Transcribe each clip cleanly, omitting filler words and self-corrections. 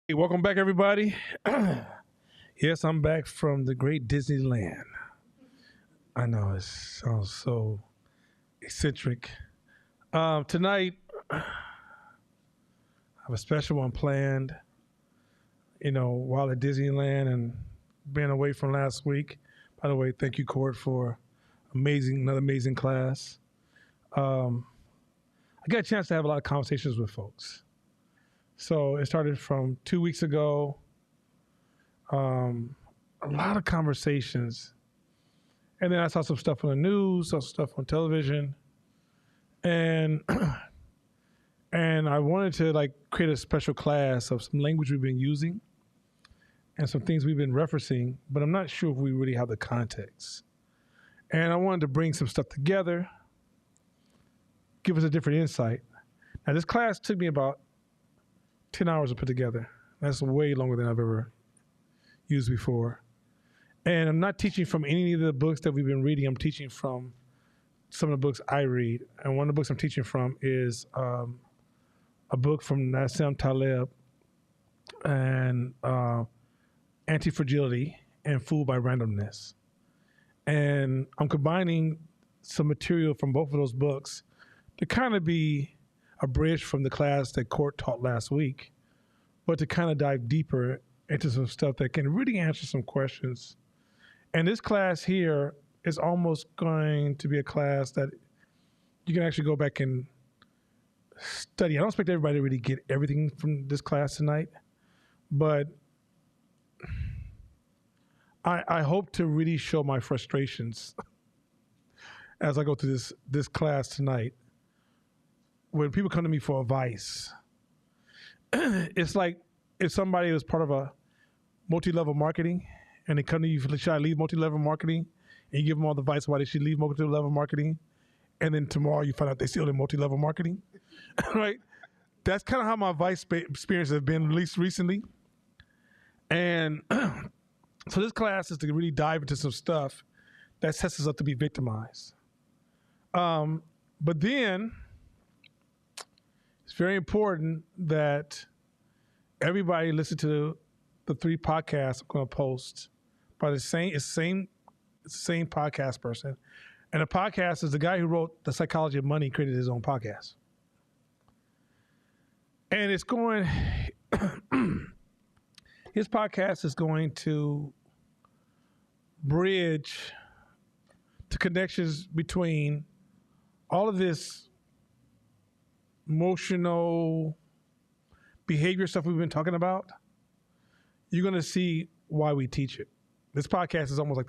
Hey, welcome back, everybody. Yes, I'm back from the great Disneyland. I know it sounds so eccentric. Tonight, I have a special one planned. While at Disneyland and being away from last week. By the way, thank you, Court, for another amazing class. I got a chance to have a lot of conversations with folks. So it started from 2 weeks ago. A lot of conversations. And then I saw some stuff on the news, saw some stuff on television. And and I wanted to create a special class of some language we've been using and some things we've been referencing, but I'm not sure if we really have the context. And I wanted to bring some stuff together, give us a different insight. Now, this class took me about 10 hours to put together. That's way longer than I've ever used before. And I'm not teaching from any of the books that we've been reading. I'm teaching from some of the books I read. And one of the books I'm teaching from is a book from Nassim Taleb and Anti-Fragility and Fooled by Randomness. And I'm combining some material from both of those books to kind of be a bridge from the class that Court taught last week, but to kind of dive deeper into some stuff that can really answer some questions. And this class here is almost going to be a class that you can actually go back and study. I don't expect everybody to really get everything from this class tonight, but I hope to really show my frustrations as I go through this class tonight. When people come to me for advice, it's like if somebody was part of a multi-level marketing and they come to you, should I leave multi-level marketing? And you give them all the advice why they should leave multi-level marketing. And then tomorrow you find out they still in multi-level marketing, right? That's kind of how my advice experience has been, at least recently. And so this class is to really dive into some stuff that sets us up to be victimized. But then it's very important that everybody listen to the 3 podcasts I'm going to post by the same podcast person. And the podcast is the guy who wrote The Psychology of Money, created his own podcast. And it's going, his podcast is going to bridge the connections between all of this emotional behavior stuff we've been talking about. You're going to see why we teach it. This podcast is almost like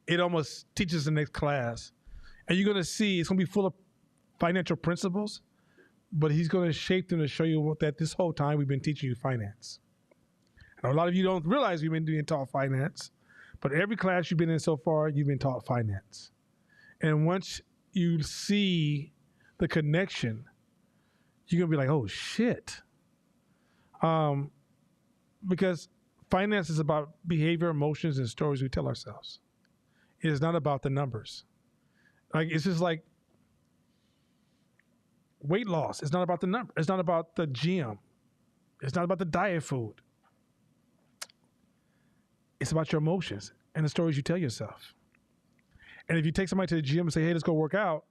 it almost teaches the next class. And you're going to see it's going to be full of financial principles, but he's going to shape them to show you that this whole time we've been teaching you finance. And a lot of you don't realize we've been doing taught finance, but every class you've been in so far, you've been taught finance. And once you see the connection, you're going to be like, oh, shit. Because finance is about behavior, emotions, and stories we tell ourselves. It is not about the numbers. It's just like weight loss. It's not about the number. It's not about the gym. It's not about the diet food. It's about your emotions and the stories you tell yourself. And if you take somebody to the gym and say, hey, let's go work out,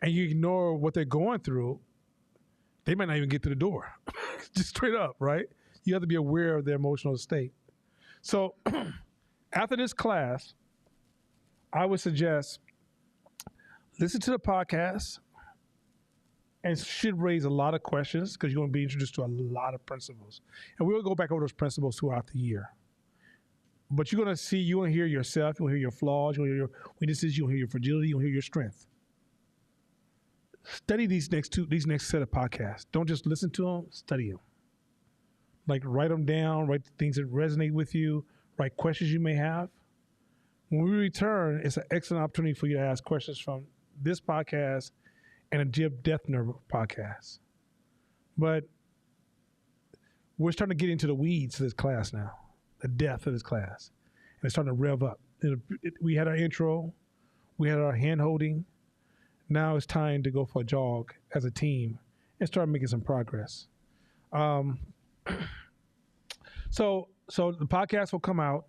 and you ignore what they're going through, they might not even get to the door. Just straight up, right? You have to be aware of their emotional state. So after this class, I would suggest listen to the podcast, and it should raise a lot of questions because you're going to be introduced to a lot of principles. And we'll go back over those principles throughout the year. But you're going to see, you're going to hear yourself, you'll hear your flaws, you'll hear your weaknesses, you'll hear your fragility, you'll hear your strength. study these next set of podcasts. Don't just listen to them, study them. Like write them down, write things that resonate with you, write questions you may have. When we return, it's an excellent opportunity for you to ask questions from this podcast and a Jim Deathner podcast. But we're starting to get into the weeds of this class now, the depth of this class. And it's starting to rev up. We had our intro, we had our hand holding. Now it's time to go for a jog as a team and start making some progress. So the podcast will come out.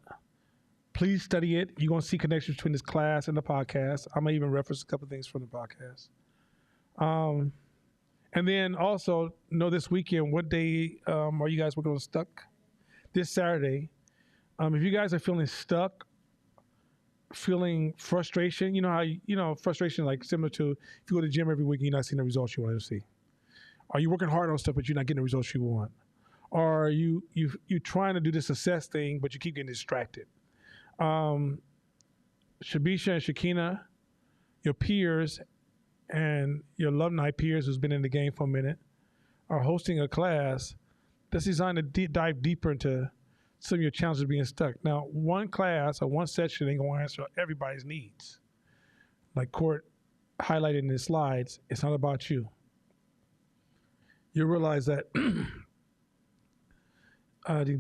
Please study it. You're going to see connections between this class and the podcast. I may even reference a couple of things from the podcast. And then also know this weekend, what day are you guys working on Stuck? This Saturday. If you guys are feeling stuck, feeling frustration, you know how, frustration like similar to if you go to the gym every week and you're not seeing the results you want to see. Are you working hard on stuff but you're not getting the results you want? Or are you trying to do this assess thing but you keep getting distracted? Shabisha and Shakina, your peers and your alumni peers who's been in the game for a minute, are hosting a class that's designed to dive deeper into some of your challenges of being stuck. Now, one class or one session ain't going to answer everybody's needs. Like Court highlighted in his slides, it's not about you. You realize that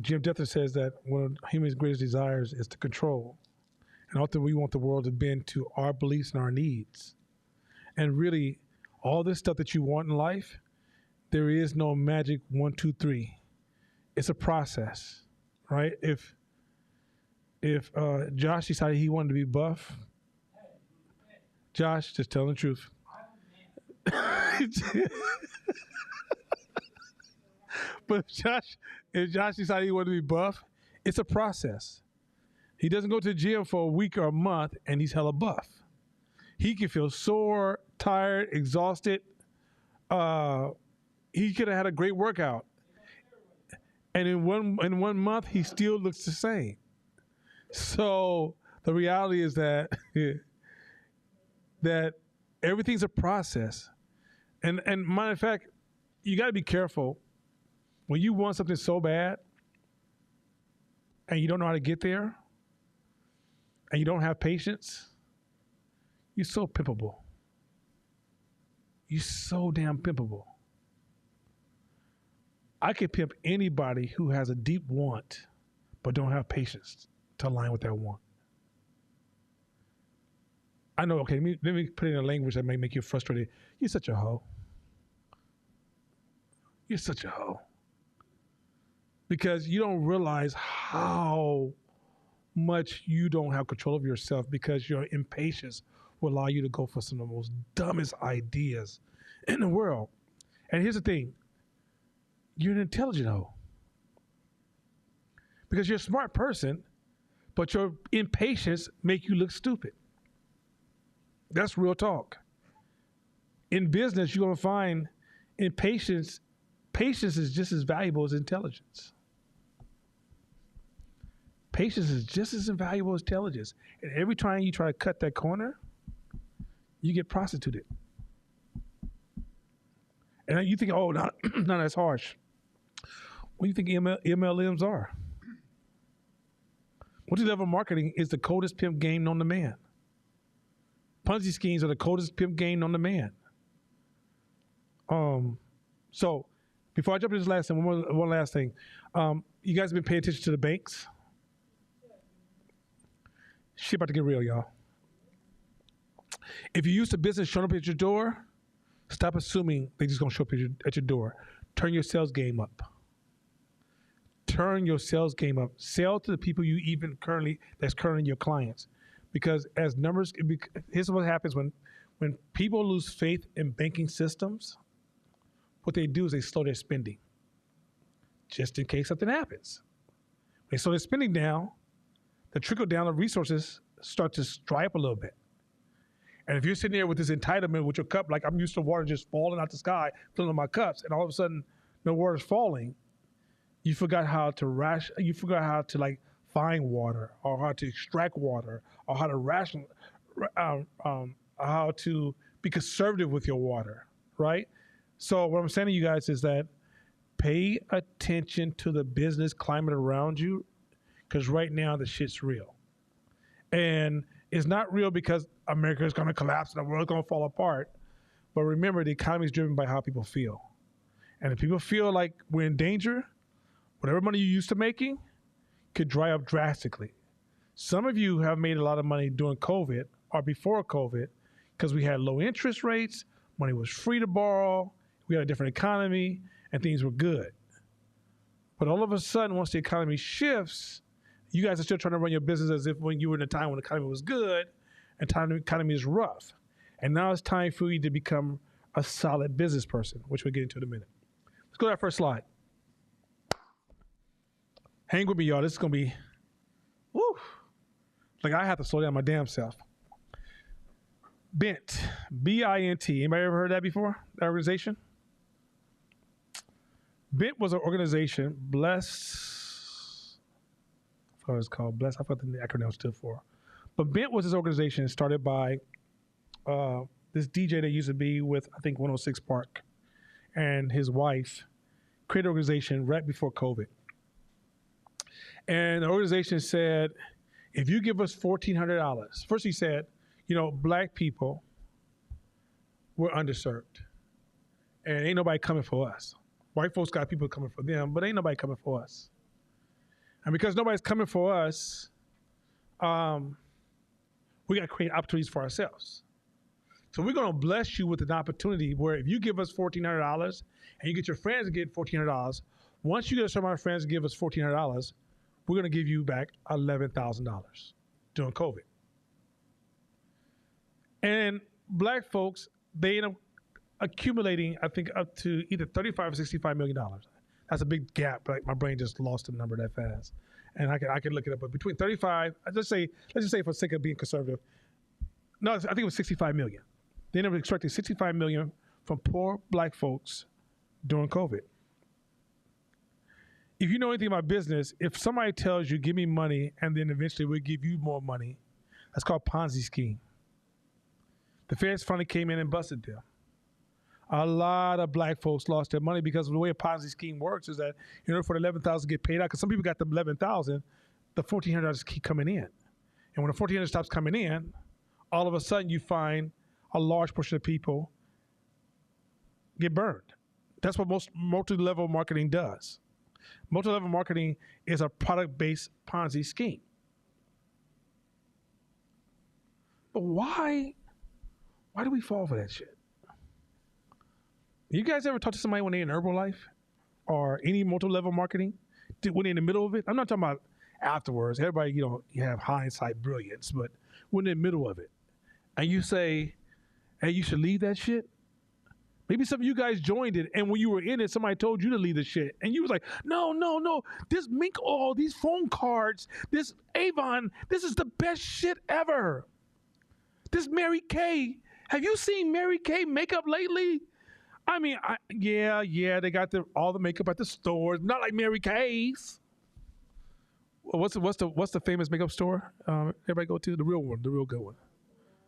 Jim Deathner says that one of humans' greatest desires is to control. And often we want the world to bend to our beliefs and our needs. And really, all this stuff that you want in life, there is no magic 1, 2, 3. It's a process, right? If Josh decided he wanted to be buff, Josh, just tell the truth. But if Josh decided he wanted to be buff, it's a process. He doesn't go to the gym for a week or a month and he's hella buff. He can feel sore, tired, exhausted. He could have had a great workout. And in one month, he still looks the same. So the reality is that that everything's a process. And matter of fact, you got to be careful. When you want something so bad and you don't know how to get there and you don't have patience, you're so pimpable. You're so damn pimpable. I could pimp anybody who has a deep want but don't have patience to align with that want. I know, okay, let me put it in a language that may make you frustrated. You're such a hoe. You're such a hoe. Because you don't realize how much you don't have control of yourself because your impatience will allow you to go for some of the most dumbest ideas in the world. And here's the thing. You're an intelligent hoe. Because you're a smart person, but your impatience make you look stupid. That's real talk. In business, you're going to find patience is just as valuable as intelligence. Patience is just as invaluable as intelligence. And every time you try to cut that corner, you get prostituted. And you think, oh, not as harsh. What do you think MLMs are? Multi-level marketing is the coldest pimp game known to man. Ponzi schemes are the coldest pimp game known to man. So before I jump into this last thing, one last thing. You guys have been paying attention to the banks? Shit about to get real, y'all. If you use the business showing up at your door, stop assuming they're just going to show up at your door. Turn your sales game up. Turn your sales game up. Sell to the people that's currently your clients. Because as numbers, here's what happens when people lose faith in banking systems, what they do is they slow their spending. Just in case something happens. They slow their spending down, the trickle down of resources start to dry up a little bit. And if you're sitting there with this entitlement with your cup, like I'm used to water just falling out the sky, filling my cups, and all of a sudden no water's falling, you forgot how to like find water, or how to extract water, or how to how to be conservative with your water. right? So what I'm saying to you guys is that pay attention to the business climate around you, because right now the shit's real. And it's not real because America is going to collapse and the world's going to fall apart. But remember, the economy is driven by how people feel. And if people feel like we're in danger, whatever money you're used to making could dry up drastically. Some of you have made a lot of money during COVID or before COVID because we had low interest rates, money was free to borrow, we had a different economy, and things were good. But all of a sudden, once the economy shifts, you guys are still trying to run your business as if when you were in a time when the economy was good and time the economy is rough. And now it's time for you to become a solid business person, which we'll get into in a minute. Let's go to that first slide. Hang with me, y'all. This is going to be, woo. Like I have to slow down my damn self. Bint, B-I-N-T. Anybody ever heard that before, that organization? Bint was an organization, Bless, I forgot what it's called, Bless, I forgot the acronym stood for. But Bint was this organization started by this DJ that used to be with, I think, 106 Park, and his wife created an organization right before COVID. And the organization said, if you give us $1,400, first he said, black people, we're underserved. And ain't nobody coming for us. White folks got people coming for them, but ain't nobody coming for us. And because nobody's coming for us, we got to create opportunities for ourselves. So we're going to bless you with an opportunity where if you give us $1,400 and you get your friends to get $1,400, once you get some of our friends to give us $1,400, we're going to give you back $11,000 during COVID. And black folks, they end up accumulating, I think, up to either $35 or $65 million. That's a big gap. Like my brain just lost a number that fast. And I could look it up, but between 35, let's just say for the sake of being conservative, no, I think it was 65 million. They ended up extracting 65 million from poor black folks during COVID. If you know anything about business, if somebody tells you, give me money, and then eventually we'll give you more money, that's called Ponzi scheme. The feds finally came in and busted them. A lot of black folks lost their money because the way a Ponzi scheme works is that in order for the $11,000 to get paid out, because some people got the $11,000, the $1,400 keep coming in. And when the $1,400 stops coming in, all of a sudden you find a large portion of people get burned. That's what most multi-level marketing does. Multi-level marketing is a product-based Ponzi scheme. But why do we fall for that shit? You guys ever talk to somebody when they're in Herbalife or any multi-level marketing? When they're in the middle of it? I'm not talking about afterwards. Everybody, you have hindsight brilliance, but when they're in the middle of it and you say, hey, you should leave that shit. Maybe some of you guys joined it, and when you were in it, somebody told you to leave the shit. And you was like, no. This mink oil, these phone cards, this Avon, this is the best shit ever. This Mary Kay. Have you seen Mary Kay makeup lately? I mean, yeah, they got all the makeup at the stores, not like Mary Kay's. What's the famous makeup store? Everybody go to the real one, the real good one.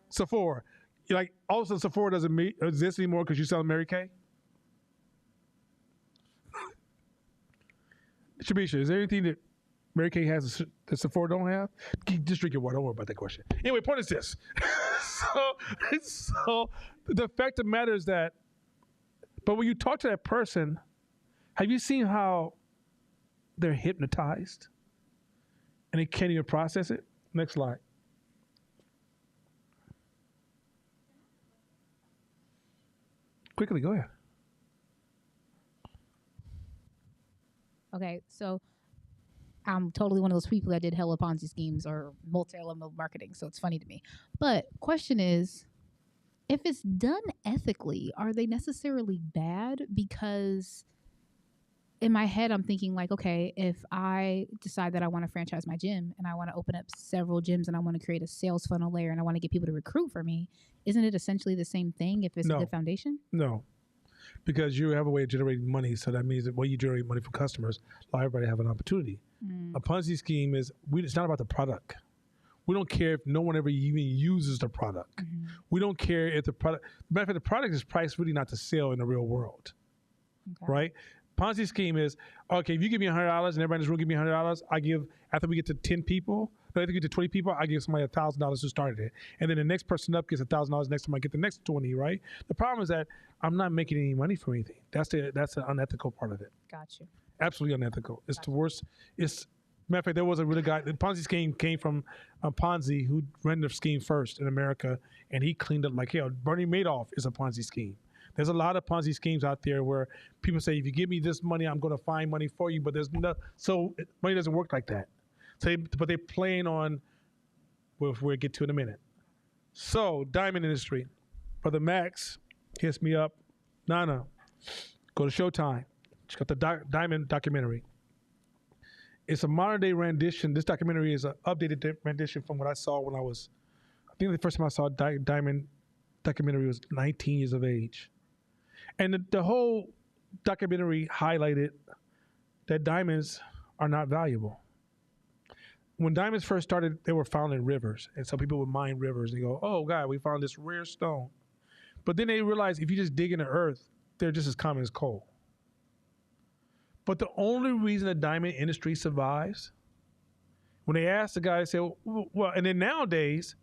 Sephora. Like all of a sudden Sephora doesn't exist anymore because you sell Mary Kay. Shabisha, is there anything that Mary Kay has that Sephora don't have? Just drink your water. Don't worry about that question. Anyway, point is this. so the fact of the matter is that, but when you talk to that person, have you seen how they're hypnotized and they can't even process it? Next slide. Quickly, go ahead. Okay, so I'm totally one of those people that did hella Ponzi schemes or multi-level marketing, so it's funny to me. But question is, if it's done ethically, are they necessarily bad? Because in my head, I'm thinking like, okay, if I decide that I want to franchise my gym and I want to open up several gyms and I want to create a sales funnel layer and I want to get people to recruit for me, isn't it essentially the same thing if it's a good foundation? No, because you have a way of generating money. So that means that when you generate money from customers, allow everybody to have an opportunity. A Ponzi scheme it's not about the product. We don't care if no one ever even uses the product. Mm-hmm. We don't care if the product, matter of fact, the product is priced really not to sell in the real world, Okay. right? Ponzi scheme is, okay, if you give me $100 and everybody in this room give me $100, I give, after we get to 10 people, after we get to 20 people, I give somebody $1,000 who started it. And then the next person up gets $1,000, next time I get the next 20, right? The problem is that I'm not making any money from anything. That's the unethical part of it. Got you. Absolutely unethical. It's the worst. It's, matter of fact, there was a really guy, the Ponzi scheme came from Ponzi, who ran the scheme first in America, and he cleaned up like hell. Bernie Madoff is a Ponzi scheme. There's a lot of Ponzi schemes out there where people say, if you give me this money, I'm going to find money for you, but there's no, so money doesn't work like that. So, but they're playing on, we'll get to in a minute. So, diamond industry. Brother Max hits me up. Nana, go to Showtime. Check out the Diamond documentary. It's a modern day rendition. This documentary is an updated rendition from what I saw when I was, I think the first time I saw a Diamond documentary was 19 years of age. And the whole documentary highlighted that diamonds are not valuable. When diamonds first started, they were found in rivers. And so people would mine rivers and go, oh God, we found this rare stone. But then they realized if you just dig in the earth, they're just as common as coal. But the only reason the diamond industry survives, when they asked the guy, they said, well, and then nowadays,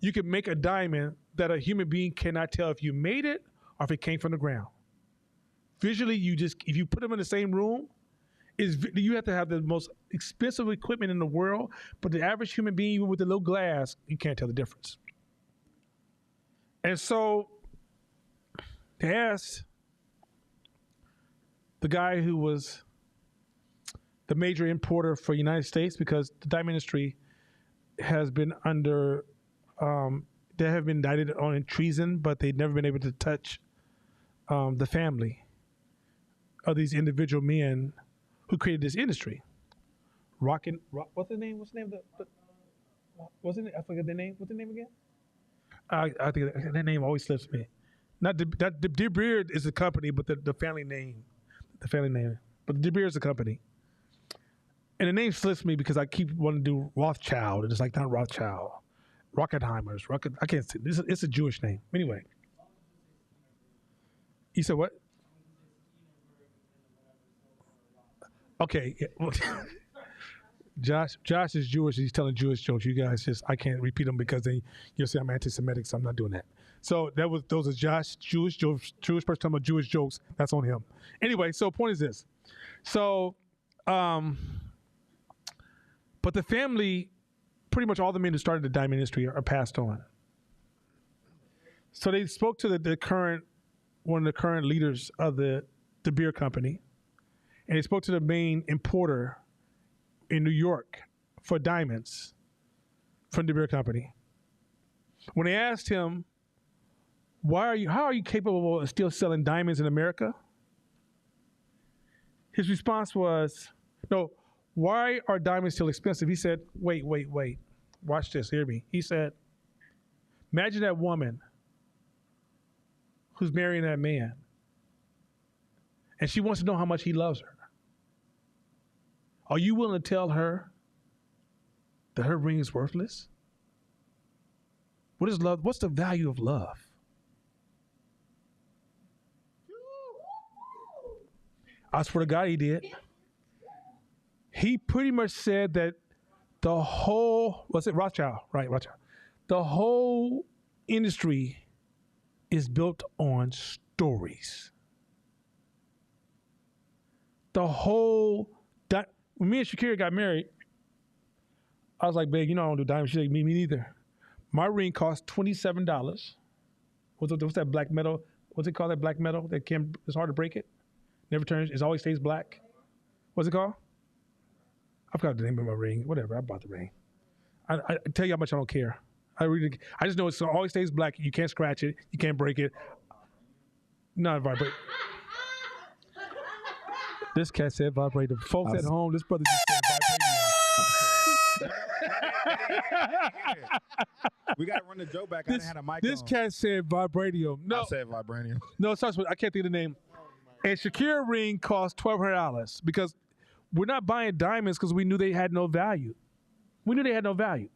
you can make a diamond that a human being cannot tell if you made it or if it came from the ground. Visually, if you put them in the same room, you have to have the most expensive equipment in the world, but the average human being, even with a little glass, you can't tell the difference. And so they asked the guy who was the major importer for the United States, because the diamond industry has been under, they have been indicted on treason, but they've never been able to touch the family of these individual men who created this industry. Rock, what's the name? What's the name of what's it? I forget the name. What's the name again? I think that name always slips me. Not De Beard is the company, but the family name. The family name. But De Beard is the company. And the name slips me because I keep wanting to do Rothschild, and it's like not Rothschild. Rockenheimers. I can't say. It's a Jewish name. Anyway. You said what? Okay. Josh is Jewish. He's telling Jewish jokes. You guys I can't repeat them because then you'll say I'm anti-Semitic, so I'm not doing that. So those are Josh, Jewish person talking about Jewish jokes. That's on him. Anyway, so point is this. So, but the family, pretty much all the men who started the diamond industry are passed on. So they spoke to one of the current leaders of the beer company, and they spoke to the main importer in New York for diamonds from the beer company. When they asked him, how are you capable of still selling diamonds in America? His response was, no, why are diamonds still expensive? He said, wait. Watch this, hear me. He said, imagine that woman who's marrying that man, and she wants to know how much he loves her. Are you willing to tell her that her ring is worthless? What is love? What's the value of love? I swear to God, he did. He pretty much said that the whole, Rothschild, right, Rothschild. The whole industry is built on stories. When me and Shakira got married, I was like, babe, I don't do diamonds. She's like, me neither. My ring cost $27. What's that black metal? What's it called, that black metal? It's hard to break it. Never turns, it always stays black. What's it called? I forgot the name of my ring. Whatever, I bought the ring. I tell you how much I don't care. I just know it always stays black. You can't scratch it. You can't break it. Not vibrate. This cat said vibrator. Folks at home, this brother just said vibranium. We got to run the joke back. I didn't have a mic This on. cat said vibranium. No. I said vibranium. No, it starts with, I can't think of the name. And Shakira ring cost $1,200 because we're not buying diamonds because we knew they had no value. We knew they had no value.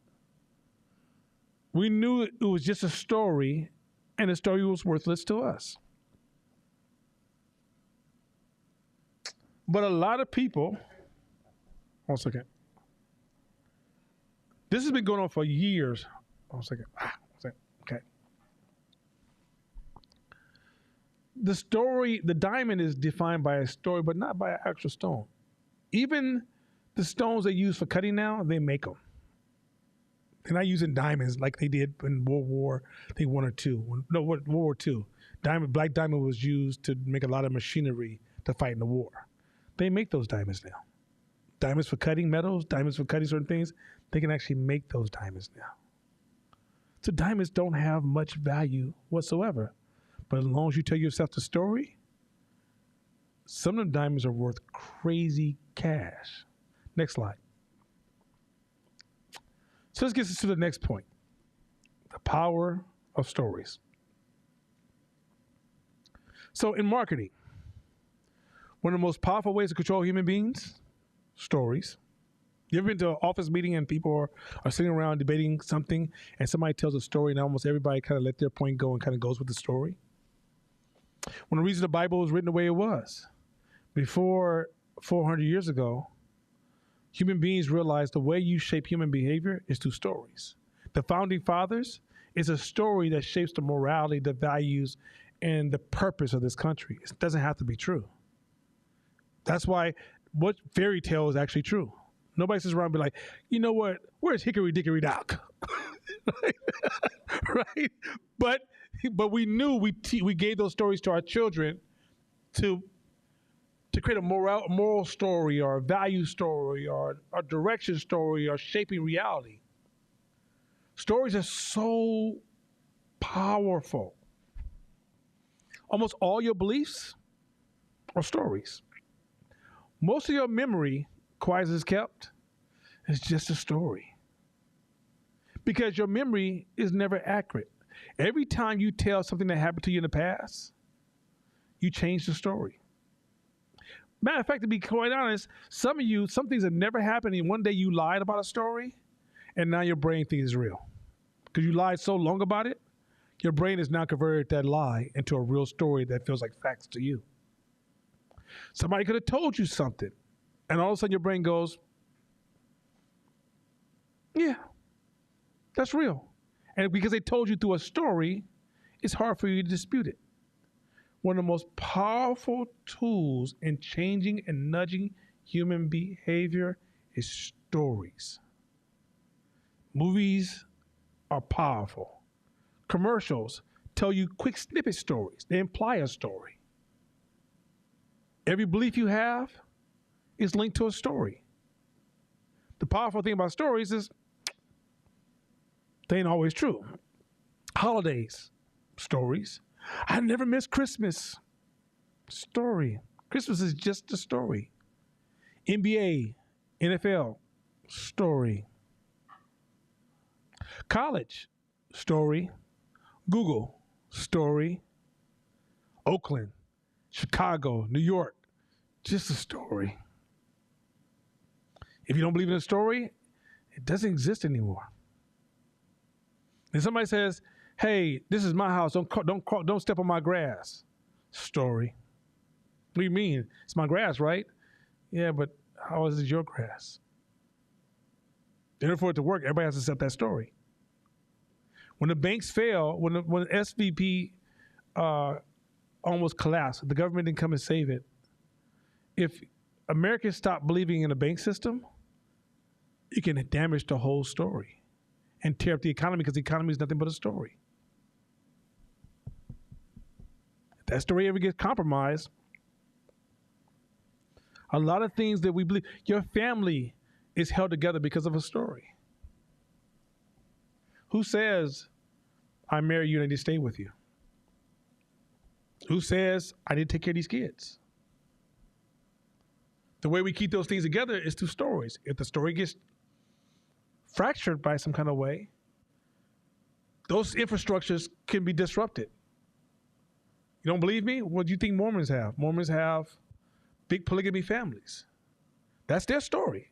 We knew it was just a story, and the story was worthless to us. But a lot of people, one second. This has been going on for years. One second. Okay. The story, the diamond is defined by a story, but not by an actual stone. Even the stones they use for cutting now, they make them. They're not using diamonds like they did in World War, I think one or two. No, World War II. Black diamond was used to make a lot of machinery to fight in the war. They make those diamonds now. Diamonds for cutting metals, diamonds for cutting certain things. They can actually make those diamonds now. So diamonds don't have much value whatsoever. But as long as you tell yourself the story, some of the diamonds are worth crazy cash. Next slide. So let's get to the next point. The power of stories. So in marketing, one of the most powerful ways to control human beings, stories. You ever been to an office meeting and people are sitting around debating something and somebody tells a story and almost everybody kind of let their point go and kind of goes with the story? One of the reasons the Bible was written the way it was, before 400 years ago, human beings realized the way you shape human behavior is through stories. The founding fathers is a story that shapes the morality, the values, and the purpose of this country. It doesn't have to be true. That's why what fairy tale is actually true. Nobody sits around and be like, you know what? Where's Hickory Dickory Dock? Right? But we knew we gave those stories to our children to create a moral story or a value story or a direction story or shaping reality. Stories are so powerful. Almost all your beliefs are stories. Most of your memory, quiet as it's kept, is just a story. Because your memory is never accurate. Every time you tell something that happened to you in the past, you change the story. Matter of fact, to be quite honest, some things have never happened, and one day you lied about a story, and now your brain thinks it's real. Because you lied so long about it, your brain has now converted that lie into a real story that feels like facts to you. Somebody could have told you something, and all of a sudden your brain goes, yeah, that's real. And because they told you through a story, it's hard for you to dispute it. One of the most powerful tools in changing and nudging human behavior is stories. Movies are powerful. Commercials tell you quick snippet stories. They imply a story. Every belief you have is linked to a story. The powerful thing about stories is they ain't always true. Holidays, stories. I never miss Christmas. Story. Christmas is just a story. NBA, NFL, story. College, story. Google, story. Oakland, Chicago, New York, just a story. If you don't believe in a story, it doesn't exist anymore. And somebody says, hey, this is my house. Don't step on my grass. Story. What do you mean? It's my grass, right? Yeah, but how is it your grass? In order for it to work, everybody has to accept that story. When the banks fail, when SVP almost collapsed, the government didn't come and save it. If Americans stop believing in a bank system, it can damage the whole story and tear up the economy because the economy is nothing but a story. If that story ever gets compromised, a lot of things that we believe, your family is held together because of a story. Who says, I marry you and I need to stay with you? Who says, I need to take care of these kids? The way we keep those things together is through stories. If the story gets fractured by some kind of way, those infrastructures can be disrupted. You don't believe me? What do you think Mormons have? Mormons have big polygamy families. That's their story.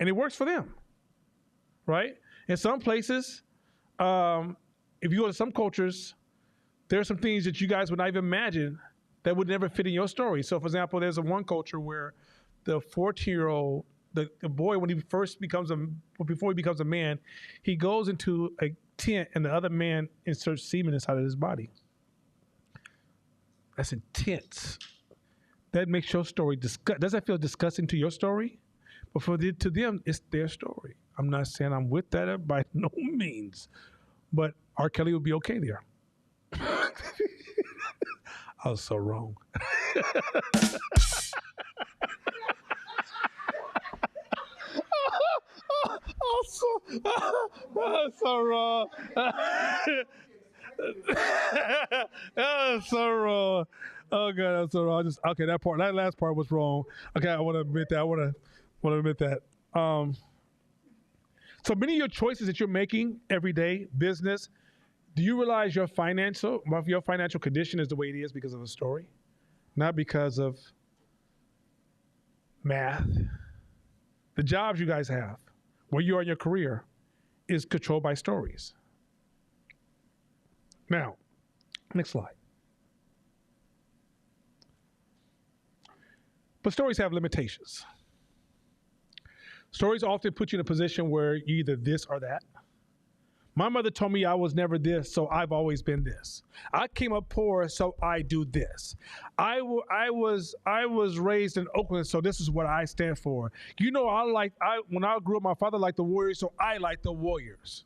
And it works for them, right? In some places, If you go to some cultures, there are some things that you guys would not even imagine that would never fit in your story. So, for example, there's one culture where the 14-year-old, the boy, when he first becomes before he becomes a man, he goes into a tent and the other man inserts semen inside of his body. That's intense. That makes your story does that feel disgusting to your story? But to them, it's their story. I'm not saying I'm with that by no means, but R. Kelly would be okay there. I was so wrong. so wrong. That's so wrong. Oh god, that's so wrong. That last part was wrong. Okay, I want to admit that. I want to admit that. So many of your choices that you're making every day, business. Do you realize your financial condition is the way it is because of a story, not because of math? The jobs you guys have, where you are in your career, is controlled by stories. Now, next slide. But stories have limitations. Stories often put you in a position where you're either this or that. My mother told me I was never this, so I've always been this. I came up poor, so I do this. I was raised in Oakland, so this is what I stand for. You know, when I grew up, my father liked the Warriors, so I like the Warriors.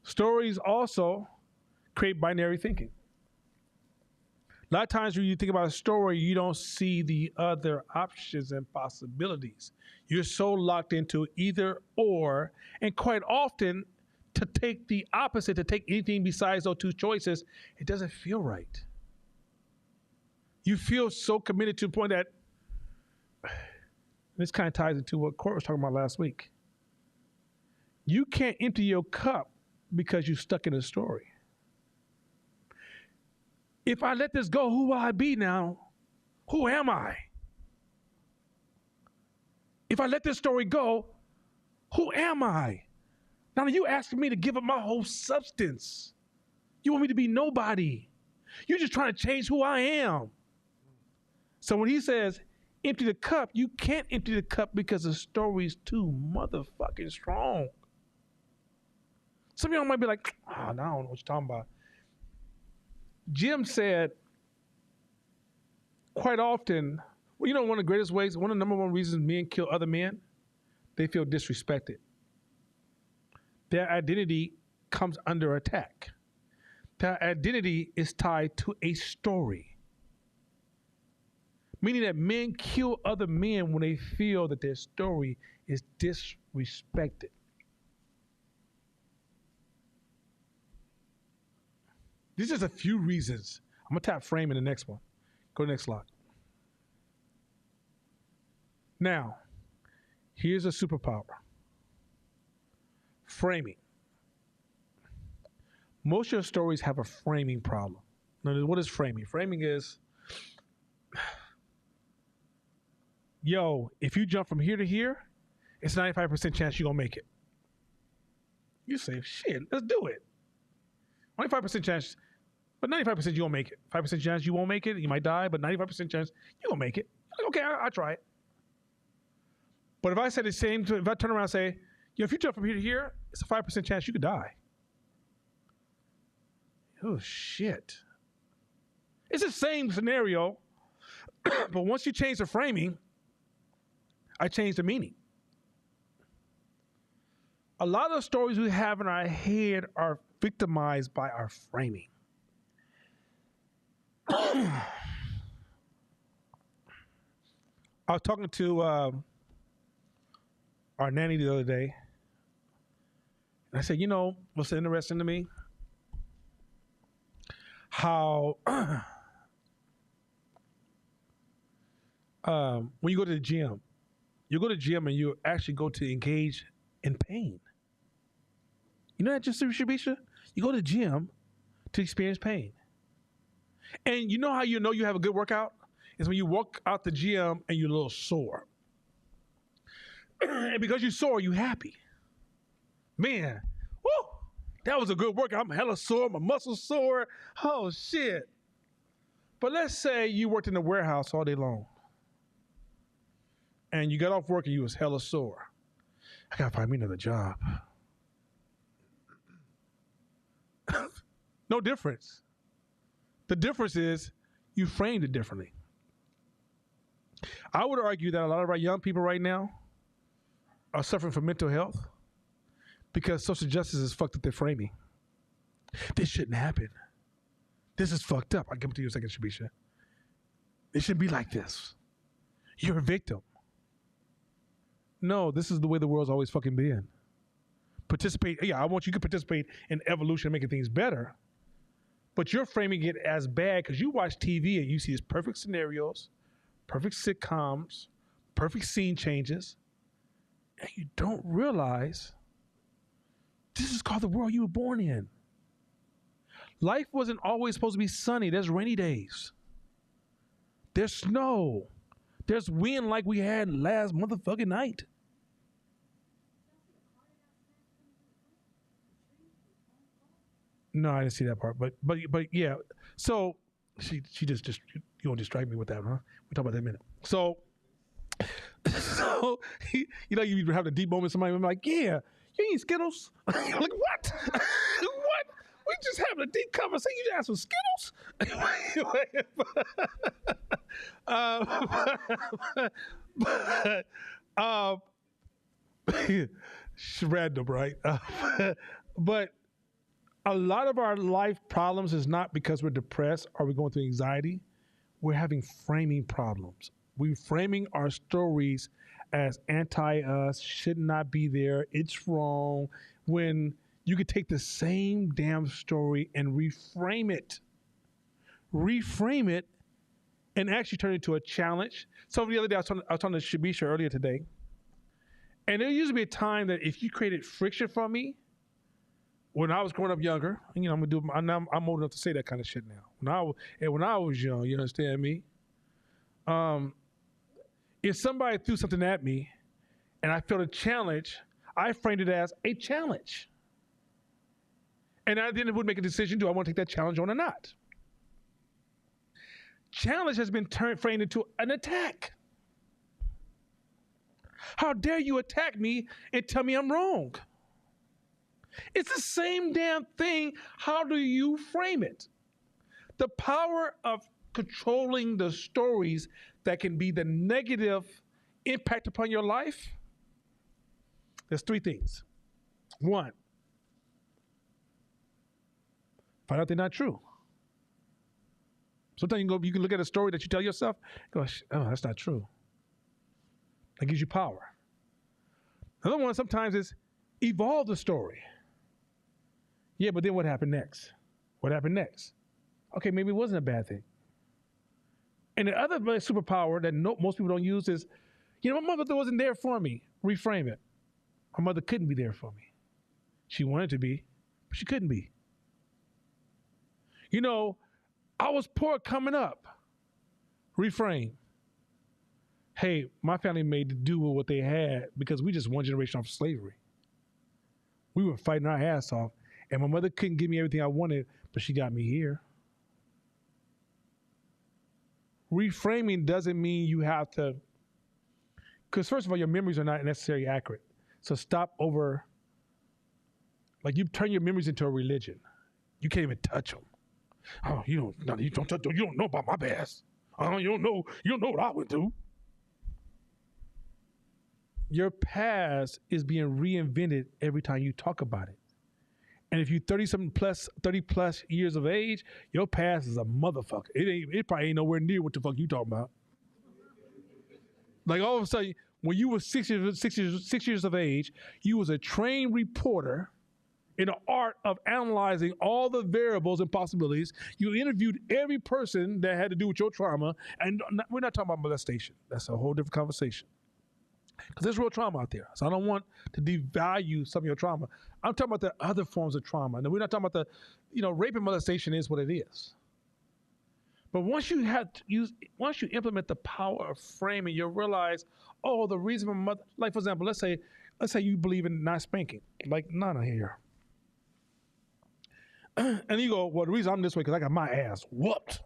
Stories also create binary thinking. A lot of times when you think about a story, you don't see the other options and possibilities. You're so locked into either or, and quite often to take the opposite, to take anything besides those two choices, it doesn't feel right. You feel so committed to the point that, this kind of ties into what Court was talking about last week. You can't empty your cup because you're stuck in a story. If I let this go, who will I be now? Who am I? If I let this story go, who am I? Now you asking me to give up my whole substance. You want me to be nobody. You're just trying to change who I am. So when he says, empty the cup, you can't empty the cup because the story's too motherfucking strong. Some of y'all might be like, no, I don't know what you're talking about. Jim said quite often, one of the greatest ways, one of the number one reasons men kill other men, they feel disrespected. Their identity comes under attack. Their identity is tied to a story. Meaning that men kill other men when they feel that their story is disrespected. These are just a few reasons. I'm going to tap frame in the next one. Go to the next slide. Now, here's a superpower. Framing. Most of your stories have a framing problem. Now, what is framing? Framing is, if you jump from here to here, it's 95% chance you're going to make it. You say, shit, let's do it. 25% chance, but 95% you won't make it. 5% chance you won't make it. You might die, but 95% chance you won't make it. Okay, I'll try it. But if I say the same, if I turn around and say, if you jump from here to here, it's a 5% chance you could die. Oh, shit. It's the same scenario, but once you change the framing, I change the meaning. A lot of the stories we have in our head are victimized by our framing. I was talking to our nanny the other day, and I said, what's interesting to me? How when you go to the gym, and you actually go to engage in pain. You know that, just Shabisha? You go to the gym to experience pain. And you know how you know you have a good workout? Is when you walk out the gym and you're a little sore. And because you're sore, you're happy. Man, Woo! That was a good workout. I'm hella sore. My muscles sore. Oh, shit. But let's say you worked in the warehouse all day long. And you got off work and you was hella sore. I got to find me another job. No difference. The difference is you framed it differently. I would argue that a lot of our young people right now are suffering from mental health because social justice has fucked up their framing. This shouldn't happen. This is fucked up. I'll give it to you a second, Shabisha. It shouldn't be like this. You're a victim. No, this is the way the world's always fucking been. Participate. Yeah, I want you to participate in evolution, making things better. But you're framing it as bad because you watch TV and you see these perfect scenarios, perfect sitcoms, perfect scene changes, and you don't realize this is called the world you were born in. Life wasn't always supposed to be sunny. There's rainy days. There's snow. There's wind like we had last motherfucking night. No, I didn't see that part. But yeah. So she just you gonna distract me with that, huh? We'll talk about that in a minute. So you have the deep moment. Somebody be like, "Yeah, you eat Skittles." Like what? What? We just having a deep conversation. You just have some Skittles. Random, right? But a lot of our life problems is not because we're depressed or we're going through anxiety. We're having framing problems. We're framing our stories as anti-us, should not be there, it's wrong, when you could take the same damn story and reframe it. Reframe it and actually turn it into a challenge. So the other day, I was talking to Shabisha earlier today, and there used to be a time that if you created friction from me, when I was growing up younger, I'm old enough to say that kind of shit now. When I was young, you understand me? If somebody threw something at me and I felt a challenge, I framed it as a challenge. And I then would make a decision, do I want to take that challenge on or not? Challenge has been framed into an attack. How dare you attack me and tell me I'm wrong? It's the same damn thing. How do you frame it? The power of controlling the stories that can be the negative impact upon your life. There's three things. One, find out they're not true. Sometimes you can look at a story that you tell yourself, go, oh, that's not true. That gives you power. Another one sometimes is evolve the story. Yeah, but then what happened next? What happened next? Okay, maybe it wasn't a bad thing. And the other superpower that most people don't use is, my mother wasn't there for me. Reframe it. My mother couldn't be there for me. She wanted to be, but she couldn't be. I was poor coming up. Reframe. Hey, my family made do with what they had because we just one generation off slavery. We were fighting our ass off, and my mother couldn't give me everything I wanted, but she got me here. Reframing doesn't mean you have to, because first of all, your memories are not necessarily accurate. So stop over, you turn your memories into a religion. You can't even touch them. Oh, you don't know about my past. Oh, you don't know what I went through. Your past is being reinvented every time you talk about it. And if you're 30 plus years of age, your past is a motherfucker. It probably ain't nowhere near what the fuck you talking about. Like all of a sudden, when you were 6 years of age, you was a trained reporter in the art of analyzing all the variables and possibilities. You interviewed every person that had to do with your trauma, and we're not talking about molestation. That's a whole different conversation. Because there's real trauma out there. So I don't want to devalue some of your trauma. I'm talking about the other forms of trauma. And we're not talking about rape and molestation is what it is. But once you implement the power of framing, you'll realize, the reason my mother, like for example, let's say you believe in not spanking, like Nana here. And you go, well, the reason I'm this way because I got my ass whooped.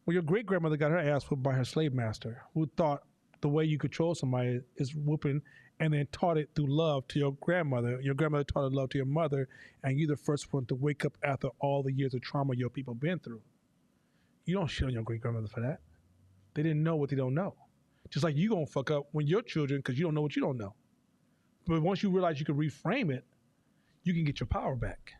Well, your great grandmother got her ass whooped by her slave master, who thought the way you control somebody is whooping, and then taught it through love to your grandmother. Your grandmother taught it love to your mother, and you're the first one to wake up after all the years of trauma your people been through. You don't shit on your great grandmother for that. They didn't know what they don't know. Just like you gonna fuck up when your children because you don't know what you don't know. But once you realize you can reframe it, you can get your power back.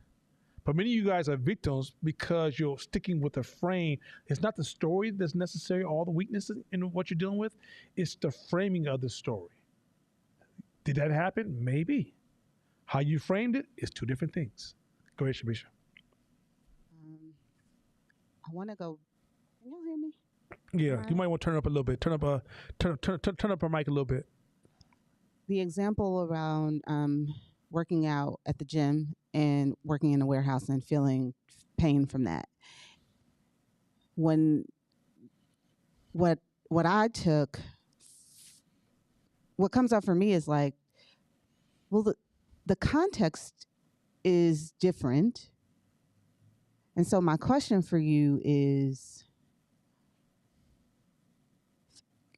But many of you guys are victims because you're sticking with a frame. It's not the story that's necessary, all the weaknesses in what you're dealing with. It's the framing of the story. Did that happen? Maybe. How you framed it is two different things. Go ahead, Shabisha. I want to go. Can y'all hear me? Yeah, you might want to turn up a little bit. Turn up her mic a little bit. The example around working out at the gym and working in a warehouse and feeling pain from that. What I took, what comes up for me is like, well, the context is different. And so my question for you is,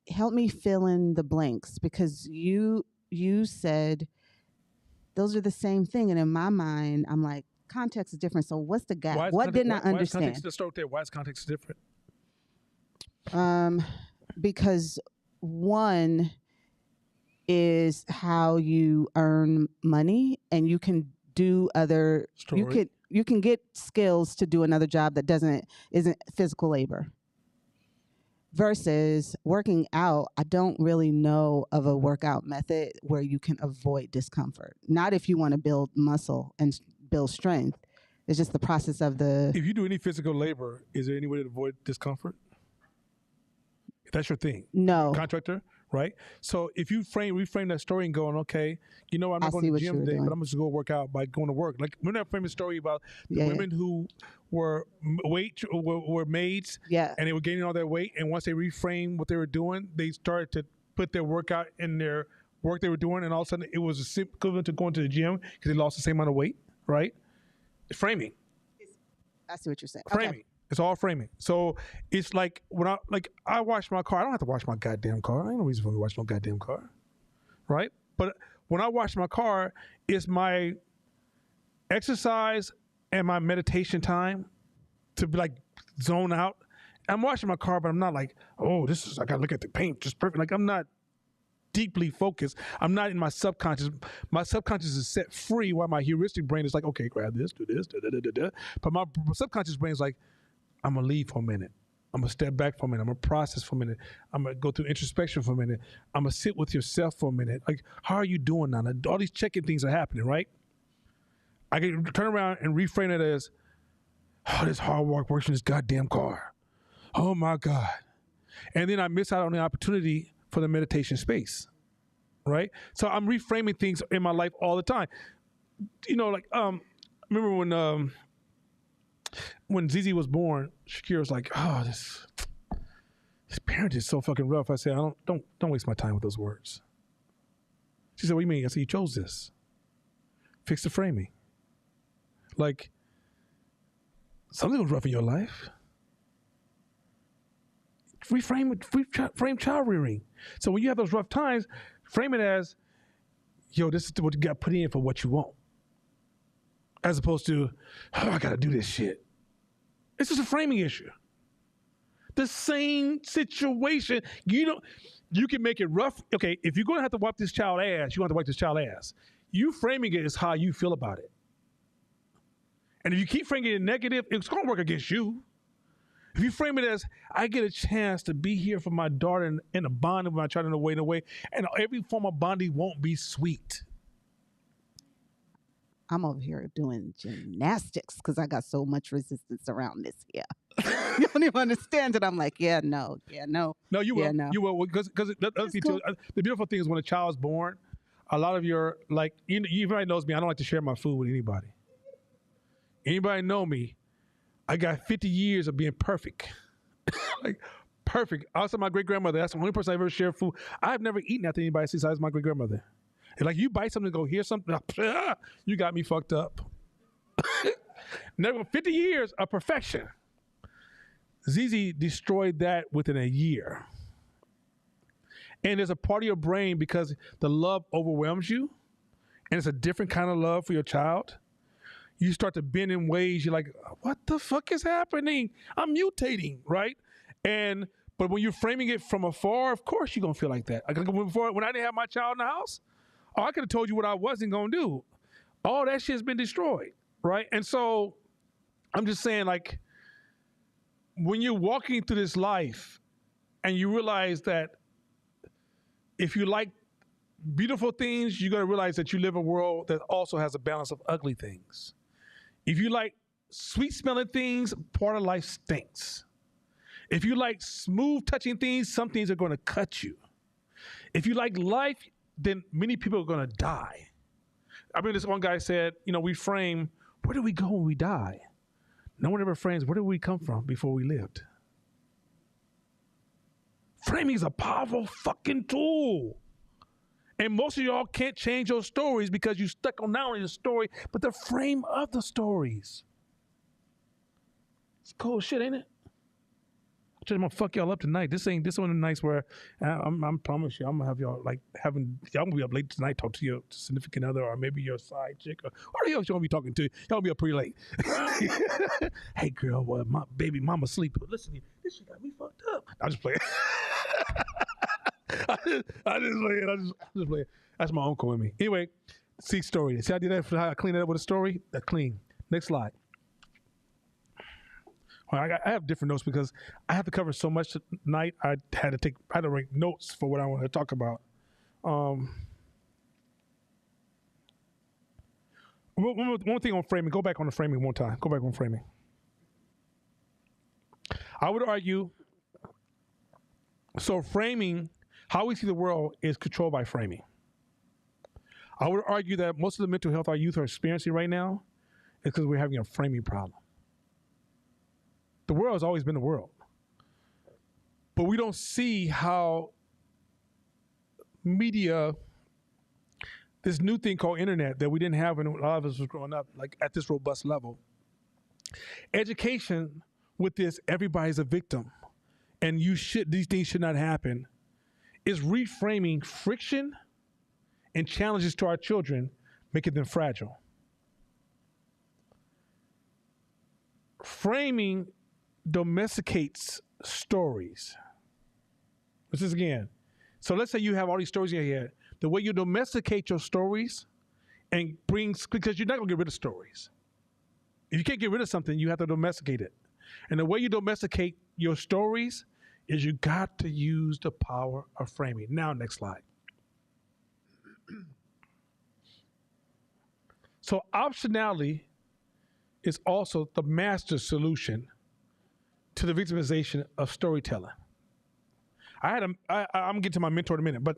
help me fill in the blanks, because you said those are the same thing, and in my mind, I'm like, context is different. So what's the gap? What didn't I understand? Let's start there. Why is context different? Because one is how you earn money, and you can do other. Story. You can get skills to do another job that isn't physical labor. Versus working out, I don't really know of a workout method where you can avoid discomfort. Not if you want to build muscle and build strength. It's just the process of the... If you do any physical labor, is there any way to avoid discomfort? If that's your thing. No. Contractor, right? So if you reframe that story and going, okay, you know, I'm not going to the gym today, but I'm just going to work out by going to work. Like, remember that famous story about the women who were maids, and they were gaining all their weight, and once they reframed what they were doing, they started to put their workout in their work they were doing, and all of a sudden it was equivalent to going to the gym because they lost the same amount of weight, right? It's framing. I see what you're saying. Framing. Okay. It's all framing. So it's like when I wash my car, I don't have to wash my goddamn car. I ain't no reason for me to wash no goddamn car, right? But when I wash my car, it's my exercise and my meditation time to be like zone out. I'm washing my car, but I'm not like, oh, I gotta look at the paint just perfect. Like, I'm not deeply focused. I'm not in my subconscious. My subconscious is set free while my heuristic brain is like, okay, grab this, do this, da, da, da, da, da. But my subconscious brain is like, I'm gonna leave for a minute. I'm gonna step back for a minute. I'm gonna process for a minute. I'm gonna go through introspection for a minute. I'm gonna sit with yourself for a minute. Like, how are you doing now? All these checking things are happening, right? I can turn around and reframe it as, oh, this hard work works in this goddamn car. Oh my God. And then I miss out on the opportunity for the meditation space, right? So I'm reframing things in my life all the time. You know, like, remember when Zizi was born, Shakira was like, oh, this parent is so fucking rough. I said, don't waste my time with those words. She said, what do you mean? I said, you chose this. Fix the framing. Like, something was rough in your life. Frame child rearing. So when you have those rough times, frame it as, yo, this is what you got put in for what you want. As opposed to, oh, I gotta do this shit. It's just a framing issue. The same situation. You can make it rough. Okay, if you're gonna have to wipe this child ass, you want to wipe this child ass. You framing it is how you feel about it. And if you keep framing it negative, it's gonna work against you. If you frame it as, I get a chance to be here for my daughter in a bond with my child in a way, and every form of bonding won't be sweet. I'm over here doing gymnastics because I got so much resistance around this here. You don't even understand it. I'm like, no. No, you will. Yeah, no. You will, because the beautiful thing is when a child is born, a lot of your, like, everybody knows me, I don't like to share my food with anybody. Anybody know me, I got 50 years of being perfect. Like, perfect. Outside my great-grandmother, that's the only person I ever shared food. I've never eaten after anybody besides my great-grandmother. And like, you bite something, go hear something, you got me fucked up. Never 50 years of perfection. ZZ destroyed that within a year. And there's a part of your brain, because the love overwhelms you, and it's a different kind of love for your child. You start to bend in ways you're like, what the fuck is happening? I'm mutating, right? But when you're framing it from afar, of course you're gonna feel like that. When I didn't have my child in the house, I could have told you what I wasn't gonna do. All that shit's been destroyed, right? And so I'm just saying, like, when you're walking through this life and you realize that if you like beautiful things, you're gonna realize that you live in a world that also has a balance of ugly things. If you like sweet smelling things, part of life stinks. If you like smooth touching things, some things are gonna cut you. If you like life, then many people are gonna die. I mean, this one guy said, we frame, where do we go when we die? No one ever frames, where did we come from before we lived? Framing is a powerful fucking tool. And most of y'all can't change your stories because you stuck on not only the story, but the frame of the stories. It's cool shit, ain't it? I'm gonna fuck y'all up tonight. This one of the nights where I'm promise you, I'm gonna have y'all y'all gonna be up late tonight, talk to your significant other or maybe your side chick or who else you gonna be talking to. Y'all be up pretty late. Hey girl, well, my baby mama sleep. Listen, this shit got me fucked up. I just play it. I just play it. That's my uncle in me. Anyway, see story. See how I did that for how I clean it up with a story? That's clean. Next slide. Well, I have different notes because I have to cover so much tonight. I had to write notes for what I want to talk about. One thing on framing. Go back on the framing one time. Go back on framing. I would argue. So framing, how we see the world, is controlled by framing. I would argue that most of the mental health our youth are experiencing right now is because we're having a framing problem. The world has always been the world. But we don't see how media, this new thing called internet that we didn't have when a lot of us was growing up, like at this robust level. Education with this, everybody's a victim, and these things should not happen, is reframing friction and challenges to our children, making them fragile. Framing domesticates stories. This is again. So let's say you have all these stories in your head. The way you domesticate your stories and because you're not gonna get rid of stories. If you can't get rid of something, you have to domesticate it. And the way you domesticate your stories is you got to use the power of framing. Now, next slide. So optionality is also the master solution to the victimization of storytelling. I'm gonna get to my mentor in a minute, but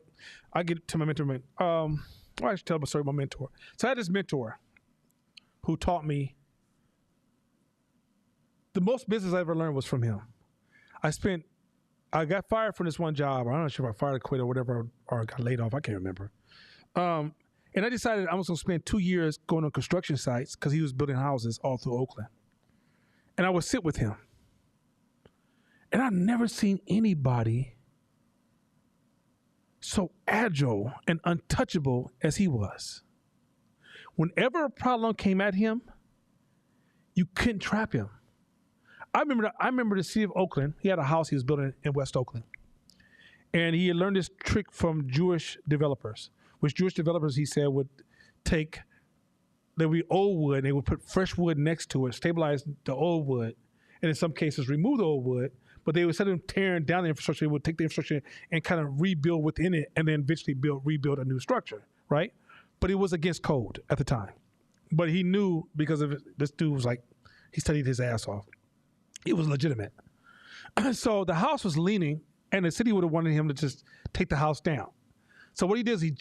I'll get to my mentor in a minute. I should tell my story about my mentor. So I had this mentor who taught me the most business I ever learned was from him. I got fired from this one job. I'm not sure if I fired or quit or whatever, or got laid off. I can't remember. And I decided I was going to spend 2 years going on construction sites because he was building houses all through Oakland. And I would sit with him. And I've never seen anybody so agile and untouchable as he was. Whenever a problem came at him, you couldn't trap him. I remember the city of Oakland. He had a house he was building in West Oakland. And he had learned this trick from Jewish developers, which Jewish developers, he said, would there would be old wood, and they would put fresh wood next to it, stabilize the old wood, and in some cases remove the old wood, but they would, instead of tearing down the infrastructure, they would take the infrastructure and kind of rebuild within it, and then eventually rebuild a new structure, right? But it was against code at the time. But he knew, because of it, this dude was like, he studied his ass off. It was legitimate. So the house was leaning, and the city would have wanted him to just take the house down. So what he did is he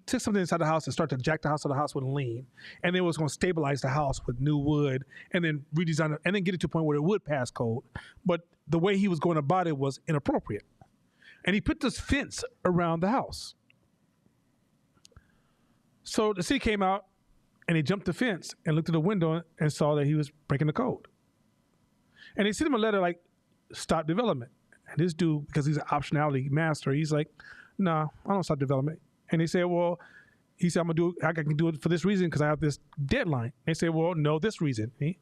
took something inside the house and started to jack the house so the house would lean, and then was going to stabilize the house with new wood, and then redesign it, and then get it to a point where it would pass code. But the way he was going about it was inappropriate. And he put this fence around the house. So the city came out, And he jumped the fence and looked at the window and saw that he was breaking the code. And they sent him a letter like, stop development. And this dude, because he's an optionality master, he's like, nah, I don't stop development. And they said, well, he said, I can do it for this reason because I have this deadline. They said, well, no, this reason. And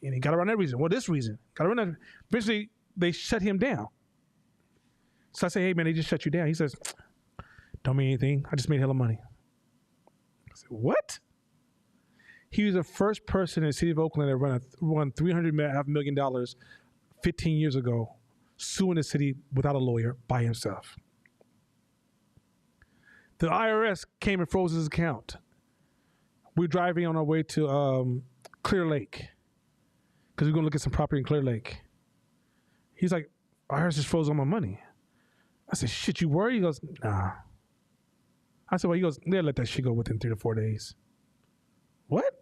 he got around that reason. Well, this reason. Got around that. Eventually, they shut him down. So I say, hey, man, they just shut you down. He says, don't mean anything. I just made hella money. I said, what? He was the first person in the city of Oakland that won $300 million 15 years ago, suing the city without a lawyer by himself. The IRS came and froze his account. We're driving on our way to Clear Lake because we're going to look at some property in Clear Lake. He's like, IRS just froze all my money. I said, shit, you worry? He goes, nah. I said, well, he goes, they'll let that shit go within 3 to 4 days. What?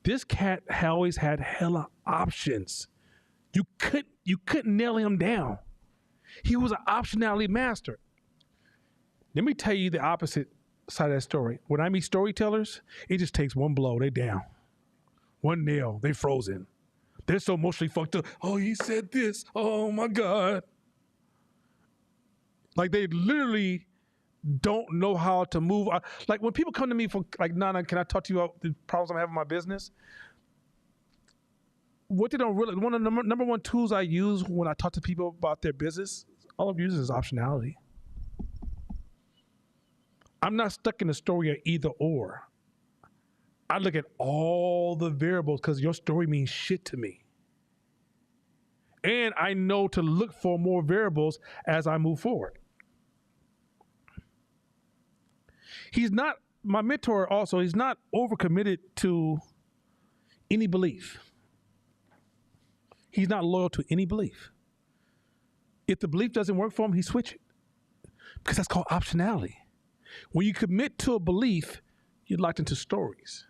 This cat always had hella options. You couldn't nail him down. He was an optionality master. Let me tell you the opposite side of that story. When I meet storytellers, it just takes one blow, they down. One nail, they frozen. They're so emotionally fucked up. Oh, he said this. Oh my God. Like they literally don't know how to move. Like when people come to me for like, Nana, can I talk to you about the problems I'm having in my business? What they don't really, one of the number one tools I use when I talk to people about their business, all I'm using is optionality. I'm not stuck in the story of either or. I look at all the variables because your story means shit to me. And I know to look for more variables as I move forward. He's not, my mentor also, he's not overcommitted to any belief. He's not loyal to any belief. If the belief doesn't work for him, he switch it. Because that's called optionality. When you commit to a belief, you're locked into stories.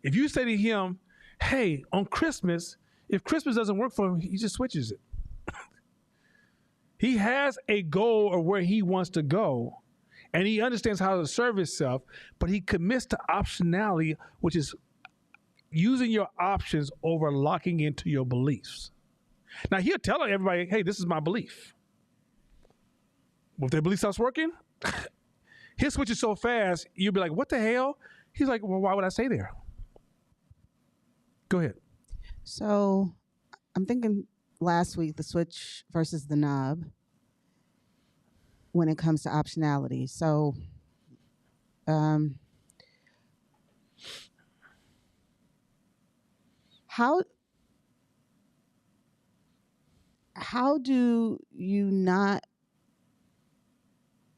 If you say to him, hey, on Christmas, if Christmas doesn't work for him, he just switches it. He has a goal of where he wants to go, and he understands how to serve himself, but he commits to optionality, which is using your options over locking into your beliefs. Now, he'll tell everybody, hey, this is my belief. Well, if their belief stops working, he'll switch it so fast, you'll be like, what the hell? He's like, well, why would I stay there? Go ahead. So I'm thinking last week, the switch versus the knob when it comes to optionality. So how do you not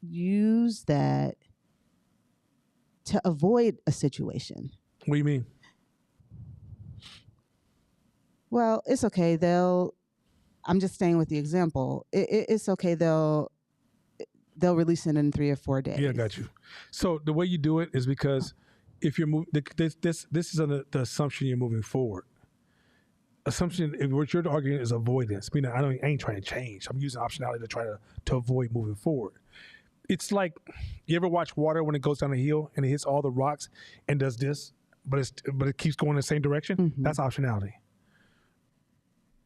use that to avoid a situation? What do you mean? Well, it's okay. I'm just staying with the example. It's okay. They'll release it in 3 or 4 days. Yeah, I got you. So the way you do it is because if you're moving, this is on the assumption you're moving forward. Assumption, if what you're arguing is avoidance, meaning I ain't trying to change. I'm using optionality to try to avoid moving forward. It's like, you ever watch water when it goes down a hill and it hits all the rocks and does this, but it keeps going in the same direction? Mm-hmm. That's optionality.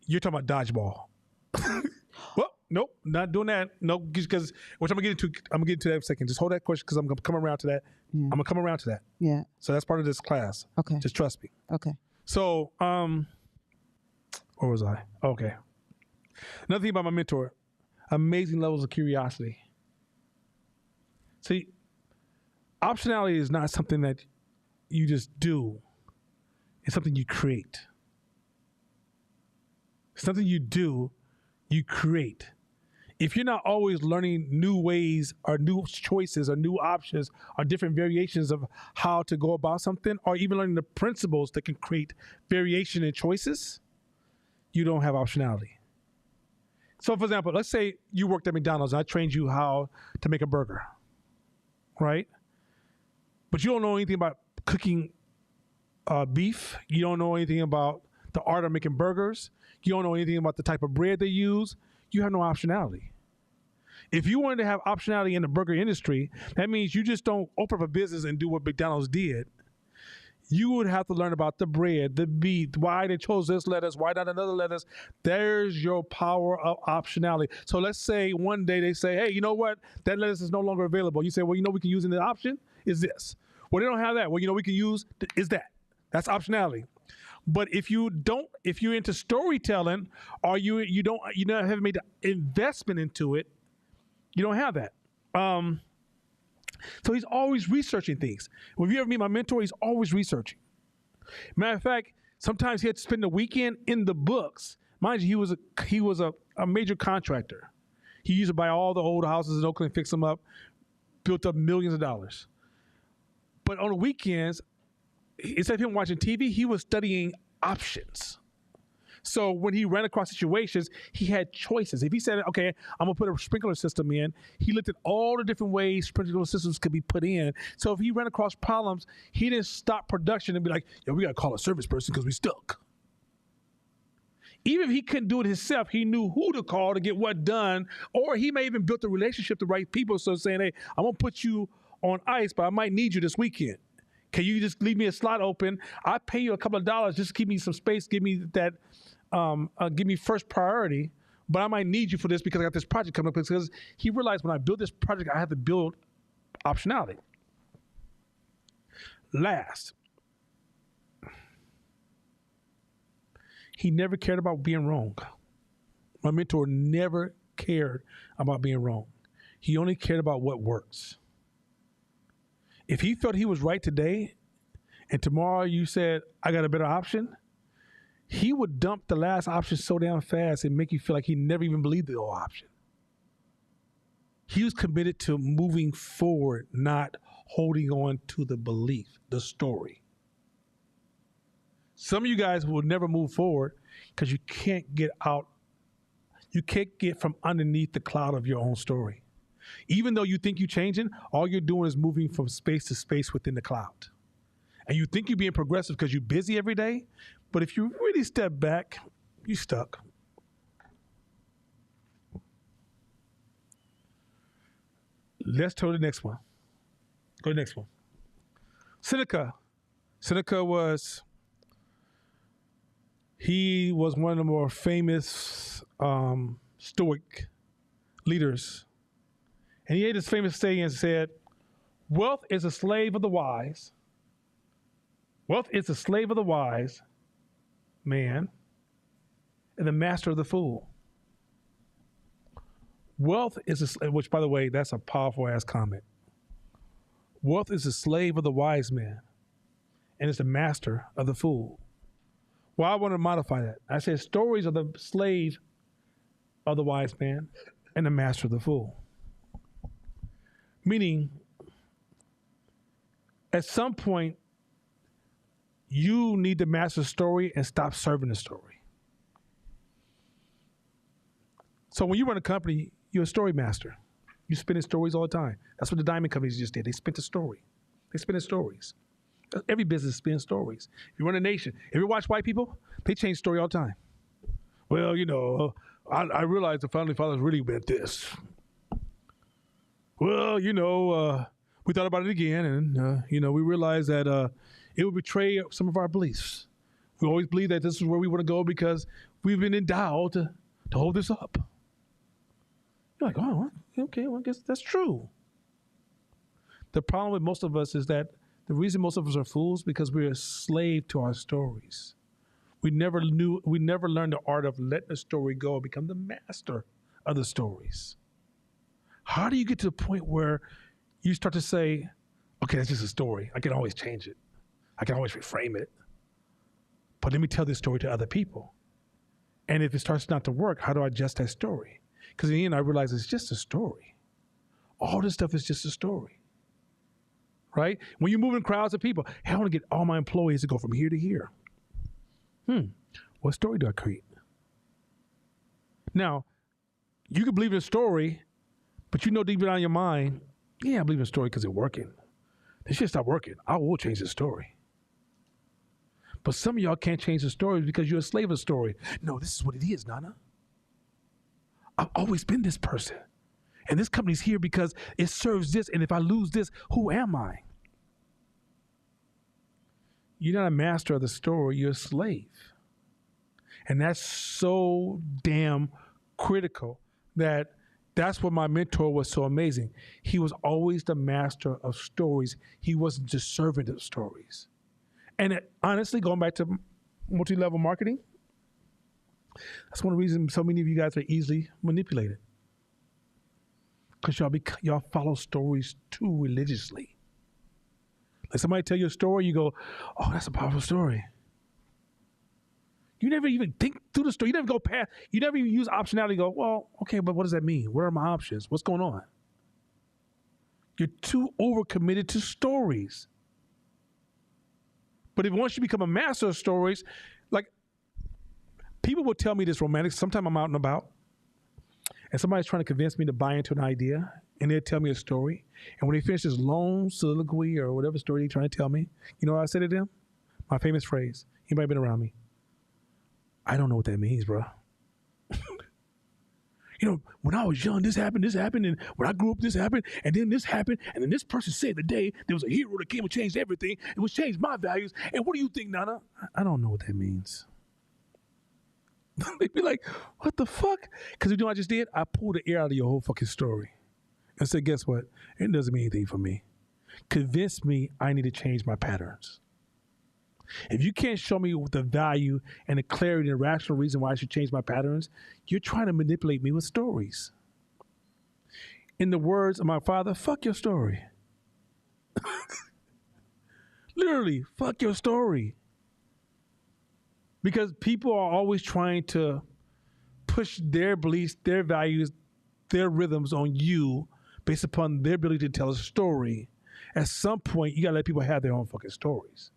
You're talking about dodgeball. Well, nope, not doing that. No, because which I'm gonna get into that in a second. Just hold that question because I'm gonna come around to that. Yeah. I'm gonna come around to that. Yeah. So that's part of this class. Okay. Just trust me. Okay. So, where was I? Okay. Another thing about my mentor, amazing levels of curiosity. See, optionality is not something that you just do. It's something you create. Something you do, you create. If you're not always learning new ways or new choices or new options or different variations of how to go about something, or even learning the principles that can create variation in choices, you don't have optionality. So for example, let's say you worked at McDonald's and I trained you how to make a burger, right? But you don't know anything about cooking beef. You don't know anything about the art of making burgers. You don't know anything about the type of bread they use. You have no optionality. If you wanted to have optionality in the burger industry, that means you just don't open up a business and do what McDonald's did. you would have to learn about the bread, the beat, why they chose this lettuce, why not another lettuce. There's your power of optionality. So let's say one day they say, hey, you know what? That lettuce is no longer available. You say, well, we can use in the option is this. Well, they don't have that. Well, we can use is that. That's optionality. But if you're into storytelling, or you haven't made the investment into it, you don't have that. So he's always researching things. When you ever meet my mentor, he's always researching. Matter of fact, sometimes he had to spend the weekend in the books. Mind you, he was a major contractor. He used to buy all the old houses in Oakland, fix them up, built up millions of dollars. But on the weekends, instead of him watching TV, he was studying options. So when he ran across situations, he had choices. If he said, okay, I'm going to put a sprinkler system in, he looked at all the different ways sprinkler systems could be put in. So if he ran across problems, he didn't stop production and be like, we got to call a service person because we stuck. Even if he couldn't do it himself, he knew who to call to get what done, or he may even built a relationship with the right people. So saying, hey, I'm going to put you on ice, but I might need you this weekend. Can you just leave me a slot open? I'll pay you a couple of dollars, just give me some space, give me that. Give me first priority, but I might need you for this because I got this project coming up. Because he realized when I build this project, I have to build optionality. Last, he never cared about being wrong. My mentor never cared about being wrong. He only cared about what works. If he felt he was right today, and tomorrow you said, I got a better option, he would dump the last option so damn fast and make you feel like he never even believed the old option. He was committed to moving forward, not holding on to the belief, the story. Some of you guys will never move forward because you can't get from underneath the cloud of your own story. Even though you think you're changing, all you're doing is moving from space to space within the cloud. And you think you're being progressive because you're busy every day, but if you really step back, you're stuck. Let's go to the next one. Go to the next one. Seneca. Seneca was one of the more famous Stoic leaders. And he had this famous saying and said, wealth is a slave of the wise. Wealth is the slave of the wise man and the master of the fool. Wealth is, which by the way, that's a powerful ass comment. Wealth is the slave of the wise man and is the master of the fool. Well, I want to modify that. I said stories of the slave of the wise man and the master of the fool. Meaning, at some point, you need to master the story and stop serving the story. So when you run a company, you're a story master. You're spinning stories all the time. That's what the diamond companies just did. They spent a story. They spin stories. Every business spins stories. If you run a nation, if you watch white people, they change story all the time. Well, I realized the founding fathers really meant this. Well, we thought about it again, and we realized that it would betray some of our beliefs. We always believe that this is where we want to go because we've been endowed to hold this up. You're like, oh, okay, well, I guess that's true. The problem with most of us is that the reason most of us are fools because we're a slave to our stories. We never learned the art of letting the story go and become the master of the stories. How do you get to the point where you start to say, okay, that's just a story. I can always change it. I can always reframe it. But let me tell this story to other people. And if it starts not to work, how do I adjust that story? Because in the end, I realize it's just a story. All this stuff is just a story. Right? When you're moving crowds of people, hey, I want to get all my employees to go from here to here. What story do I create? Now, you can believe in a story, but deep down in your mind, yeah, I believe in a story because it's working. This shit stop working. I will change the story. But some of y'all can't change the story because you're a slave of the story. No, this is what it is, Nana. I've always been this person. And this company's here because it serves this. And if I lose this, who am I? You're not a master of the story, you're a slave. And that's so damn critical that's what my mentor was so amazing. He was always the master of stories. He wasn't the servant of stories. And honestly, going back to multi-level marketing, that's one of the reasons so many of you guys are easily manipulated. Because y'all follow stories too religiously. Like somebody tell you a story, you go, oh, that's a powerful story. You never even think through the story. You never go past, you never even use optionality and go, well, okay, but what does that mean? What are my options? What's going on? You're too overcommitted to stories. But if once you become a master of stories, like people will tell me this romantic, sometimes I'm out and about, and somebody's trying to convince me to buy into an idea, and they'll tell me a story. And when they finish this long soliloquy or whatever story they're trying to tell me, you know what I say to them? My famous phrase. Anybody been around me? I don't know what that means, bro. You know, when I was young, this happened, and when I grew up, this happened, and then this happened, and then this person said the day there was a hero that came and changed everything. It was changed my values. And what do you think, Nana? I don't know what that means. They'd be like, what the fuck? Because you know what I just did? I pulled the air out of your whole fucking story and said, guess what? It doesn't mean anything for me. Convince me I need to change my patterns. If you can't show me the value and the clarity and the rational reason why I should change my patterns, you're trying to manipulate me with stories. In the words of my father, fuck your story. Literally, fuck your story. Because people are always trying to push their beliefs, their values, their rhythms on you based upon their ability to tell a story. At some point, you gotta let people have their own fucking stories.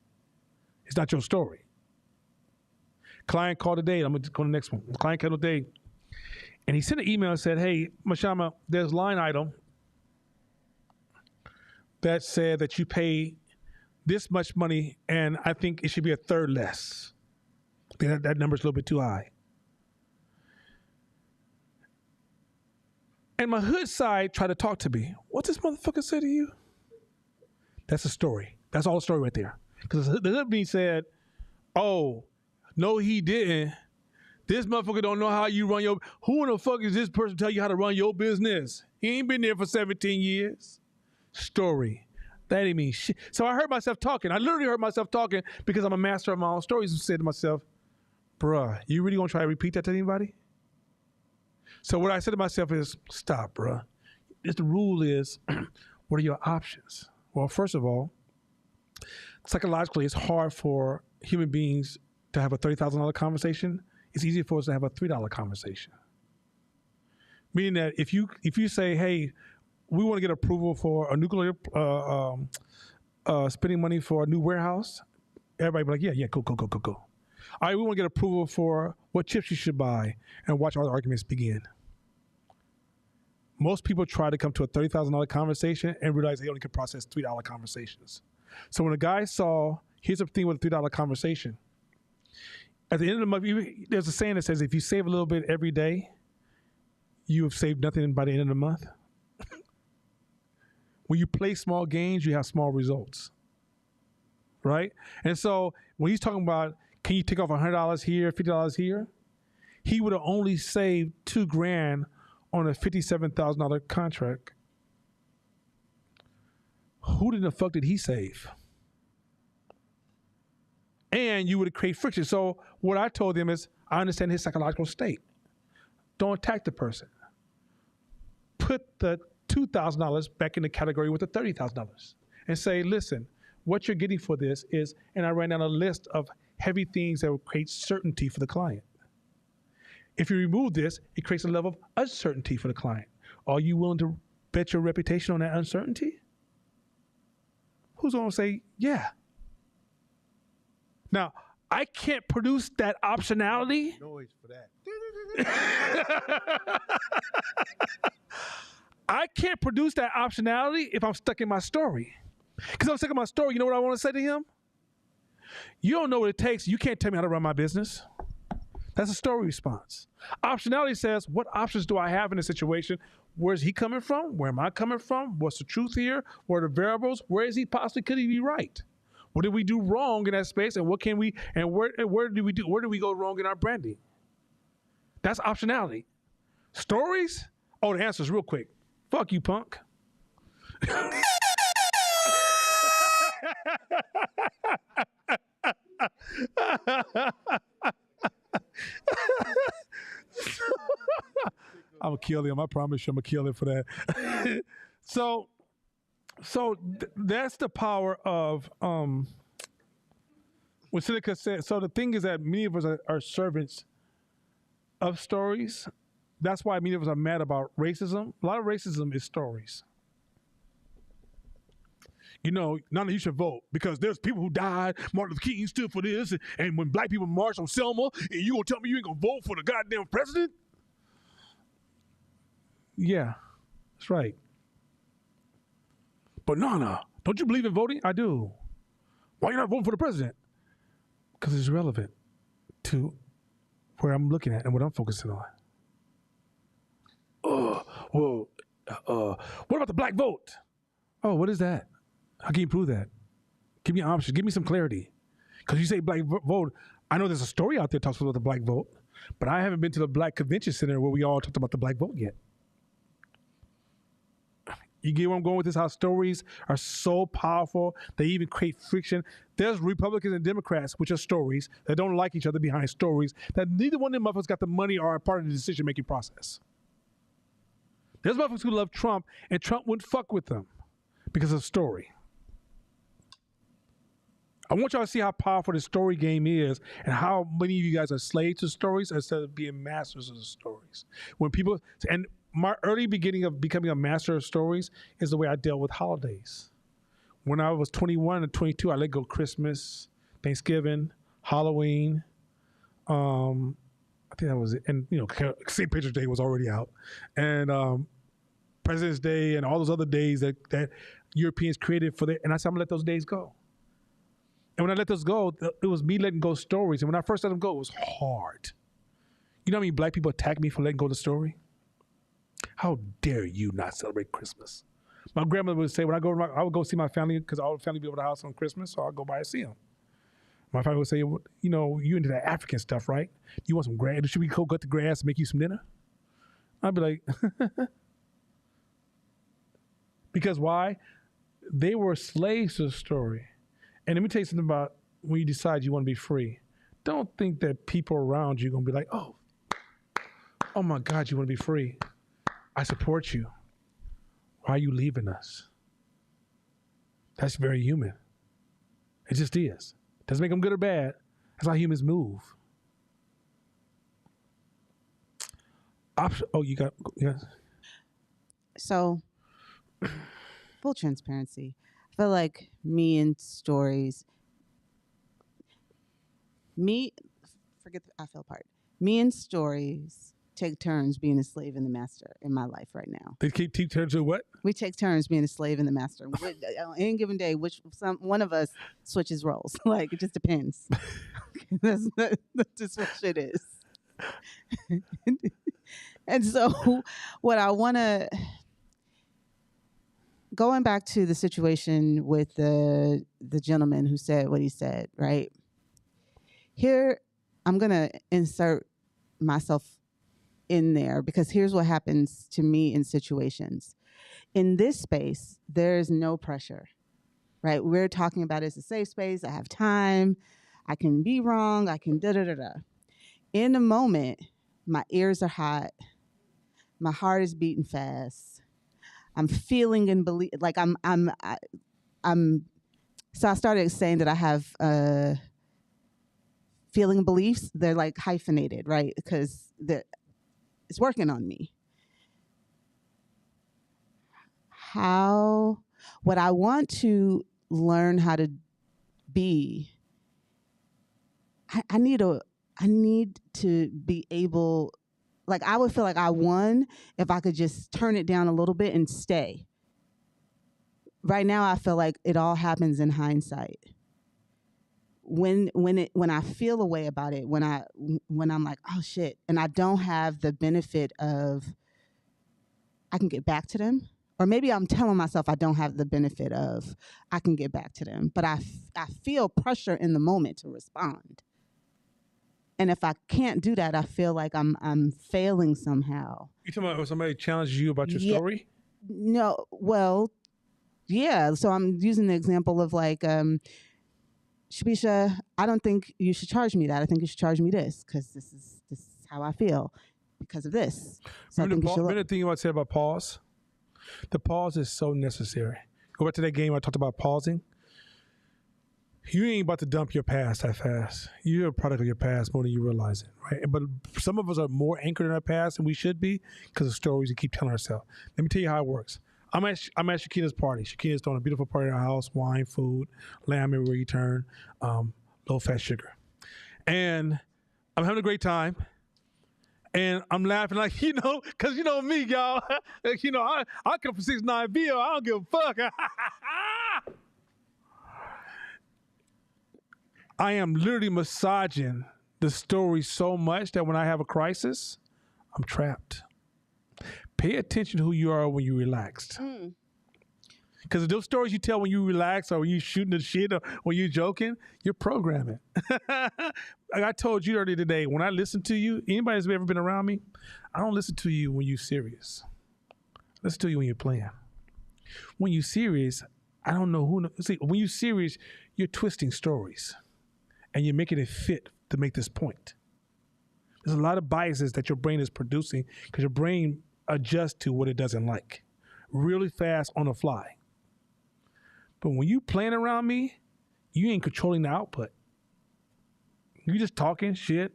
It's not your story. Client called today. I'm going to go to the next one. Client called today. And he sent an email and said, hey, Mashama, there's a line item that said that you pay this much money, and I think it should be a third less. That number's a little bit too high. And my hood side tried to talk to me. What this motherfucker say to you? That's a story. That's all the story right there. Because the hood being said, oh, no, he didn't. This motherfucker don't know how you run your... Who in the fuck is this person tell you how to run your business? He ain't been there for 17 years. Story. That ain't mean shit. So I heard myself talking. I literally heard myself talking because I'm a master of my own stories and said to myself, bruh, you really gonna try to repeat that to anybody? So what I said to myself is, stop, bruh. The rule is, what are your options? Well, first of all, psychologically, it's hard for human beings to have a $30,000 conversation. It's easier for us to have a $3 conversation. Meaning that if you say, hey, we want to get approval for a nuclear spending money for a new warehouse, everybody be like, yeah, go. All right, we want to get approval for what chips you should buy, and watch all the arguments begin. Most people try to come to a $30,000 conversation and realize they only can process $3 conversations. So when a guy saw, here's the thing with a $3 conversation. At the end of the month, there's a saying that says if you save a little bit every day, you have saved nothing by the end of the month. When you play small games, you have small results, right? And so when he's talking about, can you take off $100 here, $50 here? He would have only saved $2,000 on a $57,000 contract. Who in the fuck did he save? And you would create friction. So what I told them is, I understand his psychological state. Don't attack the person. Put the $2,000 back in the category with the $30,000 and say, listen, what you're getting for this is, and I ran down a list of heavy things that will create certainty for the client. If you remove this, it creates a level of uncertainty for the client. Are you willing to bet your reputation on that uncertainty? Who's going to say, yeah? Now, I can't produce that optionality. Noise for that. I can't produce that optionality if I'm stuck in my story. Because I'm stuck in my story, you know what I want to say to him? You don't know what it takes. You can't tell me how to run my business. That's a story response. Optionality says, what options do I have in a situation? Where's he coming from? Where am I coming from? What's the truth here? What are the variables? Where is he possibly? Could he be right? What did we do wrong in that space, and what can we and where did we go wrong in our branding? That's optionality. Stories? Oh, the answer's real quick. Fuck you, punk. I'm gonna kill him. I promise you, I'm gonna kill him for that. So that's the power of what Seneca said. So the thing is that many of us are servants of stories. That's why many of us are mad about racism. A lot of racism is stories. You know, none of you should vote because there's people who died. Martin Luther King stood for this, and when black people marched on Selma, and you gonna tell me you ain't gonna vote for the goddamn president? Yeah, that's right. But no, don't you believe in voting? I do. Why are you not voting for the president? Because it's relevant to where I'm looking at and what I'm focusing on. What about the black vote? Oh, what is that? How can you prove that? Give me options. Give me some clarity. Because you say black vote. I know there's a story out there that talks about the black vote, but I haven't been to the Black Convention Center where we all talked about the black vote yet. You get where I'm going with this? How stories are so powerful. They even create friction. There's Republicans and Democrats, which are stories, that don't like each other behind stories, that neither one of them motherfuckers got the money or are part of the decision-making process. There's motherfuckers who love Trump, and Trump wouldn't fuck with them because of story. I want y'all to see how powerful the story game is and how many of you guys are slaves to stories instead of being masters of the stories. When people, and my early beginning of becoming a master of stories is the way I dealt with holidays. When I was 21 and 22, I let go Christmas, Thanksgiving, Halloween. I think that was it. And, you know, St. Patrick's Day was already out. And President's Day and all those other days that Europeans created for and I said, I'm gonna let those days go. And when I let those go, it was me letting go stories. And when I first let them go, it was hard. You know how many black people attacked me for letting go of the story? How dare you not celebrate Christmas? My grandmother would say, when I would go see my family, because all the family would be over the house on Christmas, so I'd go by and see them. My family would say, you know, you into that African stuff, right? You want some grass? Should we go cut the grass and make you some dinner? I'd be like, because why? They were slaves to the story. And let me tell you something about when you decide you want to be free. Don't think that people around you are going to be like, oh my God, you want to be free. I support you. Why are you leaving us? That's very human. It just is. Doesn't make them good or bad. That's how humans move. Yeah. So, full transparency. I feel like me and stories, I feel part. Me and stories take turns being a slave and the master in my life right now. They take turns to what? We take turns being a slave and the master. On any given day, one of us switches roles. Like, it just depends. That's just what shit is. And so what I want to, going back to the situation with the gentleman who said what he said, right? Here, I'm going to insert myself in there because here's what happens to me in situations. In this space, there's no pressure, right? We're talking about it's a safe space. I have time. I can be wrong. I can da-da-da-da. In the moment, my ears are hot. My heart is beating fast. I'm feeling and believe, like I'm. So I started saying that I have feeling beliefs. They're like hyphenated, right? Because it's working on me. What I want to learn how to be, I need to be able, like I would feel like I won if I could just turn it down a little bit and stay. Right now I feel like it all happens in hindsight. When I feel a way about it, when I'm like, oh shit, and I don't have the benefit of I can get back to them or maybe I'm telling myself I don't have the benefit of, I can get back to them, but I feel pressure in the moment to respond. And if I can't do that, I feel like I'm failing somehow. You talking about when somebody challenges you about your story? No, well, yeah. So I'm using the example of like, Shabisha, I don't think you should charge me that. I think you should charge me this because this is how I feel because of this. So remember the thing I said about pause? The pause is so necessary. Go back to that game I talked about pausing. You ain't about to dump your past that fast. You're a product of your past more than you realize it, right? But some of us are more anchored in our past than we should be because of stories we keep telling ourselves. Let me tell you how it works. I'm at Shakina's party. Shakina's throwing a beautiful party at our house, wine, food, lamb everywhere you turn, low fat sugar. And I'm having a great time. And I'm laughing like, because you know me, y'all. I come from 6'9" Bill. I don't give a fuck. I am literally massaging the story so much that when I have a crisis, I'm trapped. Pay attention to who you are when you're relaxed. Because those stories you tell when you relax or when you shooting the shit or when you're joking, you're programming. Like I told you earlier today, when I listen to you, anybody that's ever been around me, I don't listen to you when you're serious. I listen to you when you're playing. When you're serious, I don't know who. See, when you're serious, you're twisting stories. And you're making it fit to make this point. There's a lot of biases that your brain is producing because your brain adjusts to what it doesn't like really fast on the fly. But when you playing around me, you ain't controlling the output. You just talking shit,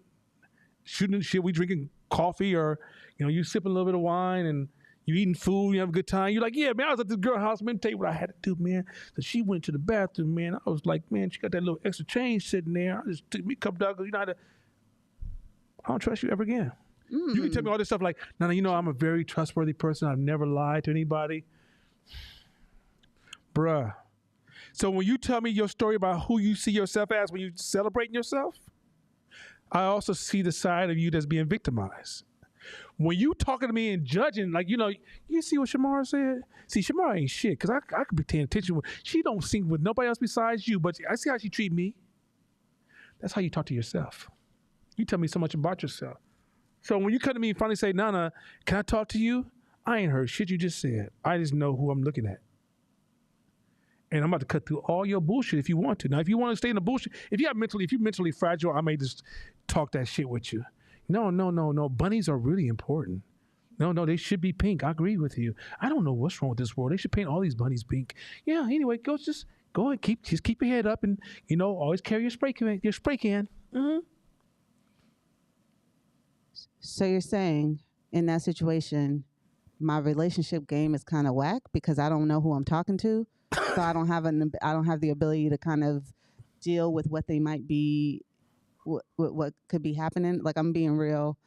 shooting shit. We drinking coffee or, you sipping a little bit of wine and you eating food, you have a good time. You're like, yeah, man, I was at this girl's house. Man, tell you what I had to do, man. So she went to the bathroom, man. I was like, man, she got that little extra change sitting there. I just took me a couple dollars. I don't trust you ever again. You can tell me all this stuff like, no, I'm a very trustworthy person. I've never lied to anybody. Bruh. So when you tell me your story about who you see yourself as when you're celebrating yourself, I also see the side of you that's being victimized. When you talking to me and judging, like, you see what Shamara said? See, Shamara ain't shit, because I could be paying attention. She don't sing with nobody else besides you, but I see how she treat me. That's how you talk to yourself. You tell me so much about yourself. So when you come to me and finally say, Nana, can I talk to you? I ain't heard shit you just said. I just know who I'm looking at. And I'm about to cut through all your bullshit if you want to. Now, if you want to stay in the bullshit, if you're mentally fragile, I may just talk that shit with you. No. Bunnies are really important. No, they should be pink. I agree with you. I don't know what's wrong with this world. They should paint all these bunnies pink. Yeah, anyway, go and keep your head up and, always carry your spray can. Mm-hmm. So you're saying in that situation, my relationship game is kind of whack because I don't know who I'm talking to. So I don't have the ability to kind of deal with what they might be, what could be happening. Like, I'm being real.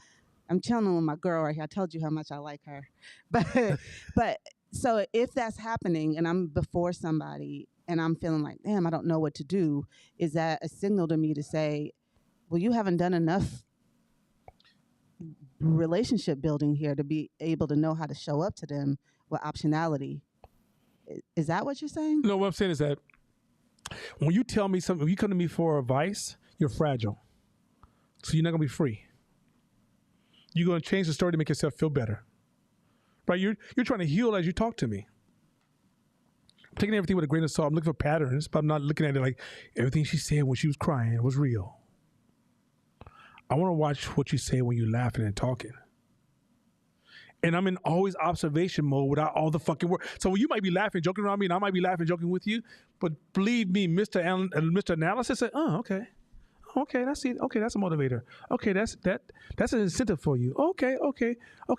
I'm chilling with my girl right here. I told you how much I like her. But so if that's happening and I'm before somebody and I'm feeling like, damn, I don't know what to do, is that a signal to me to say, well, you haven't done enough relationship building here to be able to know how to show up to them with optionality? Is that what you're saying? No, what I'm saying is that when you tell me something, when you come to me for advice, you're fragile. So you're not going to be free. You're going to change the story to make yourself feel better. Right? You're trying to heal as you talk to me. I'm taking everything with a grain of salt. I'm looking for patterns, but I'm not looking at it like everything she said when she was crying was real. I want to watch what you say when you're laughing and talking. And I'm in always observation mode without all the fucking work. So you might be laughing, joking around me, and I might be laughing, joking with you. But believe me, Mr. Analysis said, oh, okay. Okay, that's it. Okay, that's a motivator. Okay, that's an incentive for you. Okay,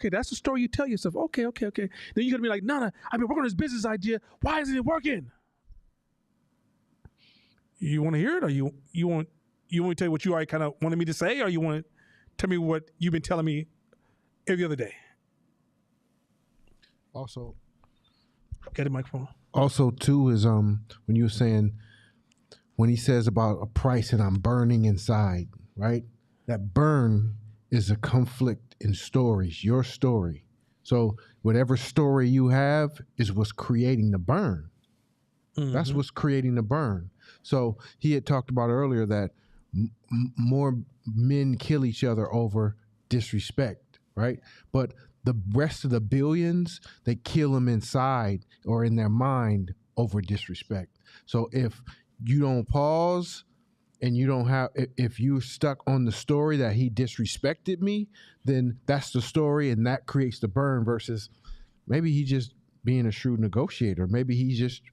that's the story you tell yourself. Okay. Then you're gonna be like, Nana, I've been working on this business idea. Why isn't it working? You want to hear it, or you want to tell you what you already kind of wanted me to say, or you want to tell me what you've been telling me every other day? Also, get a microphone. Also, too, is when you were saying, when he says about a price and I'm burning inside, right? That burn is a conflict in stories, your story. So whatever story you have is what's creating the burn. That's what's creating the burn. So he had talked about earlier that more men kill each other over disrespect, right? But the rest of the billions, they kill them inside or in their mind over disrespect. So if you don't pause and you don't have, if you're stuck on the story that he disrespected me, then that's the story and that creates the burn versus maybe he just being a shrewd negotiator. Maybe he's just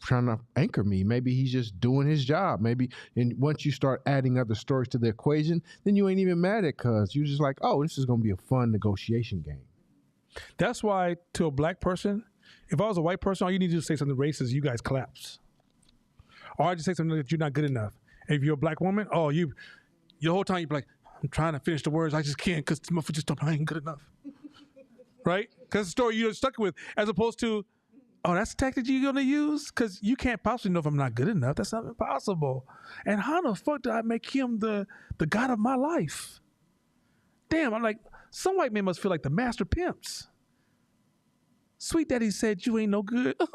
trying to anchor me. Maybe he's just doing his job. Maybe, and once you start adding other stories to the equation, then you ain't even mad at cuz. You're just like, oh, this is going to be a fun negotiation game. That's why to a black person, if I was a white person, all you need to do is say something racist, you guys collapse. Or I just say something that you're not good enough. And if you're a black woman, your whole time you're like, I'm trying to finish the words, I just can't because just don't, I ain't good enough. Right? Because the story you're stuck with, as opposed to, oh, that's the tactic you're going to use? Because you can't possibly know if I'm not good enough. That's not impossible. And how the fuck did I make him the god of my life? Damn, I'm like, some white men must feel like the master pimps. Sweet daddy said, you ain't no good. I'm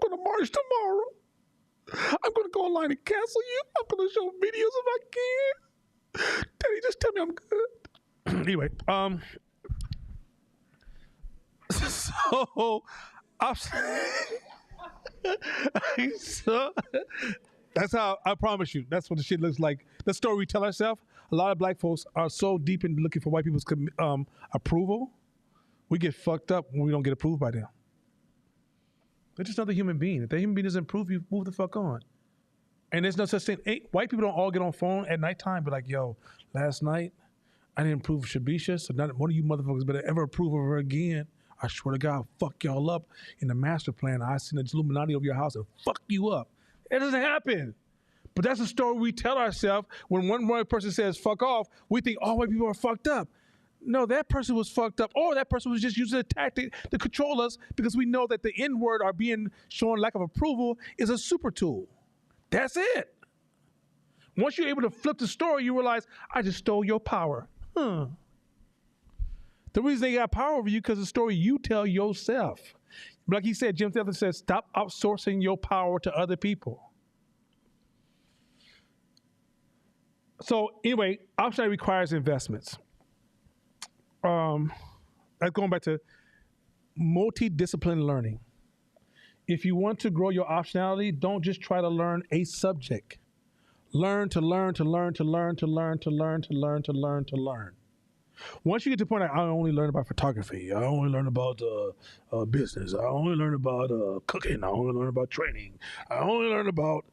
going to march tomorrow. I'm going to go online and cancel you. I'm going to show videos if I can. Daddy, just tell me I'm good. Anyway, so that's how, I promise you, that's what the shit looks like. The story we tell ourselves, a lot of black folks are so deep in looking for white people's approval, we get fucked up when we don't get approved by them. They're just another human being. If the human being doesn't approve, you move the fuck on. And there's no such thing. White people don't all get on phone at nighttime and be like, yo, last night I didn't approve of Shabisha, so not one of you motherfuckers better ever approve of her again. I swear to God, I'll fuck y'all up in the master plan. I send the Illuminati over your house and fuck you up. It doesn't happen. But that's a story we tell ourselves. When one white person says fuck off, we think all white people are fucked up. No, that person was fucked up, or that person was just using a tactic to control us because we know that the N-word or being shown lack of approval is a super tool. That's it. Once you're able to flip the story, you realize, I just stole your power. The reason they got power over you because the story you tell yourself. Like he said, Jim Thether said, stop outsourcing your power to other people. So anyway, Optionaity requires investments. That's going back to multidisciplinary learning. If you want to grow your optionality, don't just try to learn a subject. Learn to learn to learn to learn to learn to learn to learn to learn to learn. Once you get to the point, I only learn about photography. I only learn about business. I only learn about cooking. I only learn about training. I only learn about.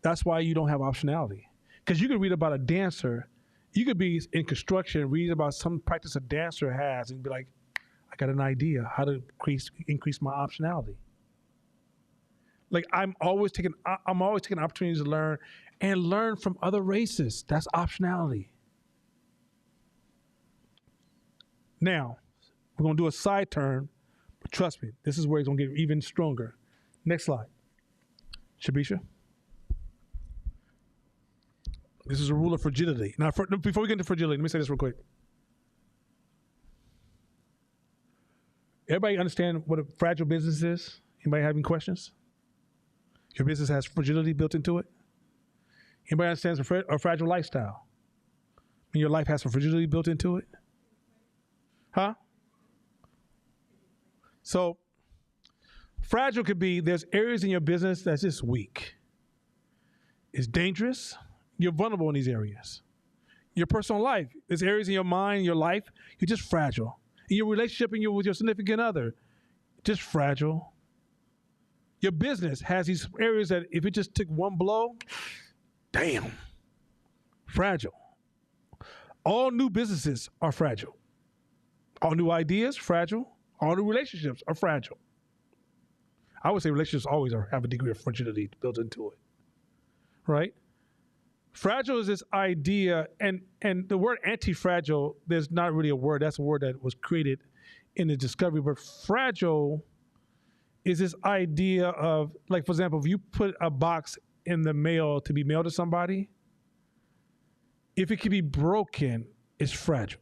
That's why you don't have optionality. Because you can read about a dancer. You could be in construction, read about some practice a dancer has, and be like, I got an idea how to increase my optionality. Like I'm always taking opportunities to learn and learn from other races. That's optionality. Now, we're gonna do a side turn, but trust me, this is where it's gonna get even stronger. Next slide. Shabisha. This is a rule of fragility. Now, before we get into fragility, let me say this real quick. Everybody understand what a fragile business is? Anybody having questions? Your business has fragility built into it? Anybody understands a fragile lifestyle? And your life has some fragility built into it? Huh? So, fragile could be, there's areas in your business that's just weak. It's dangerous. You're vulnerable in these areas. Your personal life, there's areas in your mind, your life, you're just fragile. In your relationship with your significant other, just fragile. Your business has these areas that if it just took one blow, damn, fragile. All new businesses are fragile. All new ideas, fragile. All new relationships are fragile. I would say relationships always have a degree of fragility built into it, right? Fragile is this idea, and the word anti-fragile, there's not really a word. That's a word that was created in the discovery. But fragile is this idea of, like, for example, if you put a box in the mail to be mailed to somebody, if it can be broken, it's fragile.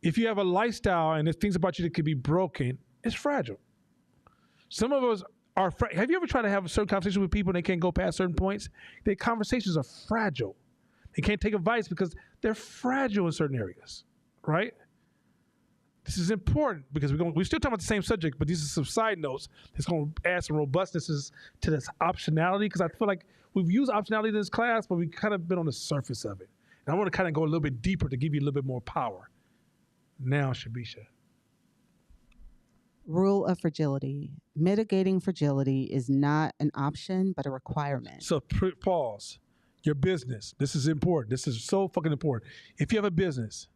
If you have a lifestyle and there's things about you that could be broken, it's fragile. Some of us are. Have you ever tried to have a certain conversation with people and they can't go past certain points? Their conversations are fragile. They can't take advice because they're fragile in certain areas, right? This is important because we're still talking about the same subject, but these are some side notes that's going to add some robustness to this optionality, because I feel like we've used optionality in this class, but we've kind of been on the surface of it. And I want to kind of go a little bit deeper to give you a little bit more power. Now, Shabisha. Rule of fragility. Mitigating fragility is not an option, but a requirement. So pause. Your business. This is important. This is so fucking important. If you have a business,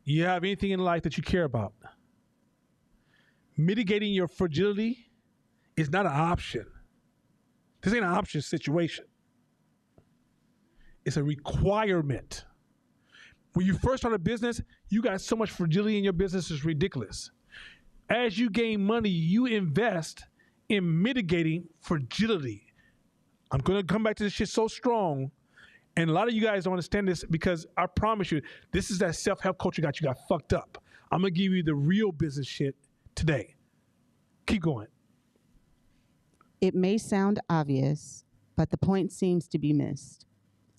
you have anything in life that you care about, mitigating your fragility is not an option. This ain't an option situation. It's a requirement. When you first start a business, you got so much fragility in your business, it's ridiculous. As you gain money, you invest in mitigating fragility. I'm going to come back to this shit so strong. And a lot of you guys don't understand this because I promise you, this is that self-help culture got you got fucked up. I'm going to give you the real business shit today. Keep going. It may sound obvious, but the point seems to be missed.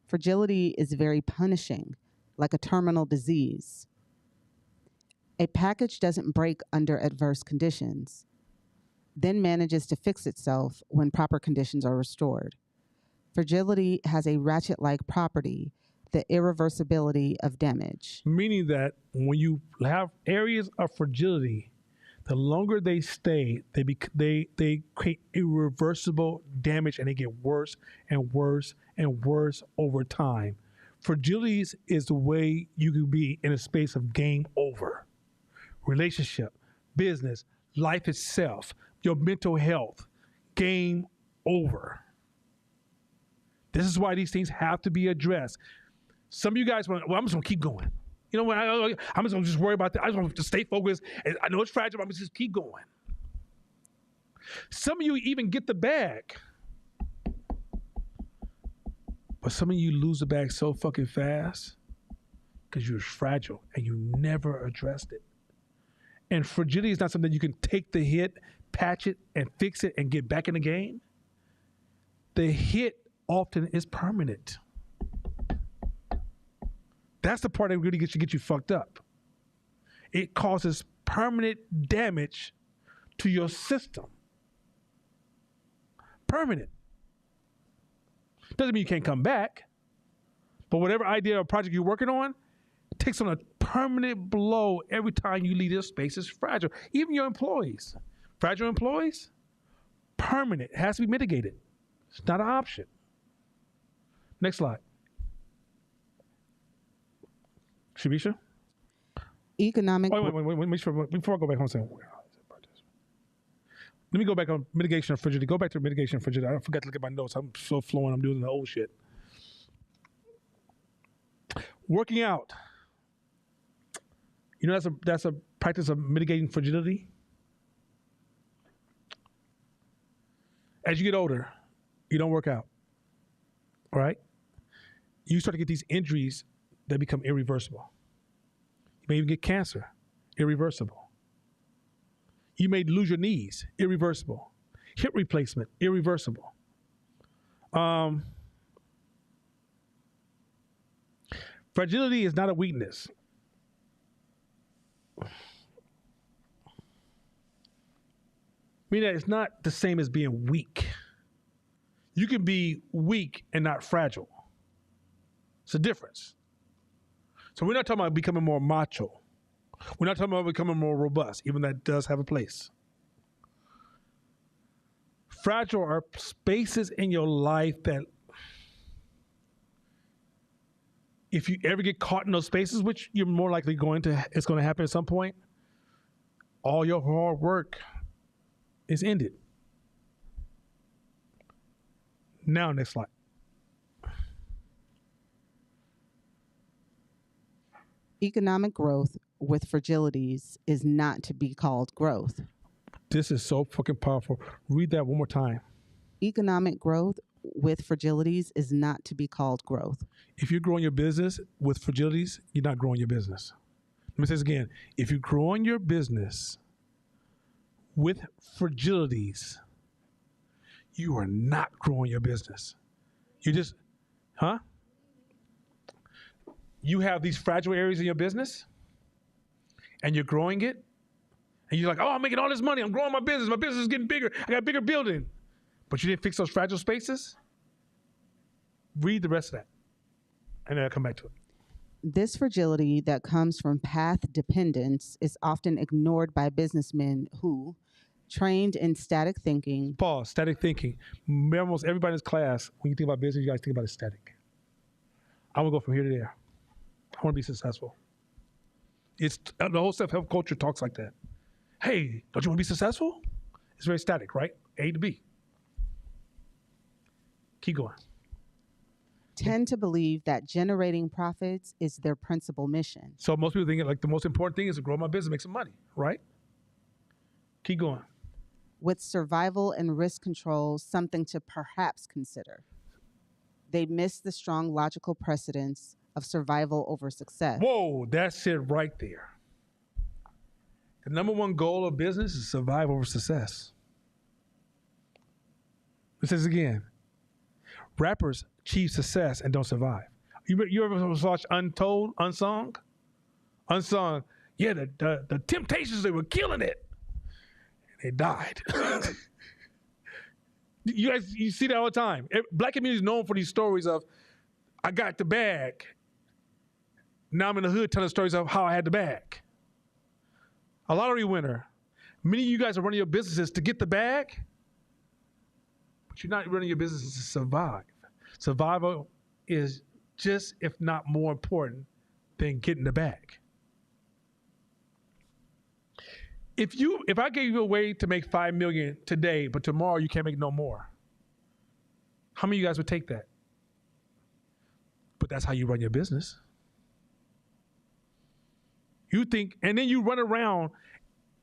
Fragility is very punishing, like a terminal disease. A package doesn't break under adverse conditions, then manages to fix itself when proper conditions are restored. Fragility has a ratchet-like property, the irreversibility of damage. Meaning that when you have areas of fragility, the longer they stay, they create irreversible damage, and they get worse and worse and worse over time. Fragility is the way you can be in a space of game over. Relationship, business, life itself, your mental health, game over. This is why these things have to be addressed. Some of you guys, I'm just gonna keep going. You know what? I'm just gonna just worry about that. I just want to stay focused. And I know it's fragile, but I'm just keep going. Some of you even get the bag, but some of you lose the bag so fucking fast because you're fragile and you never addressed it. And fragility is not something you can take the hit, patch it, and fix it and get back in the game. The hit often is permanent. That's the part that really get you fucked up. It causes permanent damage to your system. Permanent. Doesn't mean you can't come back, but whatever idea or project you're working on takes on a permanent blow every time you leave this space. It's fragile. Even your employees. Fragile employees, permanent. It has to be mitigated. It's not an option. Next slide. Shabisha? Economic. Wait, before I go back home, let me go back on mitigation of fragility. Go back to mitigation of fragility. I forgot to look at my notes. I'm so flowing. I'm doing the old shit. Working out. You know that's a practice of mitigating fragility. As you get older, you don't work out. All right? You start to get these injuries that become irreversible. You may even get cancer, irreversible. You may lose your knees, irreversible. Hip replacement, irreversible. Fragility is not a weakness. Meaning that it's not the same as being weak. You can be weak and not fragile. It's a difference. So we're not talking about becoming more macho. We're not talking about becoming more robust, even that does have a place. Fragile are spaces in your life that if you ever get caught in those spaces, which you're more likely it's going to happen at some point, all your hard work is ended. Now, next slide. Economic growth with fragilities is not to be called growth. This is so fucking powerful. Read that one more time. Economic growth with fragilities is not to be called growth. If you're growing your business with fragilities, you're not growing your business. Let me say this again. If you're growing your business with fragilities, you are not growing your business. You just, huh? You have these fragile areas in your business and you're growing it. And you're like, oh, I'm making all this money. I'm growing my business. My business is getting bigger. I got a bigger building. But you didn't fix those fragile spaces? Read the rest of that. And then I'll come back to it. This fragility that comes from path dependence is often ignored by businessmen who, trained in static thinking. Pause, static thinking. Almost everybody in this class, when you think about business, you guys think about it static. I want to go from here to there. I want to be successful. It's the whole self-help culture talks like that. Hey, don't you want to be successful? It's very static, right? A to B. Keep going. Tend to believe that generating profits is their principal mission. So most people think like the most important thing is to grow my business, make some money, right? Keep going. With survival and risk control something to perhaps consider. They miss the strong logical precedence of survival over success. Whoa, that's it right there. The number one goal of business is survive over success. This is again. Rappers achieve success and don't survive. You ever watch Untold, Unsung? Unsung, yeah, the Temptations, they were killing it. They died. You see that all the time. Black community is known for these stories of, I got the bag. Now I'm in the hood telling stories of how I had the bag. A lottery winner. Many of you guys are running your businesses to get the bag, but you're not running your businesses to survive. Survival is just, if not more important, than getting the bag. If I gave you a way to make $5 million today, but tomorrow you can't make no more, how many of you guys would take that? But that's how you run your business. You think, and then you run around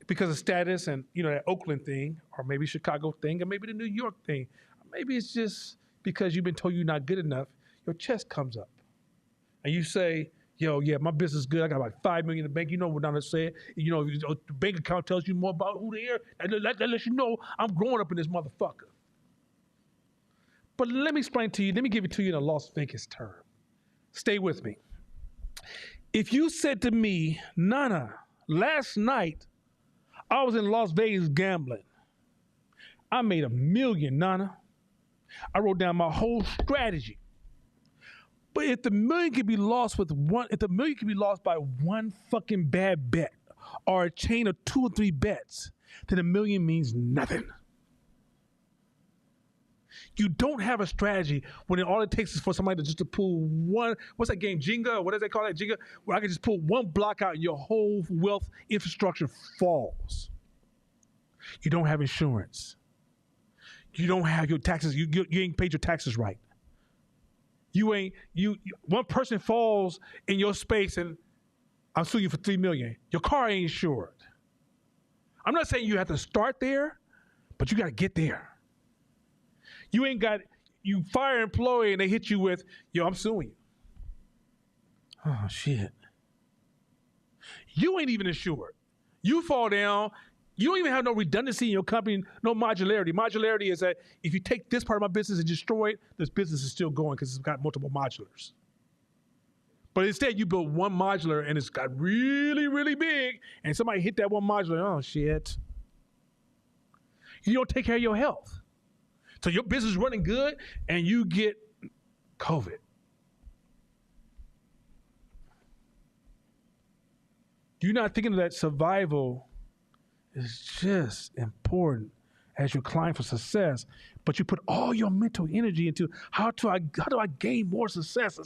because of status and, that Oakland thing, or maybe Chicago thing, or maybe the New York thing. Maybe it's just because you've been told you're not good enough, your chest comes up. And you say, yo, yeah, my business is good. I got like $5 million in the bank. You know what I'm saying? The bank account tells you more about who they are. That lets you know I'm growing up in this motherfucker. But let me explain to you. Let me give it to you in a Las Vegas term. Stay with me. If you said to me, Nana, last night I was in Las Vegas gambling. I made $1 million, Nana. I wrote down my whole strategy. But if the million can be lost by one fucking bad bet or a chain of 2 or 3 bets, then $1 million means nothing. You don't have a strategy when all it takes is for somebody to pull one, what's that game, Jenga? What does they call that, Jenga? Where I can just pull one block out and your whole wealth infrastructure falls. You don't have insurance. You don't have your taxes. You ain't paid your taxes right. One person falls in your space and I'm suing you for $3 million. Your car ain't insured. I'm not saying you have to start there, but you got to get there. You fire an employee and they hit you with, yo, I'm suing you. Oh, shit. You ain't even insured. You fall down. You don't even have no redundancy in your company, no modularity. Modularity is that if you take this part of my business and destroy it, this business is still going because it's got multiple modulars. But instead, you build one modular and it's got really, really big, and somebody hit that one modular, oh, shit. You don't take care of your health. So your business is running good, and you get COVID. You're not thinking that survival is just important as you're climbing for success, but you put all your mental energy into how do I gain more success,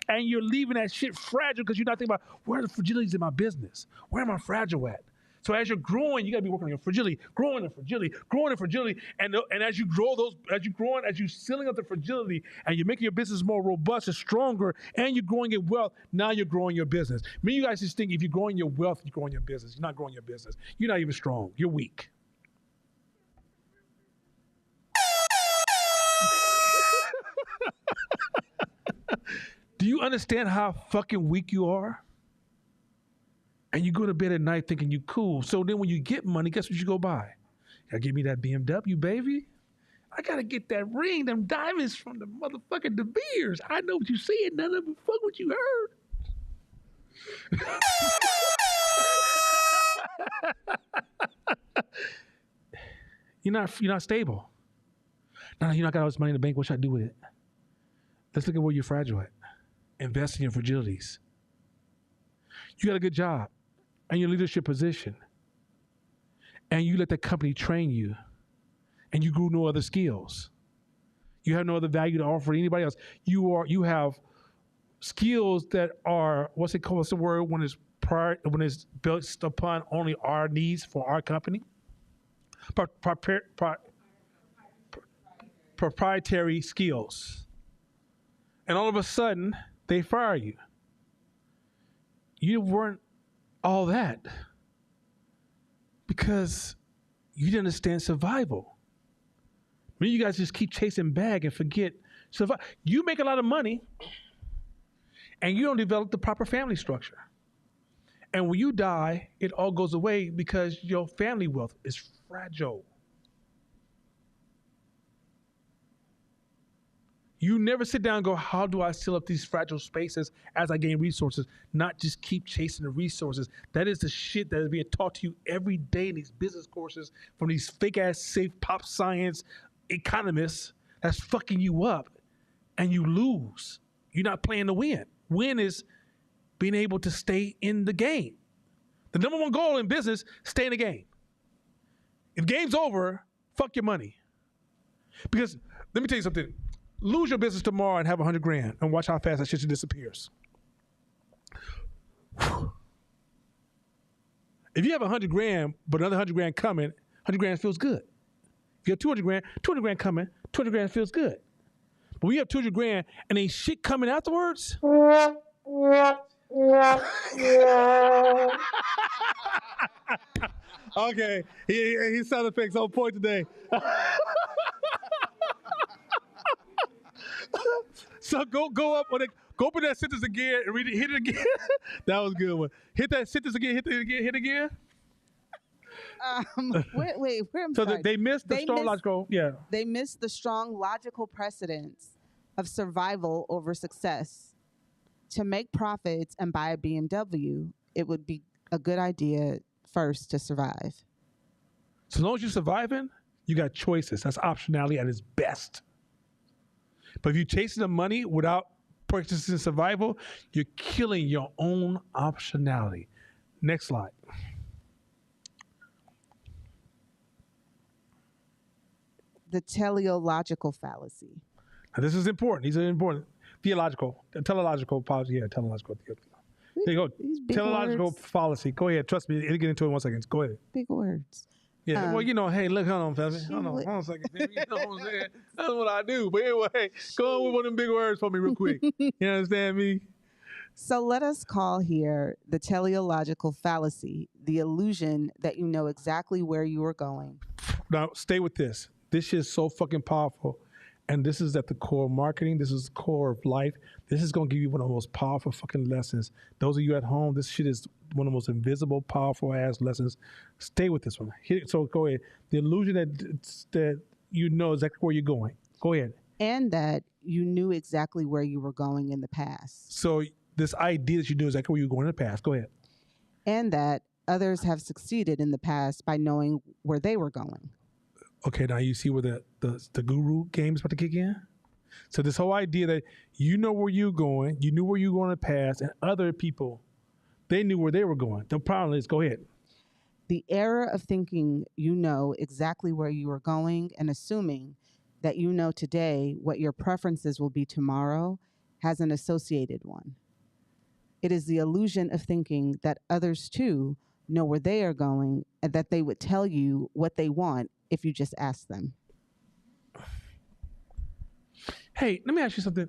and you're leaving that shit fragile because you're not thinking about where are the fragilities in my business? Where am I fragile at? So as you're growing, you got to be working on your fragility, growing in fragility, and as you grow as you're sealing up the fragility, and you're making your business more robust and stronger, and you're growing your wealth. Now you're growing your business. Many of you guys just think if you're growing your wealth, you're growing your business. You're not growing your business. You're not even strong. You're weak. Do you understand how fucking weak you are? And you go to bed at night thinking you cool. So then when you get money, guess what you go buy? You gotta give me that BMW, baby. I gotta get that ring, them diamonds from the motherfucking De Beers. I know what you see, none of them fuck what you heard. You're not stable. No, you not got all this money in the bank. What should I do with it? Let's look at where you're fragile at. Invest in your fragilities. You got a good job and your leadership position, and you let the company train you, and you grew no other skills. You have no other value to offer to anybody else. You have skills that are, what's it called? What's the word when it's built upon only our needs for our company? Proprietary skills. And all of a sudden, they fire you. You weren't all that because you didn't understand survival. Many of you guys just keep chasing bag and forget survival. You make a lot of money and you don't develop the proper family structure. And when you die, it all goes away because your family wealth is fragile. You never sit down and go, how do I seal up these fragile spaces as I gain resources? Not just keep chasing the resources. That is the shit that is being taught to you every day in these business courses from these fake-ass, safe pop science economists that's fucking you up, and you lose. You're not playing to win. Win is being able to stay in the game. The number one goal in business, stay in the game. If game's over, fuck your money. Because let me tell you something. Lose your business tomorrow and have 100 grand and watch how fast that shit disappears. Whew. If you have 100 grand, but another 100 grand coming, 100 grand feels good. If you have 200 grand coming, 200 grand feels good. But when you have 200 grand and ain't shit coming afterwards. Okay, he sound effects on point today. So go up on it. Go open that sentence again and read it. Hit it again. That was a good one. Hit that sentence again. Hit it again. Hit it again. Wait. I'm so sorry. They missed the strong logical. Yeah. They missed the strong logical precedence of survival over success. To make profits and buy a BMW, it would be a good idea first to survive. So as long as you're surviving, you got choices. That's optionality at its best. But if you're chasing the money without practicing survival, you're killing your own optionality. Next slide. The teleological fallacy. Now, this is important. These are important. Teleological policy. Yeah, teleological. There you go. Teleological fallacy. Go ahead. Trust me. It'll get into it in 1 second. Go ahead. Big words. Yeah, well, hey, look, hold on, Fevin. Hold on a second. You know what I'm saying? That's what I do. But anyway, go on with one of them big words for me real quick. You understand me? So let us call here the teleological fallacy, the illusion that you know exactly where you are going. Now, stay with this. This shit is so fucking powerful. And this is at the core of marketing. This is the core of life. This is going to give you one of the most powerful fucking lessons. Those of you at home, this shit is one of the most invisible, powerful ass lessons. Stay with this one. So go ahead. The illusion that you know exactly where you're going. Go ahead. And that you knew exactly where you were going in the past. So this idea that you knew exactly where you were going in the past. Go ahead. And that others have succeeded in the past by knowing where they were going. Okay, now you see where the guru game is about to kick in? So this whole idea that you know where you're going, you knew where you were going in the past, and other people, they knew where they were going. The problem is, go ahead. The error of thinking you know exactly where you are going and assuming that you know today what your preferences will be tomorrow has an associated one. It is the illusion of thinking that others too know where they are going and that they would tell you what they want if you just ask them. Hey, let me ask you something.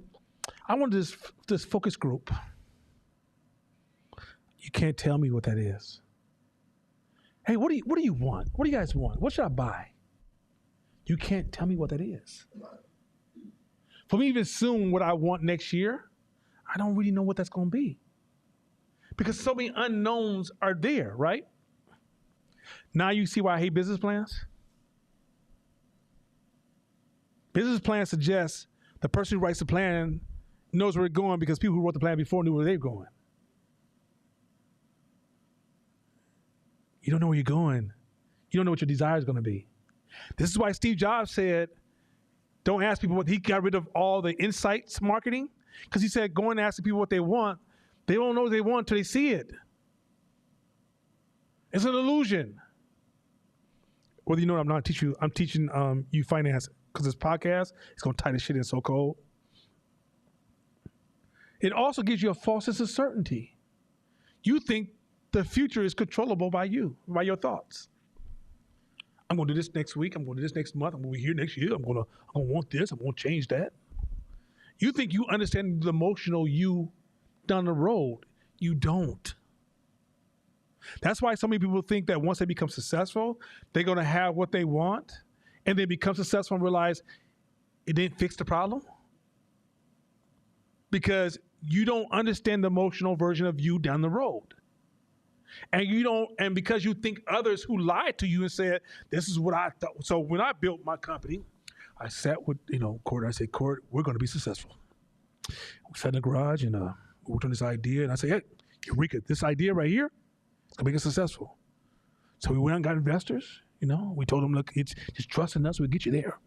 I want this focus group. You can't tell me what that is. Hey, what do you want? What do you guys want? What should I buy? You can't tell me what that is. For me, even soon what I want next year, I don't really know what that's going to be. because so many unknowns are there, right? Now you see why I hate business plans? Business plan suggests the person who writes the plan knows where it's going because people who wrote the plan before knew where they were going. You don't know where you're going. You don't know what your desire is going to be. This is why Steve Jobs said, don't ask people what, he got rid of all the insights marketing, because he said, go and ask people what they want. They don't know what they want until they see it. It's an illusion. Whether you know what I'm teaching you finance, because this podcast is going to tie this shit in so cold. It also gives you a false sense of certainty. You think the future is controllable by you, by your thoughts. I'm going to do this next week. I'm going to do this next month. I'm going to be here next year. I'm going to want this. I'm going to change that. You think you understand the emotional you down the road. You don't. That's why so many people think that once they become successful, they're going to have what they want, and they become successful and realize it didn't fix the problem. Because you don't understand the emotional version of you down the road. And because you think others who lied to you and said, this is what I thought. So when I built my company, I sat with, Court. I said, Court, we're going to be successful. We sat in the garage and worked on this idea. And I said, hey, Eureka, this idea right here, it's going to make us successful. So we went and got investors. We told them, look, it's just trust in us. We'll get you there.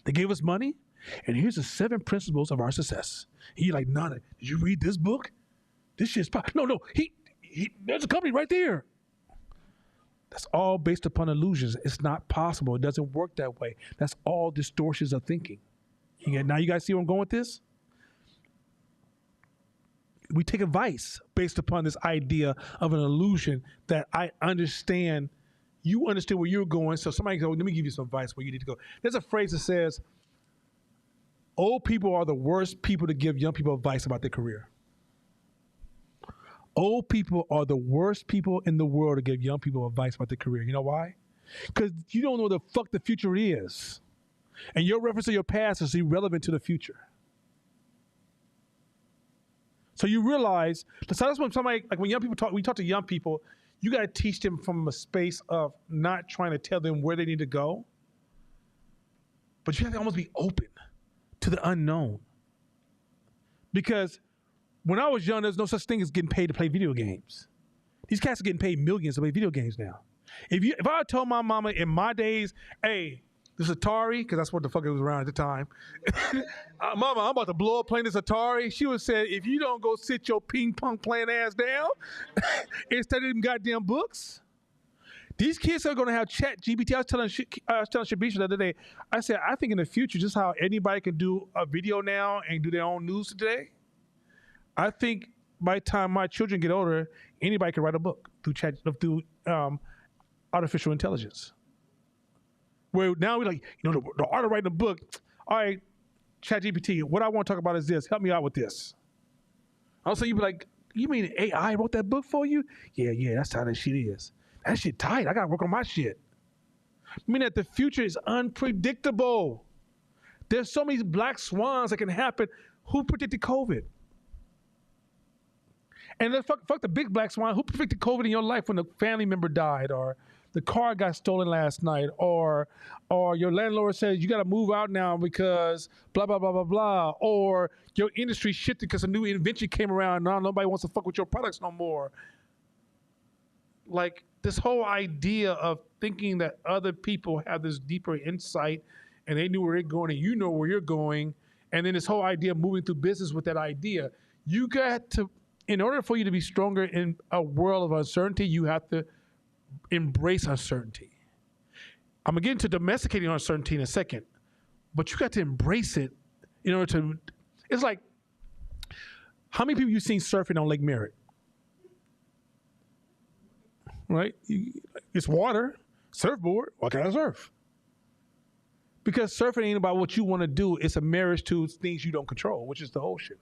They gave us money. And here's the 7 principles of our success. He like, Nana, did you read this book? This shit's no. There's a company right there. That's all based upon illusions. It's not possible. It doesn't work that way. That's all distortions of thinking. Now you guys see where I'm going with this? We take advice based upon this idea of an illusion that I understand. You understand where you're going. So somebody goes, let me give you some advice where you need to go. There's a phrase that says, old people are the worst people to give young people advice about their career. Old people are the worst people in the world to give young people advice about their career. You know why? Because you don't know what the fuck the future is. And your reference to your past is irrelevant to the future. So you realize, so that's when somebody, like when young people talk, we talk to young people, you got to teach them from a space of not trying to tell them where they need to go, but you have to almost be open to the unknown. Because when I was young, there's no such thing as getting paid to play video games. These cats are getting paid millions to play video games now. If I had told my mama in my days, hey, this Atari, because that's what the fuck it was around at the time. Mama, I'm about to blow up playing this Atari. She would say, if you don't go sit your ping pong playing ass down instead of them goddamn books, these kids are going to have chat GPT. I was telling Shabisha the other day, I said, I think in the future, just how anybody can do a video now and do their own news today, I think by the time my children get older, anybody can write a book through artificial intelligence. Where now we're like, the art of writing a book. All right, ChatGPT, what I want to talk about is this. Help me out with this. Also, you'd be like, you mean AI wrote that book for you? Yeah, that's how that shit is. That shit tight. I got to work on my shit. I mean that the future is unpredictable. There's so many black swans that can happen. Who predicted COVID? And then fuck the big black swan. Who predicted COVID in your life when a family member died, or the car got stolen last night, or your landlord says you got to move out now because blah, blah, blah, blah, blah, or your industry shifted because a new invention came around and now nobody wants to fuck with your products no more. Like this whole idea of thinking that other people have this deeper insight and they knew where they're going and you know where you're going, and then this whole idea of moving through business with that idea, you got to, in order for you to be stronger in a world of uncertainty, you have to embrace uncertainty. I'm going to get into domesticating uncertainty in a second, but you got to embrace it in order to, it's like, how many people you seen surfing on Lake Merritt? Right? It's water, surfboard, what can I surf? Because surfing ain't about what you want to do, it's a marriage to things you don't control, which is the ocean.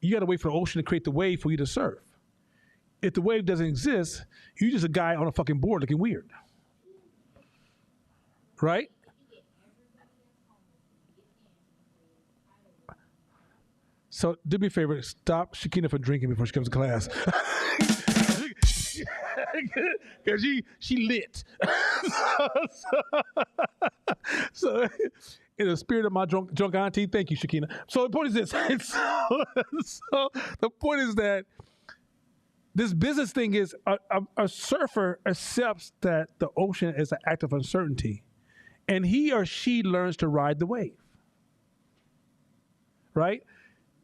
You got to wait for the ocean to create the wave for you to surf. If the wave doesn't exist, you're just a guy on a fucking board looking weird. Right? So do me a favor, stop Shakina from drinking before she comes to class. Because she lit. so in the spirit of my drunk auntie, thank you, Shakina. So the point is this. so the point is that this business thing is a surfer accepts that the ocean is an act of uncertainty, and he or she learns to ride the wave. Right?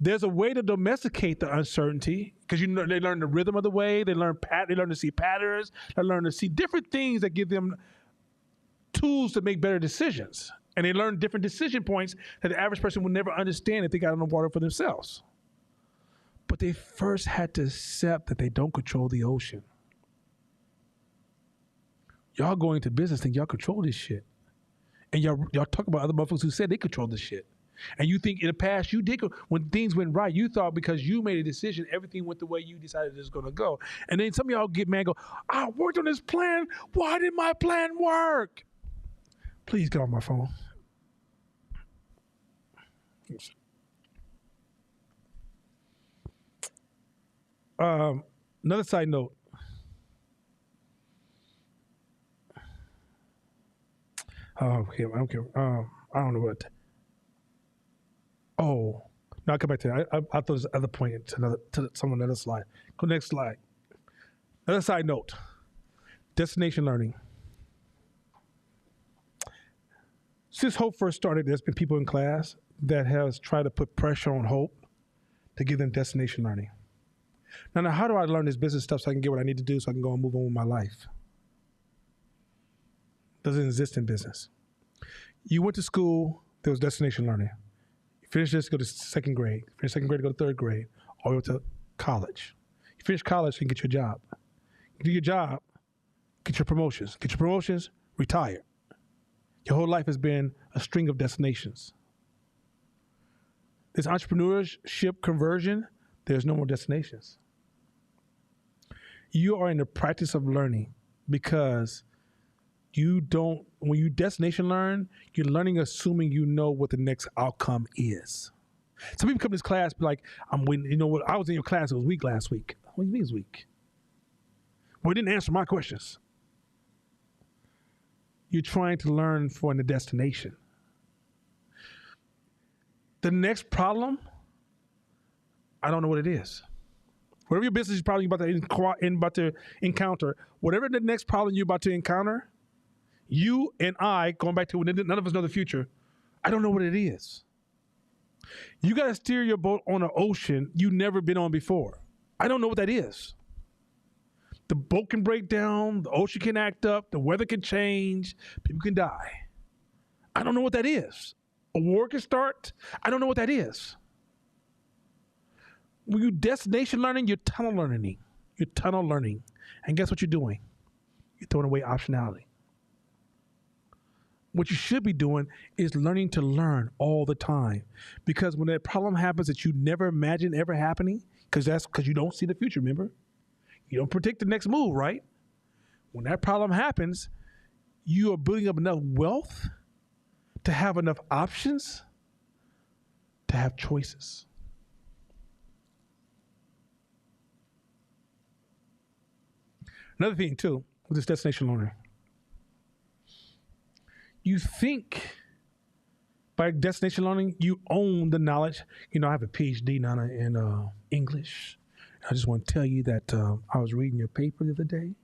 There's a way to domesticate the uncertainty because they learn the rhythm of the wave. They learn to see patterns. They learn to see different things that give them tools to make better decisions. And they learn different decision points that the average person would never understand if they got on the water for themselves. But they first had to accept that they don't control the ocean. Y'all going into business think y'all control this shit. And y'all talk about other motherfuckers who said they control this shit. And you think in the past you did, when things went right, you thought because you made a decision, everything went the way you decided it was going to go. And then some of y'all get mad and go, I worked on this plan. Why did my plan work? Please get off my phone. Another side note. Okay, I don't care. I don't know what. Oh, no, I'll come back to that. I thought there's another point to some another slide. Go next slide. Another side note. Destination learning. Since Hope first started, there's been people in class that has tried to put pressure on Hope to give them destination learning. Now, how do I learn this business stuff so I can get what I need to do so I can go and move on with my life? Doesn't exist in business. You went to school, there was destination learning. You finish this, go to second grade. Finish second grade, go to third grade, all the way to college. You finish college, you can get your job. You do your job, get your promotions. Get your promotions, retire. Your whole life has been a string of destinations. This entrepreneurship conversion, there's no more destinations. You are in the practice of learning because when you destination learn, you're learning assuming you know what the next outcome is. Some people come to this class be like, I'm waiting, you know what, I was in your class, it was weak last week. What do you mean it was weak? Well, it didn't answer my questions. You're trying to learn for the destination. The next problem, I don't know what it is. Whatever your business is probably about to encounter, whatever the next problem you're about to encounter, you and I, going back to when none of us know the future, I don't know what it is. You got to steer your boat on an ocean you've never been on before. I don't know what that is. The boat can break down, the ocean can act up, the weather can change, people can die. I don't know what that is. A war can start. I don't know what that is. When you destination learning, you're tunnel learning. You're tunnel learning. And guess what you're doing? You're throwing away optionality. What you should be doing is learning to learn all the time. Because when that problem happens that you never imagined ever happening, because you don't see the future, remember? You don't predict the next move, right? When that problem happens, you are building up enough wealth to have enough options to have choices. Another thing, too, with this destination learning. You think by destination learning, you own the knowledge. You know, I have a PhD, Nana, in English. I just want to tell you that I was reading your paper the other day.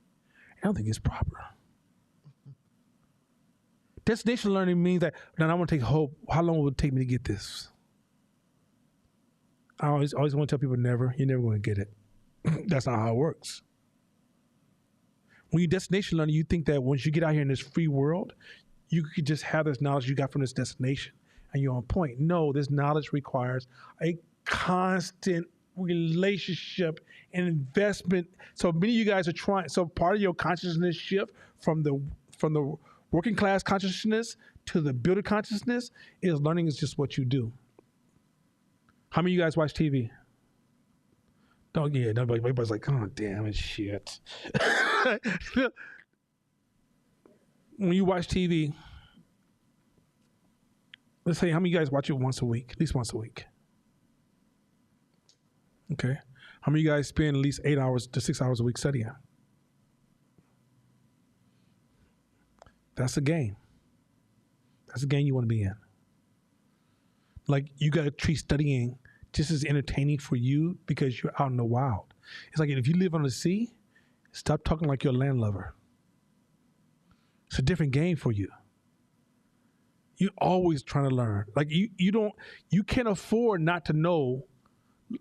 I don't think it's proper. Destination learning means that, now I want to take Hope. How long will it take me to get this? I always want to tell people, never. You're never going to get it. That's not how it works. When you destination learning, you think that once you get out here in this free world, you could just have this knowledge you got from this destination and you're on point. No, this knowledge requires a constant relationship and investment. So many of you guys are trying. So part of your consciousness shift from the working class consciousness to the builder consciousness is learning is just what you do. How many of you guys watch TV? Don't everybody's like, oh damn it, shit. When you watch TV, let's say how many of you guys watch it once a week, at least once a week? Okay. How many of you guys spend at least 8 hours to 6 hours a week studying? That's a game. That's a game you want to be in. Like, you got to treat studying just as entertaining for you because you're out in the wild. It's like if you live on the sea, stop talking like you're a landlubber. It's a different game for you. You're always trying to learn. Like, you can't afford not to know.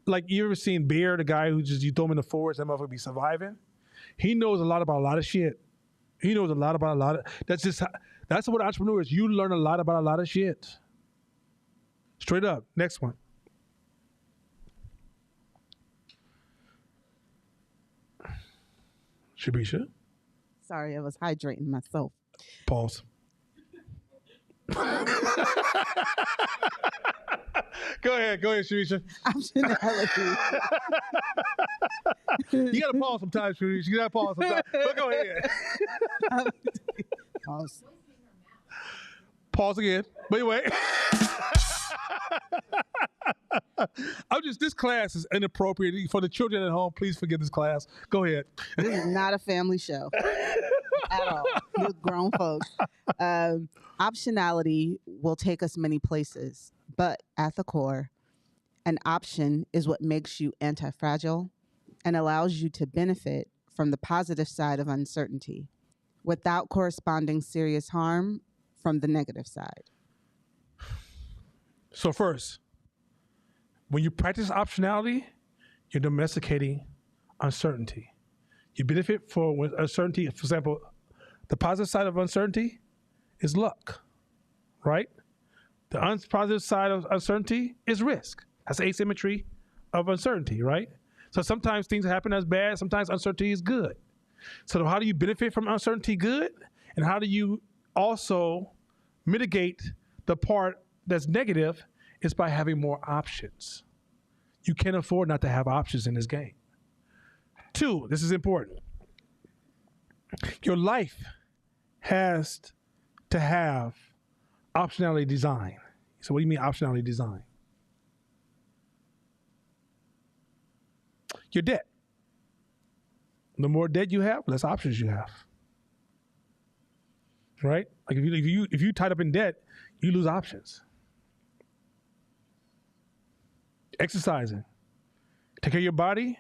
Like, you ever seen Bear, the guy who just, you throw him in the forest, that motherfucker be surviving? He knows a lot about a lot of shit. He knows a lot about a lot of, that's what entrepreneurs, you learn a lot about a lot of shit. Straight up. Next one. Shabisha. Sorry, I was hydrating myself. Pause. Go ahead, Sharisha. Optionality. You gotta pause sometimes, Sharisha. You gotta pause sometimes. But go ahead. Pause. Pause again. But anyway. This class is inappropriate. For the children at home, please forgive this class. Go ahead. This is not a family show at all. You're grown folks. Optionality will take us many places, but at the core, an option is what makes you anti-fragile and allows you to benefit from the positive side of uncertainty without corresponding serious harm from the negative side. So first, when you practice optionality, you're domesticating uncertainty. You benefit from uncertainty. For example, the positive side of uncertainty is luck, right? The positive side of uncertainty is risk. That's the asymmetry of uncertainty, right? So sometimes things happen as bad, sometimes uncertainty is good. So how do you benefit from uncertainty good? And how do you also mitigate the part that's negative is by having more options. You can't afford not to have options in this game. 2, this is important. Your life has to have optionality design. So what do you mean optionality design? Your debt. The more debt you have, less options you have. Right? Like if you tied up in debt, you lose options. Exercising. Take care of your body,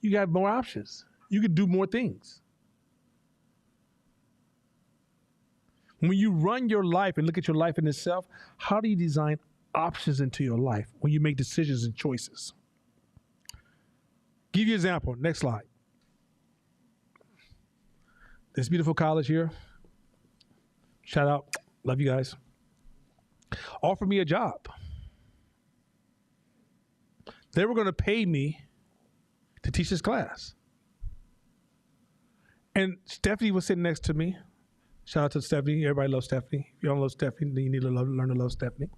you got more options. You can do more things. When you run your life and look at your life in itself, how do you design options into your life when you make decisions and choices? Give you an example. Next slide. This beautiful college here. Shout out. Love you guys. Offer me a job. They were going to pay me to teach this class. And Stephanie was sitting next to me. Shout out to Stephanie. Everybody loves Stephanie. If you don't love Stephanie, then you need to learn to love Stephanie.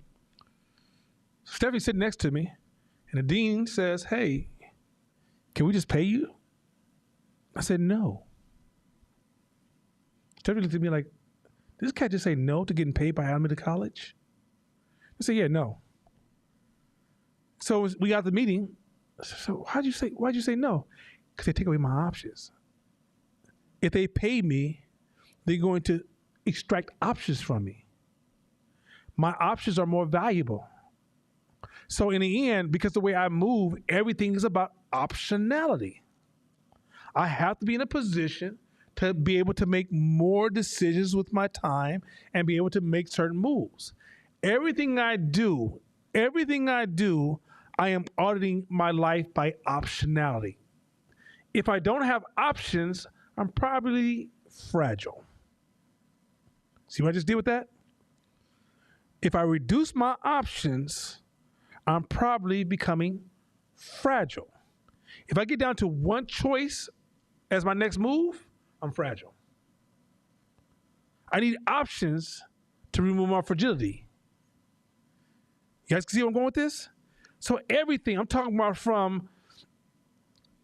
So Stephanie's sitting next to me, and the dean says, "Hey, can we just pay you?" I said, "No." Stephanie looked at me like, "Did this cat just say no to getting paid by Alameda College?" I said, "Yeah, no." So we got the meeting. So why'd you say no? Because they take away my options. If they pay me, they're going to extract options from me. My options are more valuable. So in the end, because the way I move, everything is about optionality. I have to be in a position to be able to make more decisions with my time and be able to make certain moves. Everything I do, I am auditing my life by optionality. If I don't have options, I'm probably fragile. See what I just did with that? If I reduce my options, I'm probably becoming fragile. If I get down to one choice as my next move, I'm fragile. I need options to remove my fragility. You guys can see where I'm going with this? So everything, I'm talking about from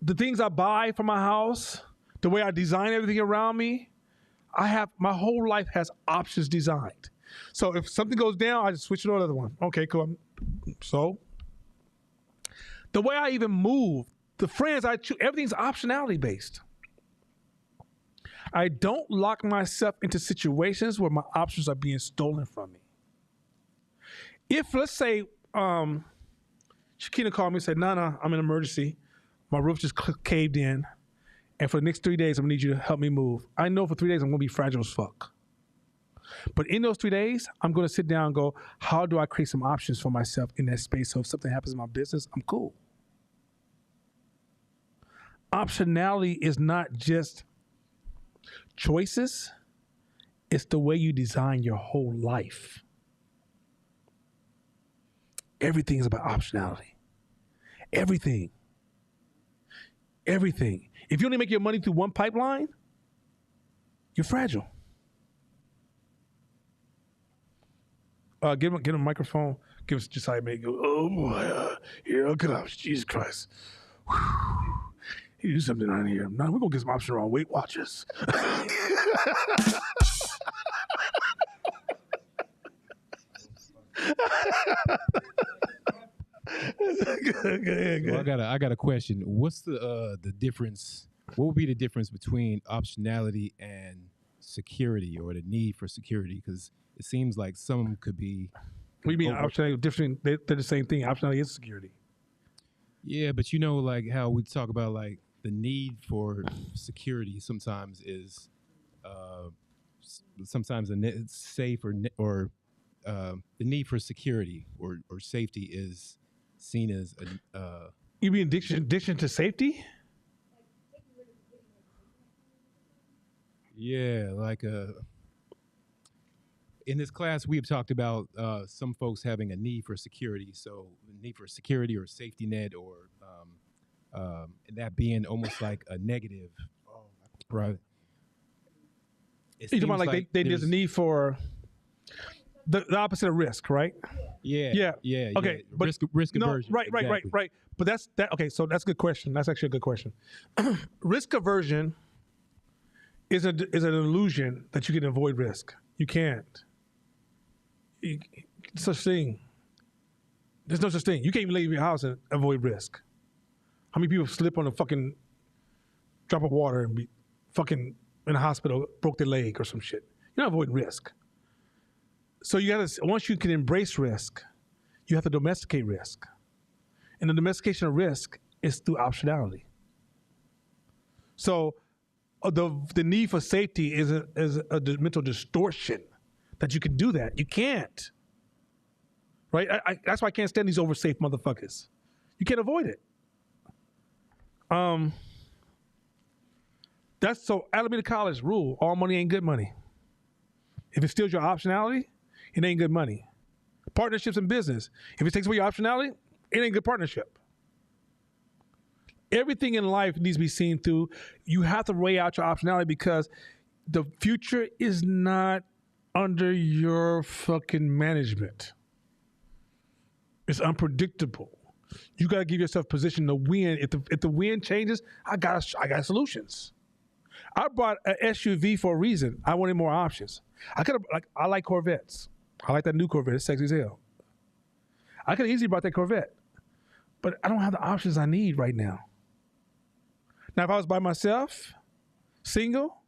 the things I buy for my house, the way I design everything around me, my whole life has options designed. So if something goes down, I just switch to another one. Okay, cool. So The way I even move, the friends I choose, everything's optionality based. I don't lock myself into situations where my options are being stolen from me. If, let's say, Shakina called me and said, Nana, I'm in an emergency. My roof just caved in. And for the next 3 days, I'm going to need you to help me move. I know for 3 days, I'm going to be fragile as fuck. But in those 3 days, I'm going to sit down and go, how do I create some options for myself in that space so if something happens in my business, I'm cool. Optionality is not just choices. It's the way you design your whole life. Everything is about optionality. Everything. Everything. If you only make your money through one pipeline, you're fragile. Give him a microphone. Give us just how you make it go. Oh boy, here it comes. Jesus Christ. Whew. He do something on here. Now we're gonna get some options around Weight Watchers. Good. Well, I got a question. What's the difference? What would be the difference between optionality and security, or the need for security? Because it seems like some could be. What do you mean optionality different? They're the same thing. Optionality is security. Yeah, but you know, like how we talk about like the need for security sometimes is sometimes safe or the need for security or safety is seen as a. You mean addiction to safety? Yeah, like in this class, we've talked about some folks having a need for security. So need for security or safety net, or that being almost like a negative, right? You're talking about like there's a need for the opposite of risk, right? Yeah. Okay, but risk no, aversion. right. Exactly. But that's that. Okay, so that's a good question. That's actually a good question. Risk aversion is an illusion that you can avoid risk. You can't. Such thing. There's no such thing. You can't even leave your house and avoid risk. How many people slip on a fucking drop of water and be fucking in a hospital, broke their leg or some shit? You're not avoiding risk. So you gotta, once you can embrace risk, you have to domesticate risk. And the domestication of risk is through optionality. So the need for safety is a mental distortion that you can do that. You can't. Right? That's why I can't stand these oversafe motherfuckers. You can't avoid it. That's so Alameda College rule, all money ain't good money. If it steals your optionality, it ain't good money. Partnerships in business, if it takes away your optionality, it ain't good partnership. Everything in life needs to be seen through. You have to weigh out your optionality because the future is not under your fucking management. It's unpredictable. You got to give yourself position to win. If the wind changes, I got solutions. I bought an SUV for a reason. I wanted more options. I like Corvettes. I like that new Corvette. It's sexy as hell. I could have easily bought that Corvette, but I don't have the options I need right now. Now, if I was by myself, single,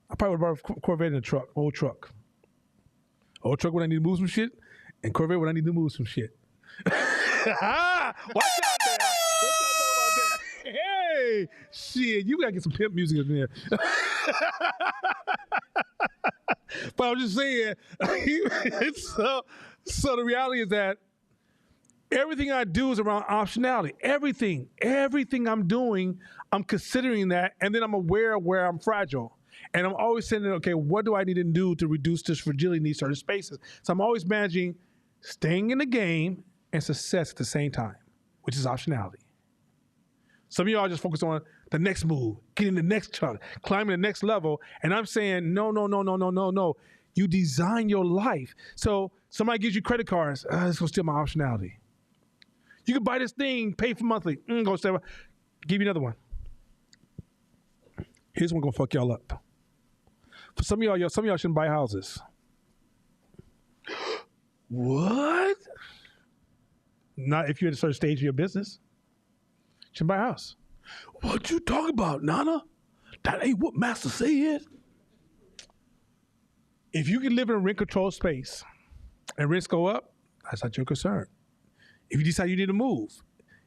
I probably would have bought a Corvette in a truck, old truck. Old truck when I need to move some shit, and Corvette when I need to move some shit. Watch out there. What y'all know about that? Hey, shit, you gotta get some pimp music in there. But I'm just saying, so the reality is that everything I do is around optionality. Everything I'm doing, I'm considering that, and then I'm aware of where I'm fragile. And I'm always saying, okay, what do I need to do to reduce this fragility in these certain spaces? So I'm always managing staying in the game and success at the same time, which is optionality. Some of y'all just focus on the next move, getting the next chunk, climbing the next level. And I'm saying, no. You design your life. So somebody gives you credit cards, it's gonna steal my optionality. You can buy this thing, pay for monthly, go steal. Give you another one. Here's one gonna fuck y'all up. For some of y'all shouldn't buy houses. What? Not if you're at a certain stage of your business. You should buy a house. What you talking about, Nana? That ain't what Master said. If you can live in a rent-controlled space and rents go up, that's not your concern. If you decide you need to move,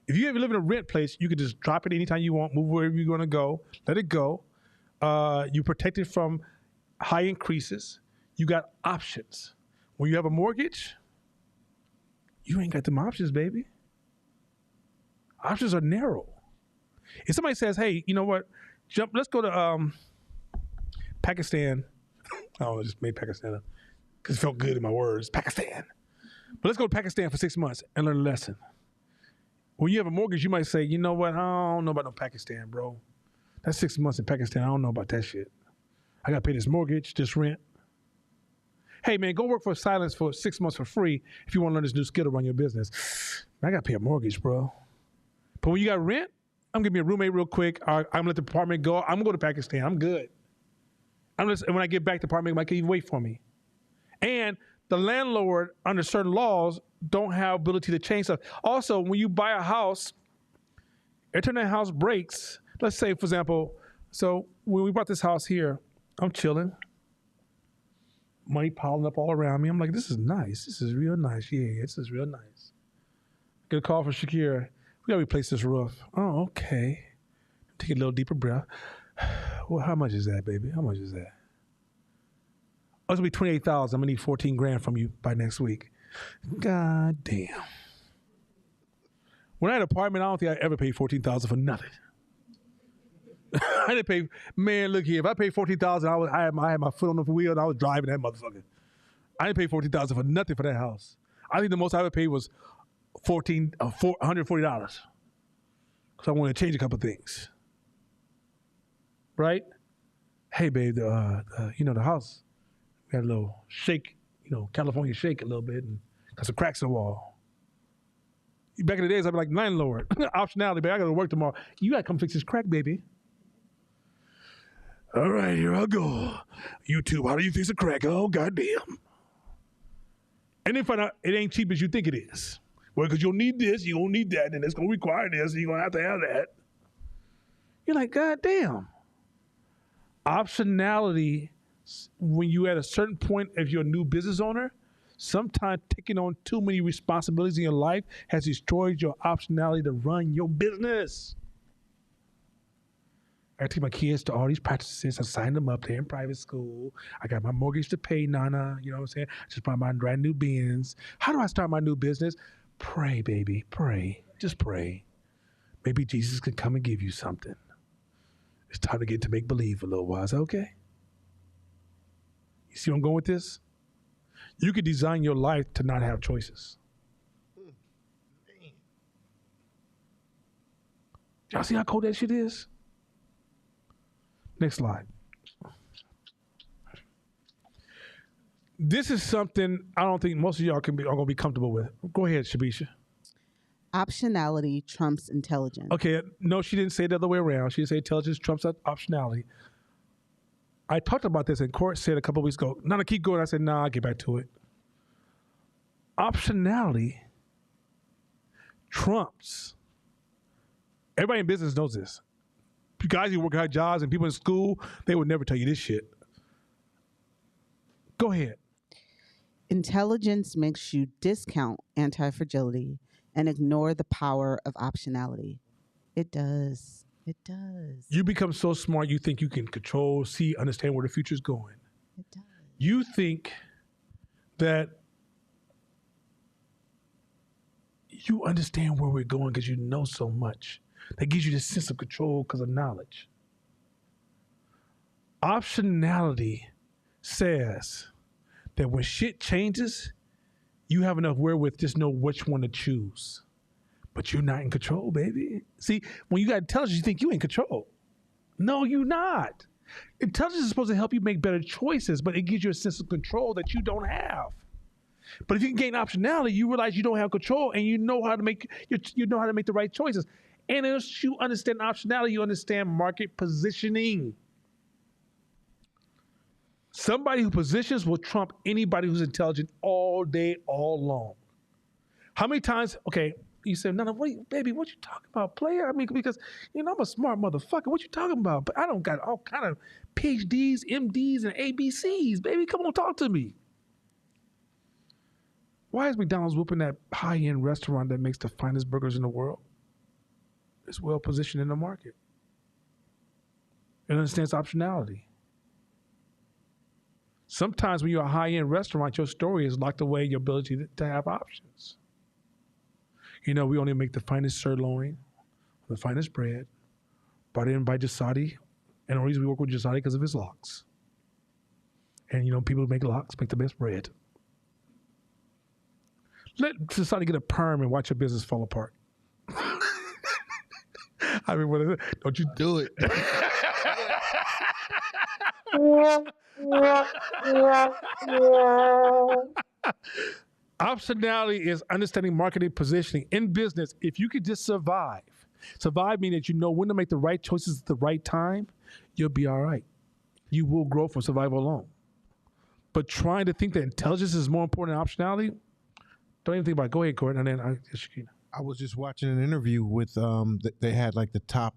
if you ever live in a rent place, you can just drop it anytime you want, move wherever you're going to go, let it go. You protect it from high increases. You got options. When you have a mortgage, you ain't got them options, baby. Options are narrow. If somebody says, hey, you know what? Let's go to Pakistan. I don't know, just made Pakistan up because it felt good in my words. Pakistan. But let's go to Pakistan for 6 months and learn a lesson. When you have a mortgage, you might say, you know what? I don't know about no Pakistan, bro. That's 6 months in Pakistan. I don't know about that shit. I got to pay this mortgage, this rent. Hey, man, go work for Silence for 6 months for free if you want to learn this new skill to run your business. I got to pay a mortgage, bro. But when you got rent, I'm going to be a roommate real quick. I'm going to let the apartment go. I'm going to go to Pakistan. I'm good. And when I get back, the apartment might even wait for me. And the landlord, under certain laws, don't have ability to change stuff. Also, when you buy a house, every time that house breaks, let's say, for example, so when we bought this house here, I'm chilling. Money piling up all around me. I'm like, this is nice. This is real nice. Yeah, this is real nice. Get a call from Shakira. We got to replace this roof. Oh, okay. Take a little deeper breath. Well, how much is that, baby? How much is that? Oh, it's going to be $28,000. I'm going to need $14,000 from you by next week. God damn. When I had an apartment, I don't think I ever paid $14,000 for nothing. I didn't pay, man, look here. If I paid $14,000, I had my foot on the wheel and I was driving that motherfucker. I didn't pay $14,000 for nothing for that house. I think the most I ever paid was $140 because I wanted to change a couple things. Right? Hey, babe, the house, we had a little shake, California shake a little bit and got some cracks in the wall. Back in the days, I'd be like, landlord, optionality, babe, I got to work tomorrow. You got to come fix this crack, baby. All right, here I go. YouTube, how do you fix a crack? Oh, goddamn. And then find out it ain't cheap as you think it is. Well, because you'll need this, you're going to need that, and it's going to require this, and you're going to have that. You're like, goddamn. Optionality, when you're at a certain point, if you're a new business owner, sometimes taking on too many responsibilities in your life has destroyed your optionality to run your business. I take my kids to all these practices. I signed them up. They're in private school. I got my mortgage to pay, Nana. You know what I'm saying? I just bought my brand new Benz. How do I start my new business? Pray, baby. Pray. Just pray. Maybe Jesus can come and give you something. It's time to get to make believe a little while. Is that okay? You see where I'm going with this? You could design your life to not have choices. Y'all see how cold that shit is? Next slide. This is something I don't think most of y'all are going to be comfortable with. Go ahead, Shabisha. Optionality trumps intelligence. Okay, no, she didn't say it the other way around. She didn't say intelligence trumps optionality. I talked about this in court, said a couple of weeks ago. Now to keep going, I said, nah, I'll get back to it. Optionality trumps. Everybody in business knows this. Guys who work hard jobs and people in school, they would never tell you this shit. Go ahead. Intelligence makes you discount anti-fragility and ignore the power of optionality. It does. It does. You become so smart, you think you can control, see, understand where the future's going. It does. You think that you understand where we're going because you know so much. That gives you this sense of control because of knowledge. Optionality says that when shit changes, you have enough wherewith to just know which one to choose. But you're not in control, baby. See, when you got intelligence, you think you in control. No, you're not. Intelligence is supposed to help you make better choices, but it gives you a sense of control that you don't have. But if you can gain optionality, you realize you don't have control and you know how to make the right choices. And as you understand optionality, you understand market positioning. Somebody who positions will trump anybody who's intelligent all day, all long. How many times, okay, you said, no, baby, what you talking about, player? I mean, because, I'm a smart motherfucker. What you talking about? But I don't got all kind of PhDs, MDs, and ABCs, baby. Come on, talk to me. Why is McDonald's whooping that high-end restaurant that makes the finest burgers in the world? It's well positioned in the market. It understands optionality. Sometimes when you're a high-end restaurant, your story is locked away in your ability to have options. We only make the finest sirloin, the finest bread, brought in by Jasadi. And the reason we work with Jasadi because of his locks. And, people who make locks make the best bread. Let Jasadi get a perm and watch your business fall apart. I mean, what is it? Don't you do it. Optionality is understanding marketing positioning in business. If you could just survive meaning that you know when to make the right choices at the right time, you'll be all right. You will grow from survival alone. But trying to think that intelligence is more important than optionality, don't even think about it. Go ahead, Gordon, and then I was just watching an interview with they had like the top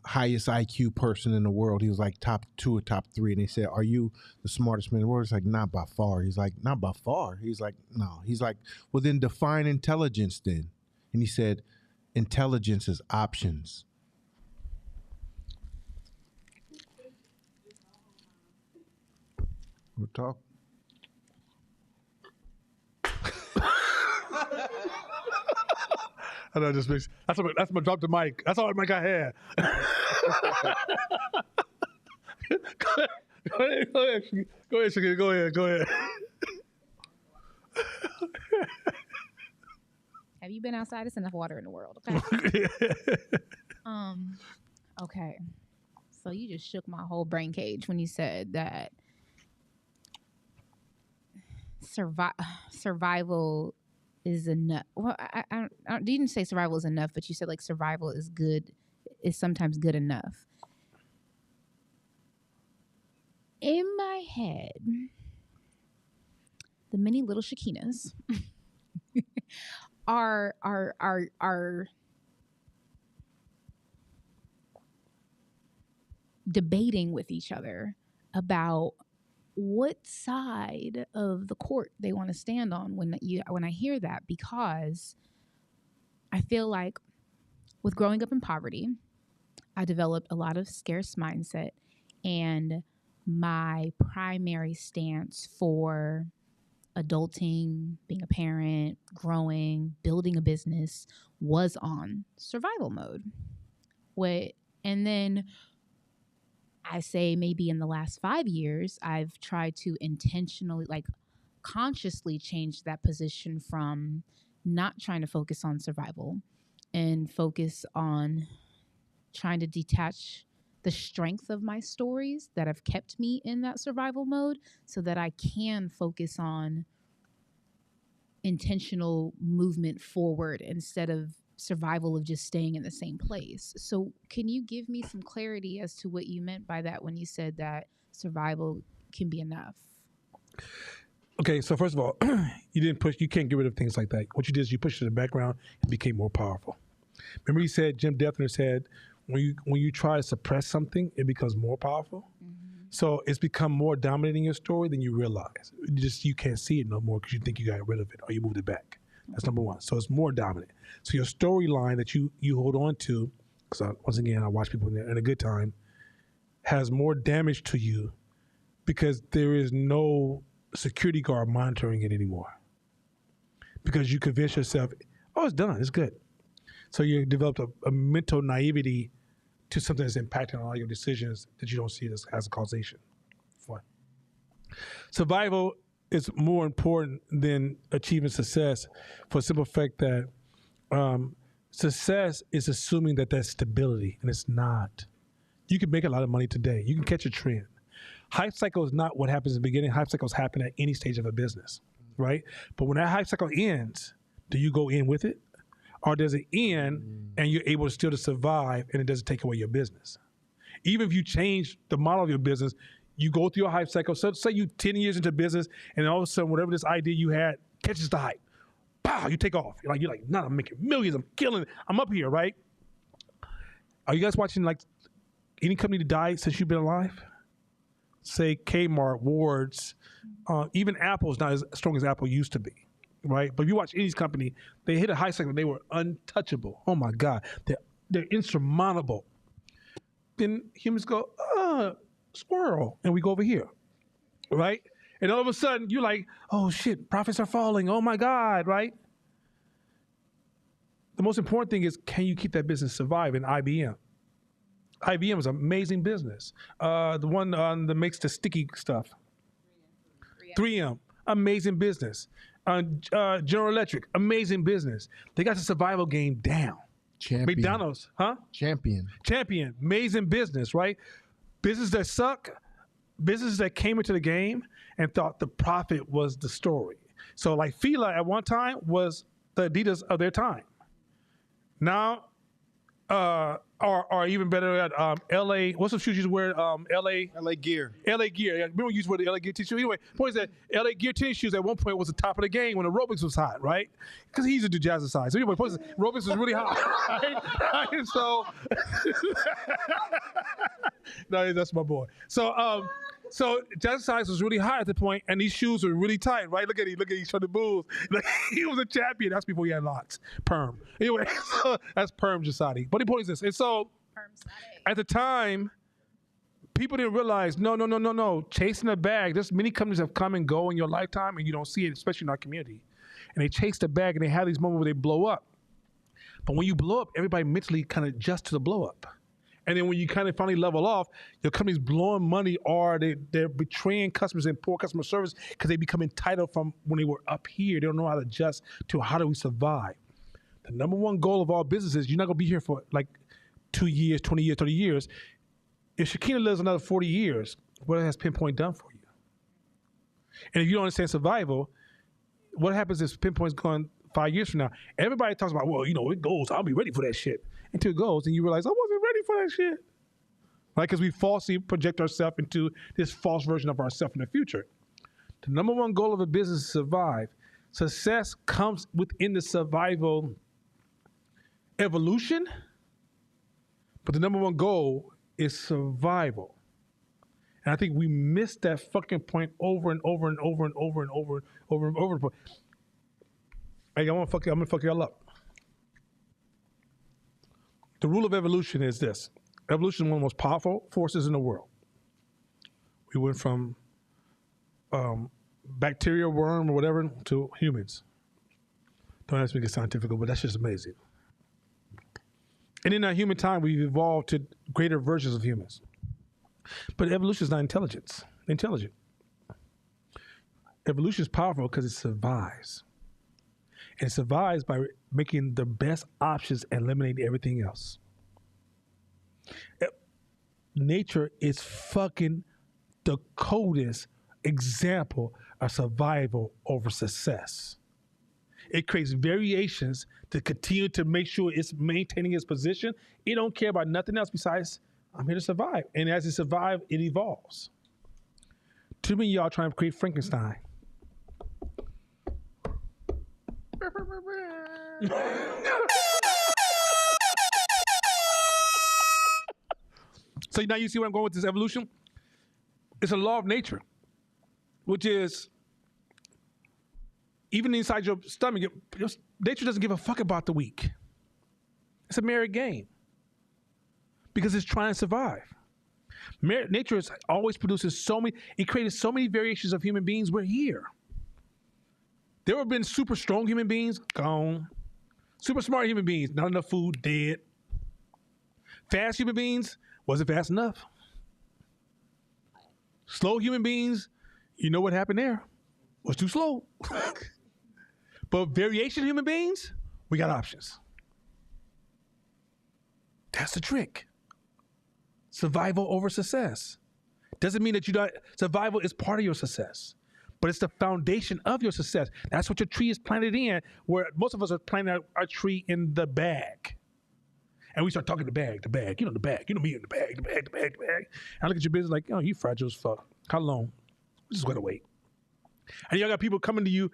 highest IQ person in the world. He was like top 2 or top 3, and they said, "Are you the smartest man in the world?" It's like, "Not by far." He's like, "Not by far." He's like, "No." He's like, "Well, then define intelligence then." And he said, "Intelligence is options." We'll talk. I know, just makes that's my drop the mic. That's all the mic I had. Go ahead, Shakira. Go ahead. Have you been outside? It's enough water in the world, okay? Okay. So you just shook my whole brain cage when you said that survival is enough. Well, I you didn't say survival is enough, but you said like survival is good, is sometimes good enough. In my head, the many little Shakinas are debating with each other about what side of the court they want to stand on when I hear that, because I feel like with growing up in poverty, I developed a lot of scarce mindset, and my primary stance for adulting, being a parent, growing, building a business was on survival mode. And then I say maybe in the last 5 years, I've tried to intentionally, consciously change that position from not trying to focus on survival and focus on trying to detach the strength of my stories that have kept me in that survival mode so that I can focus on intentional movement forward instead of survival of just staying in the same place. So can you give me some clarity as to what you meant by that when you said that survival can be enough? Okay, so first of all, you can't get rid of things like that. What you did is you pushed it in the background and became more powerful. Remember you said, Jim Defner said, when you try to suppress something, it becomes more powerful. Mm-hmm. So it's become more dominant in your story than you realize. You can't see it no more because you think you got rid of it or you moved it back. That's number one. So it's more dominant. So your storyline that you hold on to, because once again, I watch people in a good time, has more damage to you because there is no security guard monitoring it anymore. Because you convince yourself, oh, it's done, it's good. So you developed a mental naivety to something that's impacting on all your decisions that you don't see it as a causation. Fine. Survival is more important than achieving success for the simple fact that success is assuming that that's stability, and it's not. You can make a lot of money today. You can catch a trend. Hype cycle is not what happens in the beginning. Hype cycles happen at any stage of a business, right? But when that hype cycle ends, do you go in with it? Or does it end and you're able still to survive and it doesn't take away your business? Even if you change the model of your business, you go through a hype cycle. So say you 10 years into business and all of a sudden whatever this idea you had catches the hype. pow, you take off. You're like, nah, I'm making millions. I'm killing it. I'm up here, right? Are you guys watching like any company that died since you've been alive? Say Kmart, Ward's, even Apple's not as strong as Apple used to be, right? But if you watch any company, they hit a high cycle. They were untouchable. Oh my God, they're insurmountable. Then humans go, squirrel, and we go over here, right? And all of a sudden, you're like, oh shit, profits are falling. Oh my God, right? The most important thing is, can you keep that business survive? In IBM. IBM is an amazing business. The one that makes the sticky stuff. 3M, amazing business. General Electric, amazing business. They got the survival game down. Champion. McDonald's, huh? Champion. Amazing business, right? Businesses that suck, businesses that came into the game and thought the profit was the story. So like Fila at one time was the Adidas of their time. Now, or even better at LA. What's the shoes you wear? LA Gear. LA Gear. Yeah, remember you used to wear the LA Gear t-shirt. Anyway, point is that LA Gear tennis shoes at one point was the top of the game when aerobics was hot, right? Because he used to do jazzercise. So anyway, point is that aerobics was really hot, right? So, no, that's my boy. So jazzercise was really hot at the point, and these shoes were really tight, right? Look at he's trying to move. Like, he was a champion. That's before he had locks. Perm. Anyway, so that's Perm Jasati. But the point is this, and so at the time, people didn't realize, no. Chasing a bag, there's many companies have come and go in your lifetime, and you don't see it, especially in our community. And they chase the bag, and they have these moments where they blow up. But when you blow up, everybody mentally kind of adjusts to the blow up. And then when you kind of finally level off, your company's blowing money, or they're betraying customers and poor customer service because they become entitled from when they were up here. They don't know how to adjust to how do we survive. The number one goal of all businesses, you're not going to be here for like 2 years, 20 years, 30 years. If Shakina lives another 40 years, what has Pinpoint done for you? And if you don't understand survival, what happens if Pinpoint's gone 5 years from now? Everybody talks about, well, it goes, I'll be ready for that shit. Until it goes, and you realize, I wasn't ready for that shit. Right? Because we falsely project ourselves into this false version of ourselves in the future. The number one goal of a business is to survive. Success comes within the survival evolution, but the number one goal is survival. And I think we missed that fucking point over and over and over and over and over and over. Hey, I'm gonna fuck y'all up. The rule of evolution is this. Evolution is one of the most powerful forces in the world. We went from bacteria, worm, or whatever, to humans. Don't ask me to get scientific, but that's just amazing. And in our human time, we've evolved to greater versions of humans. But evolution is not intelligent. Evolution is powerful because it survives. And it survives by making the best options and eliminating everything else. Nature is fucking the coldest example of survival over success. It creates variations to continue to make sure it's maintaining its position. It don't care about nothing else besides, I'm here to survive. And as it survives, it evolves. Too many of y'all trying to create Frankenstein. So now you see where I'm going with this evolution? It's a law of nature, which is even inside your stomach, nature doesn't give a fuck about the weak. It's a merit game because it's trying to survive. Nature is always producing it created so many variations of human beings. We're here. There have been super strong human beings, gone. Super smart human beings, not enough food, dead. Fast human beings, wasn't fast enough. Slow human beings, you know what happened there? Was too slow. But variation human beings, we got options. That's the trick. Survival over success. Doesn't mean that survival is part of your success, but it's the foundation of your success. That's what your tree is planted in, where most of us are planting our tree in the bag. And we start talking the bag, the bag, the bag, me in the bag, the bag. And I look at your business like, oh, you fragile as fuck. How long? We just gotta wait. And y'all got people coming to you,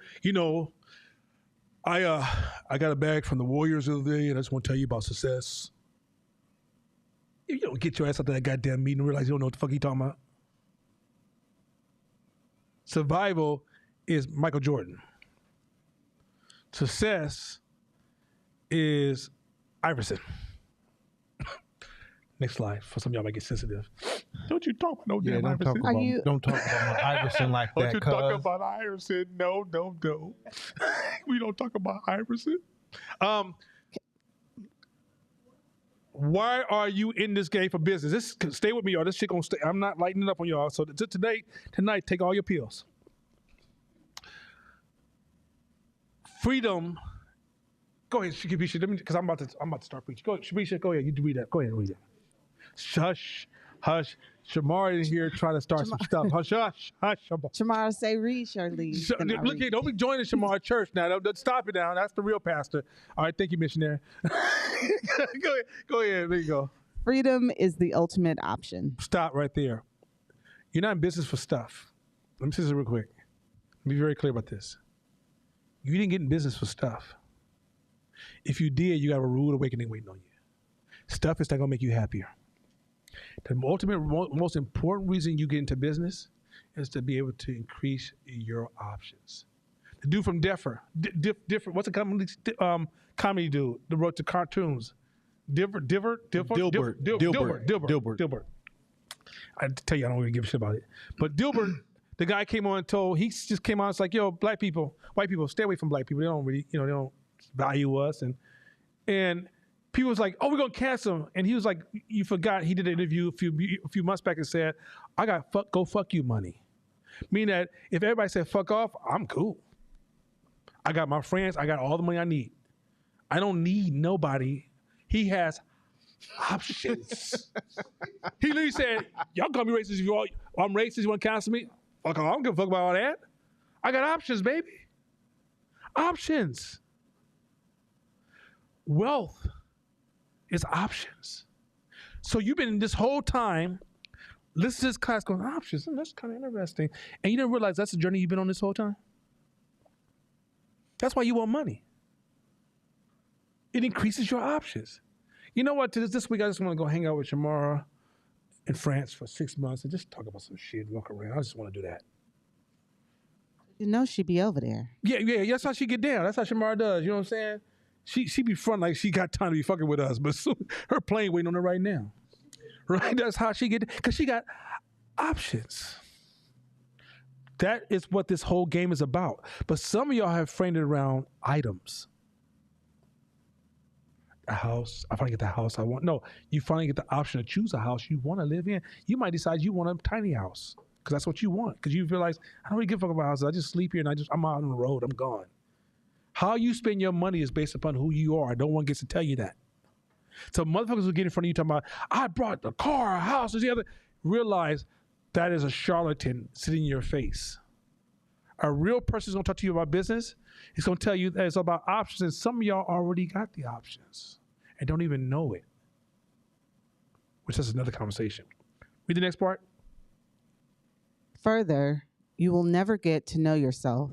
I got a bag from the Warriors the other day, and I just want to tell you about success. If you don't get your ass out of that goddamn meeting and realize you don't know what the fuck you talking about. Survival is Michael Jordan. Success is Iverson. Next slide. For some of y'all might get sensitive. Don't you talk about no damn Iverson. Don't talk about my Iverson like that. Don't you talk about Iverson. No. We don't talk about Iverson. Why are you in this game for business? Stay with me, y'all. This shit gonna stay. I'm not lighting it up on y'all. So tonight, take all your pills. Freedom. Go ahead, Shabisha. Let me, because I'm about to start preaching. Go ahead, Shabisha. Go ahead. You read that. Go ahead and read it. Hush. Shamar in here trying to start some stuff. Hush. Shamar, say read, Shirley. Look here, don't be joining Shamar Church now. Don't stop it now. That's the real pastor. All right, thank you, missionary. Go ahead. There you go. Freedom is the ultimate option. Stop right there. You're not in business for stuff. Let me say this real quick. Be very clear about this. You didn't get in business for stuff. If you did, you got a rude awakening waiting on you. Stuff is not going to make you happier. The ultimate, most important reason you get into business is to be able to increase your options. The dude from different. What's the comedy dude? The wrote the cartoons. Dilbert. I tell you, I don't really give a shit about it. But Dilbert, the guy came on and told. He just came on. It's like, yo, white people, stay away from black people. They don't really, they don't value us. And people was like, oh, we're gonna cancel him. And he was like, you forgot he did an interview a few months back and said, I got go fuck you money. Meaning that if everybody said fuck off, I'm cool. I got my friends, I got all the money I need. I don't need nobody. He has options. He literally said, y'all call me racist if you all, I'm racist, you wanna cancel me? Fuck off, I don't give a fuck about all that. I got options, baby. Options. Wealth is options. So you've been in this whole time listening to this class going, options, that's kind of interesting. And you didn't realize that's the journey you've been on this whole time? That's why you want money. It increases your options. You know what? This week I just want to go hang out with Shamara in France for 6 months and just talk about some shit, walk around. I just want to do that. You know she'd be over there. Yeah, that's how she get down. That's how Shamara does. You know what I'm saying? She be front like she got time to be fucking with us, but her plane waiting on her right now. Right? That's how she get, because she got options. That is what this whole game is about. But some of y'all have framed it around items. A house. I finally get the house I want. No, you finally get the option to choose a house you want to live in. You might decide you want a tiny house because that's what you want. Because you realize, I don't really give a fuck about houses. I just sleep here and I'm out on the road. I'm gone. How you spend your money is based upon who you are. No one gets to tell you that. So motherfuckers will get in front of you talking about, I brought a car, a house, or the other. Realize that is a charlatan sitting in your face. A real person is going to talk to you about business. He's going to tell you that it's about options, and some of y'all already got the options and don't even know it, which is another conversation. Read the next part. Further, you will never get to know yourself,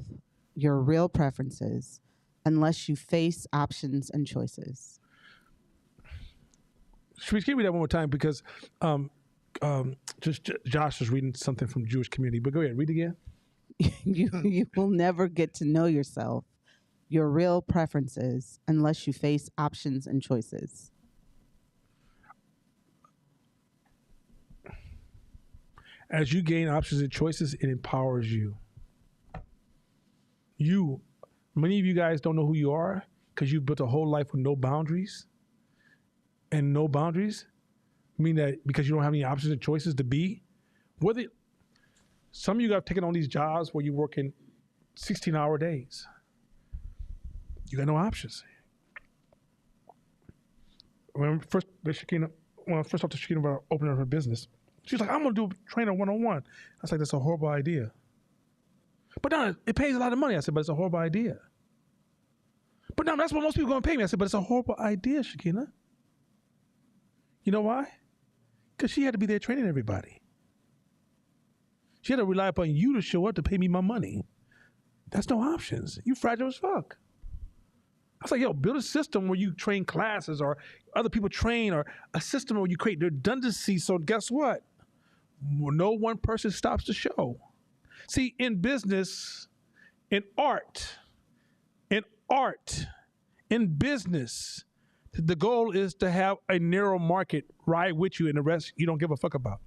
your real preferences, unless you face options and choices. Should we give me that one more time? Because Josh is reading something from Jewish community. But go ahead, read again. You will never get to know yourself, your real preferences, unless you face options and choices. As you gain options and choices, it empowers you. Many of you guys don't know who you are because you've built a whole life with no boundaries. And no boundaries mean that because you don't have any options and choices to be. Some of you have taken on these jobs where you're working 16-hour days. You got no options. First off, Shakina about opening her business, she's like, I'm going to do trainer one-on-one. I was like, that's a horrible idea. But no, it pays a lot of money. I said, but it's a horrible idea. But no, that's what most people are going to pay me. I said, but it's a horrible idea, Shakina. You know why? Because she had to be there training everybody. She had to rely upon you to show up to pay me my money. That's no options. You fragile as fuck. I was like, yo, build a system where you train classes or other people train, or a system where you create redundancy. So guess what? No one person stops the show. See, in business, in business, the goal is to have a narrow market ride with you, and the rest you don't give a fuck about.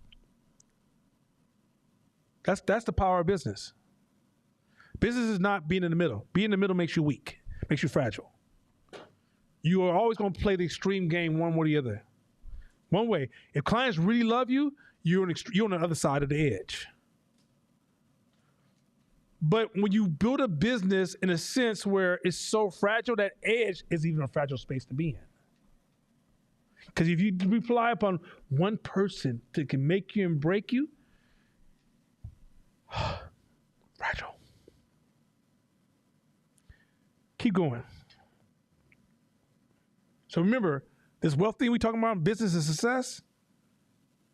That's the power of business. Business is not being in the middle. Being in the middle makes you weak, makes you fragile. You are always going to play the extreme game one way or the other. One way. If clients really love you, you're on the other side of the edge. But when you build a business in a sense where it's so fragile, that edge is even a fragile space to be in. Because if you rely upon one person that can make you and break you, fragile. Keep going. So remember, this wealth thing we talking about, business and success,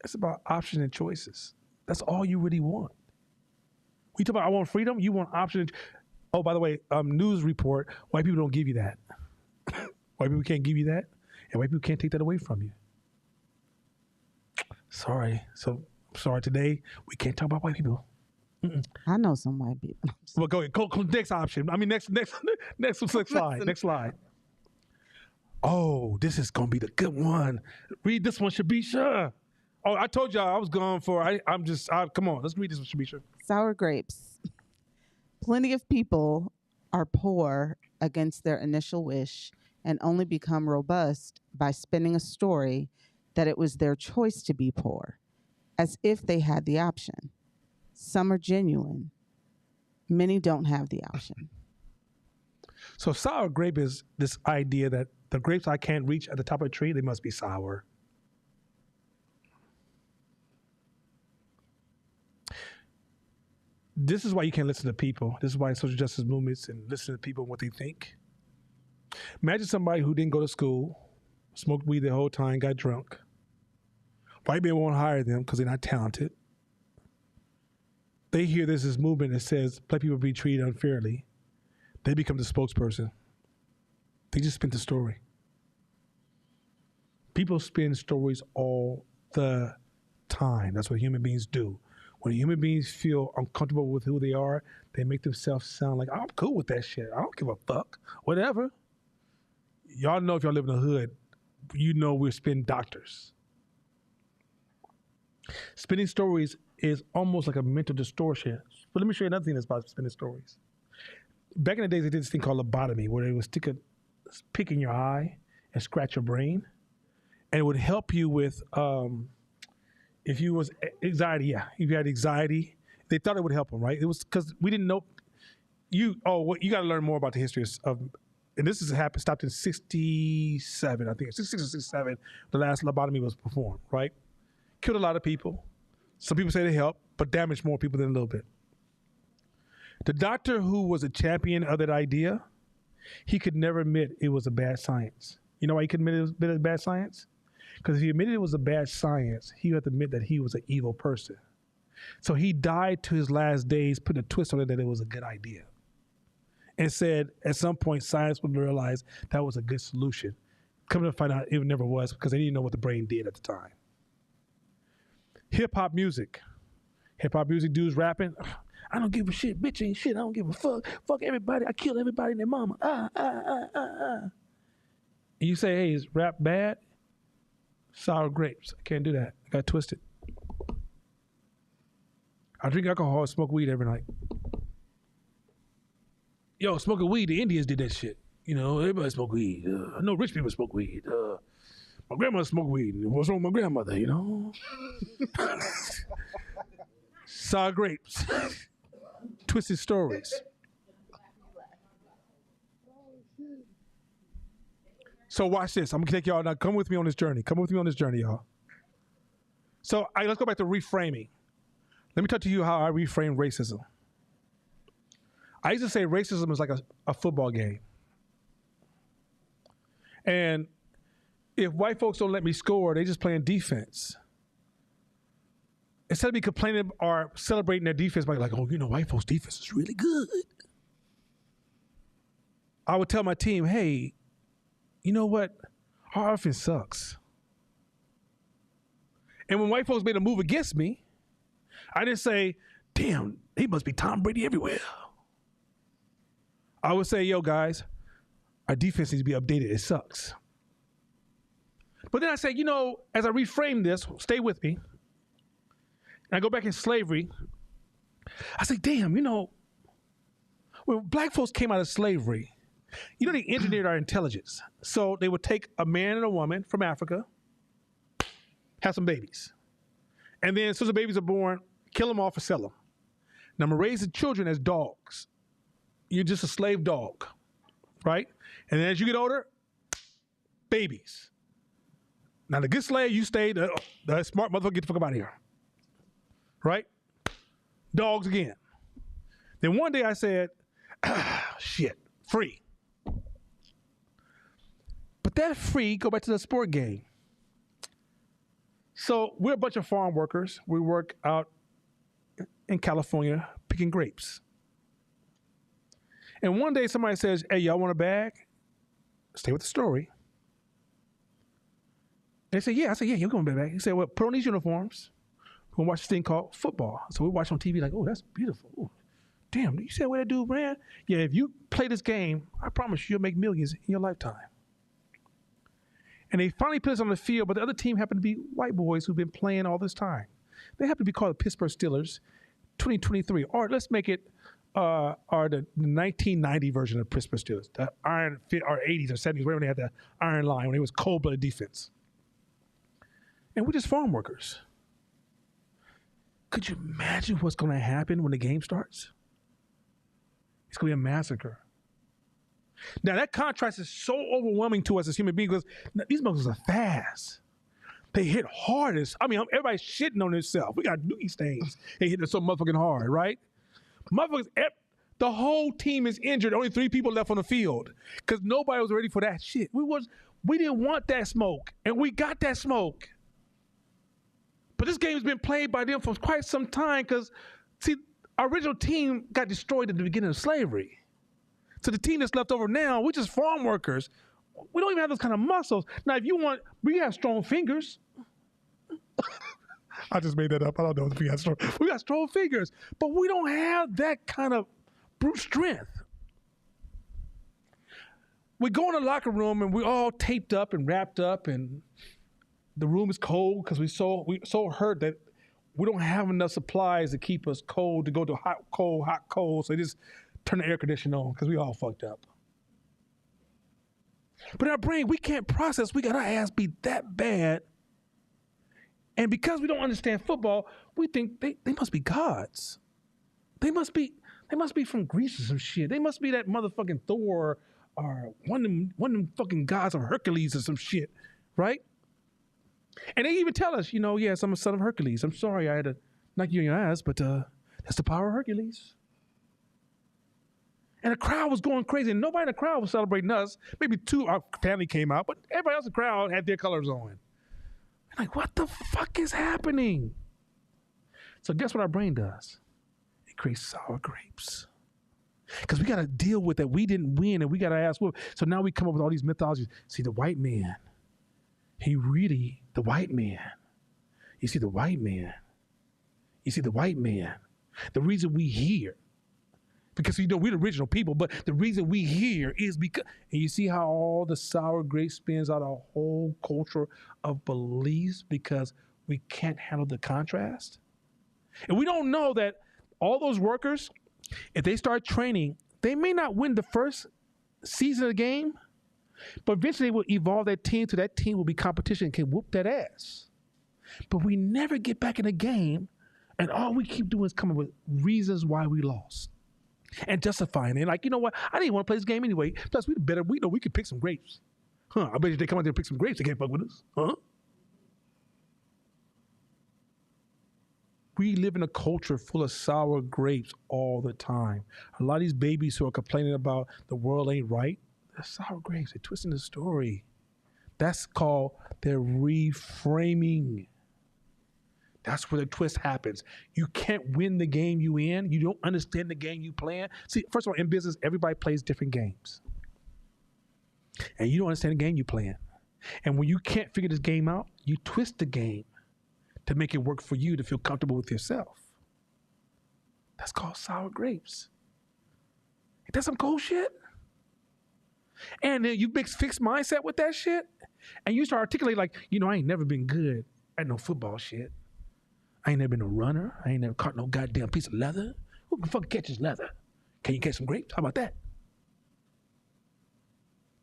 it's about options and choices. That's all you really want. We talk about, I want freedom, you want options. Oh, by the way, news report, white people don't give you that. White people can't give you that, and white people can't take that away from you. Sorry. Today, we can't talk about white people. Mm-mm. I know some white people. Well, go ahead. Go, next option. I mean, next slide. Next slide. Oh, this is gonna be the good one. Read this one, Shabisha. Oh, I told y'all I was going for. Come on, let's read this one, Shabisha. Sour grapes. Plenty of people are poor against their initial wish and only become robust by spinning a story that it was their choice to be poor, as if they had the option. Some are genuine. Many don't have the option. So sour grape is this idea that the grapes I can't reach at the top of a tree, they must be sour. This is why you can't listen to people. This is why social justice movements and listen to people and what they think. Imagine somebody who didn't go to school, smoked weed the whole time, got drunk. White men won't hire them because they're not talented. They hear this movement that says black people be treated unfairly. They become the spokesperson. They just spin the story. People spin stories all the time. That's what human beings do. When human beings feel uncomfortable with who they are, they make themselves sound like, I'm cool with that shit. I don't give a fuck. Whatever. Y'all know if y'all live in the hood, you know we're spin doctors. Spinning stories is almost like a mental distortion. But let me show you another thing that's about spinning stories. Back in the days, they did this thing called lobotomy, where they would stick a pick in your eye and scratch your brain. And it would help you with, if you was anxiety, if you had anxiety, they thought it would help them, right? It was because we didn't know. You got to learn more about the history of, and this has happened, stopped in 67, I think, 66 or 67, the last lobotomy was performed, right? Killed a lot of people. Some people say they helped, but damaged more people than a little bit. The doctor who was a champion of that idea, he could never admit it was a bad science. You know why he couldn't admit it was bad science? Because if he admitted it was a bad science, he had to admit that he was an evil person. So he died to his last days, putting a twist on it that it was a good idea. And said at some point science would realize that was a good solution. Coming to find out it never was, because they didn't know what the brain did at the time. Hip-hop music. Hip-hop music dudes rapping. I don't give a shit, bitch ain't shit, I don't give a fuck. Fuck everybody, I kill everybody and their mama. And you say, hey, is rap bad? Sour grapes. I can't do that. I got twisted. I drink alcohol and smoke weed every night. Yo, smoking weed, the Indians did that shit. You know, everybody smoke weed. I know rich people smoke weed. My grandmother smoked weed. What's wrong with my grandmother, you know? Sour grapes. Twisted stories. So watch this. I'm gonna take y'all now. Come with me on this journey. Come with me on this journey, y'all. So let's go back to reframing. Let me talk to you how I reframe racism. I used to say racism is like a football game. And if white folks don't let me score, they just playing defense. Instead of me complaining or celebrating their defense by like, oh, you know, white folks' defense is really good. I would tell my team, hey, you know what? Our offense sucks. And when white folks made a move against me, I didn't say, damn, he must be Tom Brady everywhere. I would say, yo, guys, our defense needs to be updated. It sucks. But then I say, as I reframe this, stay with me, and I go back in slavery, I say, damn, when black folks came out of slavery, they engineered our intelligence. So they would take a man and a woman from Africa, have some babies. And then as soon as the babies are born, kill them off or sell them. Now I'm going to raise the children as dogs. You're just a slave dog, right? And then as you get older, babies. Now the good slave, you stay, the smart motherfucker, get the fuck up out of here. Right? Dogs again. Then one day I said, shit, free. But that free, go back to the sport game. So we're a bunch of farm workers. We work out in California picking grapes. And one day somebody says, hey, y'all want a bag? Stay with the story. They say, yeah. I say, yeah, you're going to be back. He said, well, put on these uniforms. We're going to watch this thing called football. So we watch on TV like, oh, that's beautiful. Ooh, damn, you said where that dude ran? Yeah, if you play this game, I promise you'll make millions in your lifetime. And they finally put us on the field, but the other team happened to be white boys who've been playing all this time. They happen to be called the Pittsburgh Steelers 2023. Or let's make it the 1990 version of Pittsburgh Steelers, the iron fit, or 80s or 70s, wherever they had the iron line, when it was cold-blooded defense. And we're just farm workers. Could you imagine what's going to happen when the game starts? It's going to be a massacre. Now, that contrast is so overwhelming to us as human beings because these motherfuckers are fast. They hit hardest. I mean, everybody's shitting on themselves. We got dookie stains. They hit it so motherfucking hard, right? Motherfuckers, the whole team is injured. Only 3 people left on the field because nobody was ready for that shit. We didn't want that smoke, and we got that smoke. But this game has been played by them for quite some time because, see, our original team got destroyed at the beginning of slavery. So the team that's left over now, we're just farm workers. We don't even have those kind of muscles. Now, if you want, we have strong fingers. I just made that up. I don't know if we got strong. We got strong fingers, but we don't have that kind of brute strength. We go in the locker room and we're all taped up and wrapped up, and the room is cold because we so hurt that we don't have enough supplies to keep us cold to go to hot, cold. So they just turn the air conditioner on because we all fucked up. But in our brain, we can't process. We got our ass beat that bad. And because we don't understand football, we think they must be gods. They must be from Greece or some shit. They must be that motherfucking Thor or one of them fucking gods of Hercules or some shit, right? And they even tell us, yes, I'm a son of Hercules. I'm sorry I had to knock you in your ass, but that's the power of Hercules. And the crowd was going crazy, and nobody in the crowd was celebrating us. Maybe 2, our family came out, but everybody else in the crowd had their colors on. I'm like, what the fuck is happening? So guess what our brain does? It creates sour grapes. Because we got to deal with that. We didn't win, and we got to ask, so now we come up with all these mythologies. See, the white man, the white man. You see the white man. The reason we here, because we're the original people, but the reason we here is because, and you see how all the sour grape spins out a whole culture of beliefs because we can't handle the contrast. And we don't know that all those workers, if they start training, they may not win the first season of the game, but eventually they will evolve that team to that team will be competition and can whoop that ass. But we never get back in the game, and all we keep doing is coming with reasons why we lost. And justifying it. Like, you know what? I didn't want to play this game anyway. Plus, we know we could pick some grapes. I bet you they come out there and pick some grapes, they can't fuck with us. We live in a culture full of sour grapes all the time. A lot of these babies who are complaining about the world ain't right, they're sour grapes. They're twisting the story. That's called their reframing. That's where the twist happens. You can't win the game you in. You don't understand the game you playing. See, first of all, in business, everybody plays different games. And you don't understand the game you're playing. And when you can't figure this game out, you twist the game to make it work for you to feel comfortable with yourself. That's called sour grapes. Ain't that some cold shit? And then you mix fixed mindset with that shit, and you start articulating like, I ain't never been good at no football shit. I ain't never been a runner. I ain't never caught no goddamn piece of leather. Who can fucking catch this leather? Can you catch some grapes? How about that?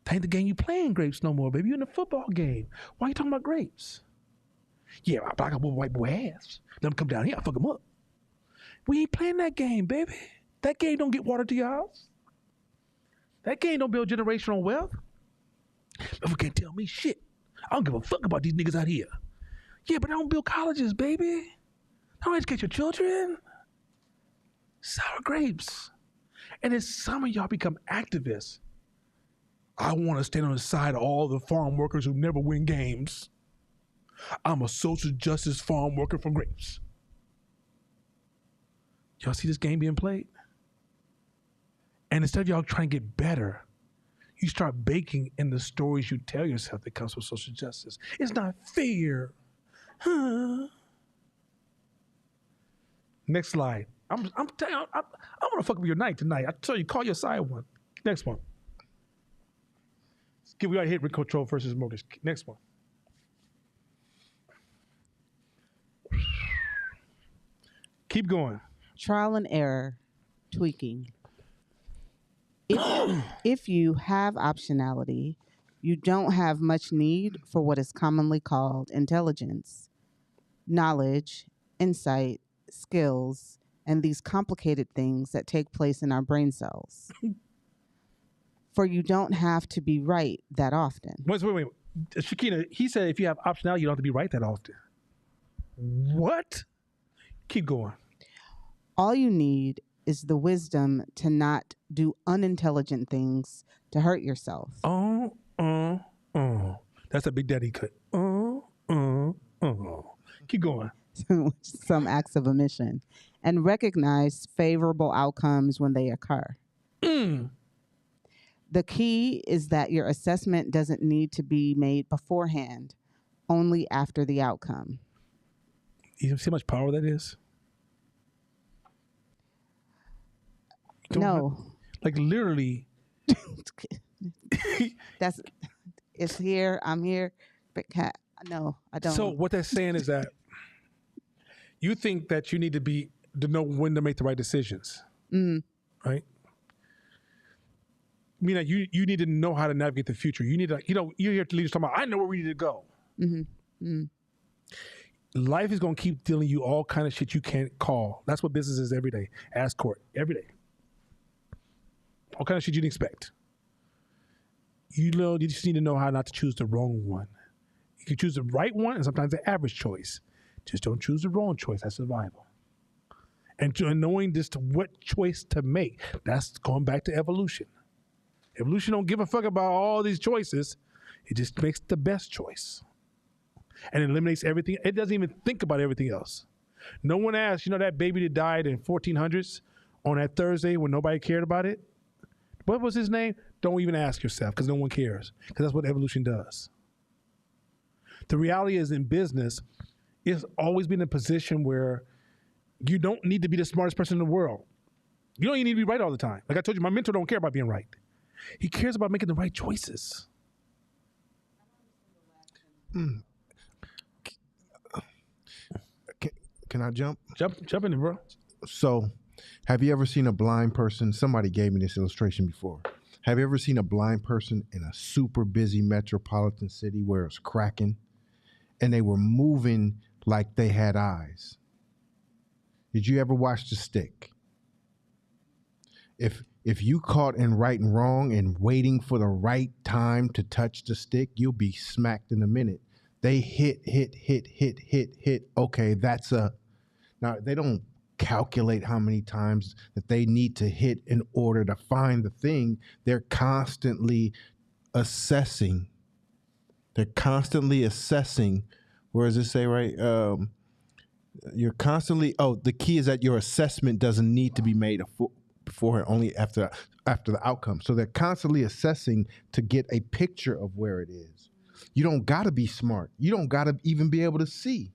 That ain't the game you playing grapes no more, baby. You in the football game. Why are you talking about grapes? Yeah, I got white boy ass. Let them come down here, I'll fuck them up. We ain't playing that game, baby. That game don't get water to your house. That game don't build generational wealth. Never can't tell me shit. I don't give a fuck about these niggas out here. Yeah, but I don't build colleges, baby. I don't educate your children. Sour grapes. And as some of y'all become activists, I want to stand on the side of all the farm workers who never win games. I'm a social justice farm worker for grapes. Y'all see this game being played? And instead of y'all trying to get better, you start baking in the stories you tell yourself that comes from social justice. It's not fair. Huh? Next slide. I'm telling you, I'm gonna fuck up your night tonight. I tell you, call your side one. Next one. We got hit with control versus motors. Next one. Keep going. Trial and error, tweaking. If you have optionality, you don't have much need for what is commonly called intelligence, knowledge, insight, skills, and these complicated things that take place in our brain cells. For you don't have to be right that often. Wait. Shakina, he said if you have optionality, you don't have to be right that often. What? Keep going. All you need is the wisdom to not do unintelligent things to hurt yourself. That's a Big Daddy cut. Keep going. Some acts of omission. And recognize favorable outcomes when they occur. The key is that your assessment doesn't need to be made beforehand, only after the outcome. You see how much power that is? No. Like literally. It's here, I'm here. But no, I don't. So what that's saying is that you think that you need to know when to make the right decisions. Right? I mean, like you need to know how to navigate the future. You need to, you hear leaders talking about, I know where we need to go. Life is going to keep dealing you all kind of shit you can't call. That's what business is every day. Ask court every day. All kind of shit you didn't expect. You just need to know how not to choose the wrong one. You can choose the right one and sometimes the average choice. Just don't choose the wrong choice. That's survival. And knowing just what choice to make, that's going back to evolution. Evolution don't give a fuck about all these choices. It just makes the best choice. And it eliminates everything. It doesn't even think about everything else. No one asks, that baby that died in 1400s on that Thursday when nobody cared about it? What was his name? Don't even ask yourself because no one cares. Because that's what evolution does. The reality is in business, it's always been a position where you don't need to be the smartest person in the world. You don't even need to be right all the time. Like I told you, my mentor don't care about being right. He cares about making the right choices. Can I jump? Jump in there, bro. So, have you ever seen a blind person? Somebody gave me this illustration before. Have you ever seen a blind person in a super busy metropolitan city where it's cracking and they were moving like they had eyes? Did you ever watch The Stick? If you caught in right and wrong and waiting for the right time to touch the stick, you'll be smacked in a minute. They hit. Okay, now they don't calculate how many times that they need to hit in order to find the thing. They're constantly assessing. Where does it say, right? You're constantly, the key is that your assessment doesn't need to be made before, only after the outcome. So they're constantly assessing to get a picture of where it is. You don't got to be smart. You don't got to even be able to see.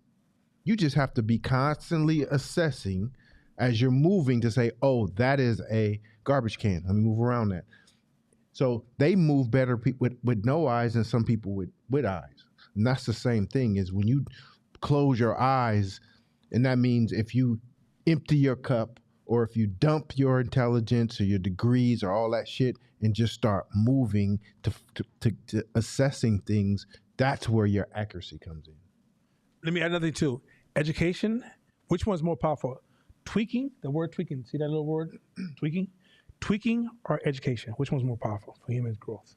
You just have to be constantly assessing as you're moving to say, oh, that is a garbage can. Let me move around that. So they move better with no eyes than some people with eyes. And that's the same thing is when you close your eyes, and that means if you empty your cup or if you dump your intelligence or your degrees or all that shit and just start moving to assessing things, that's where your accuracy comes in. Let me add another thing too. Education, which one's more powerful? Tweaking, the word tweaking, see that little word? Tweaking? Tweaking or education? Which one's more powerful for human growth?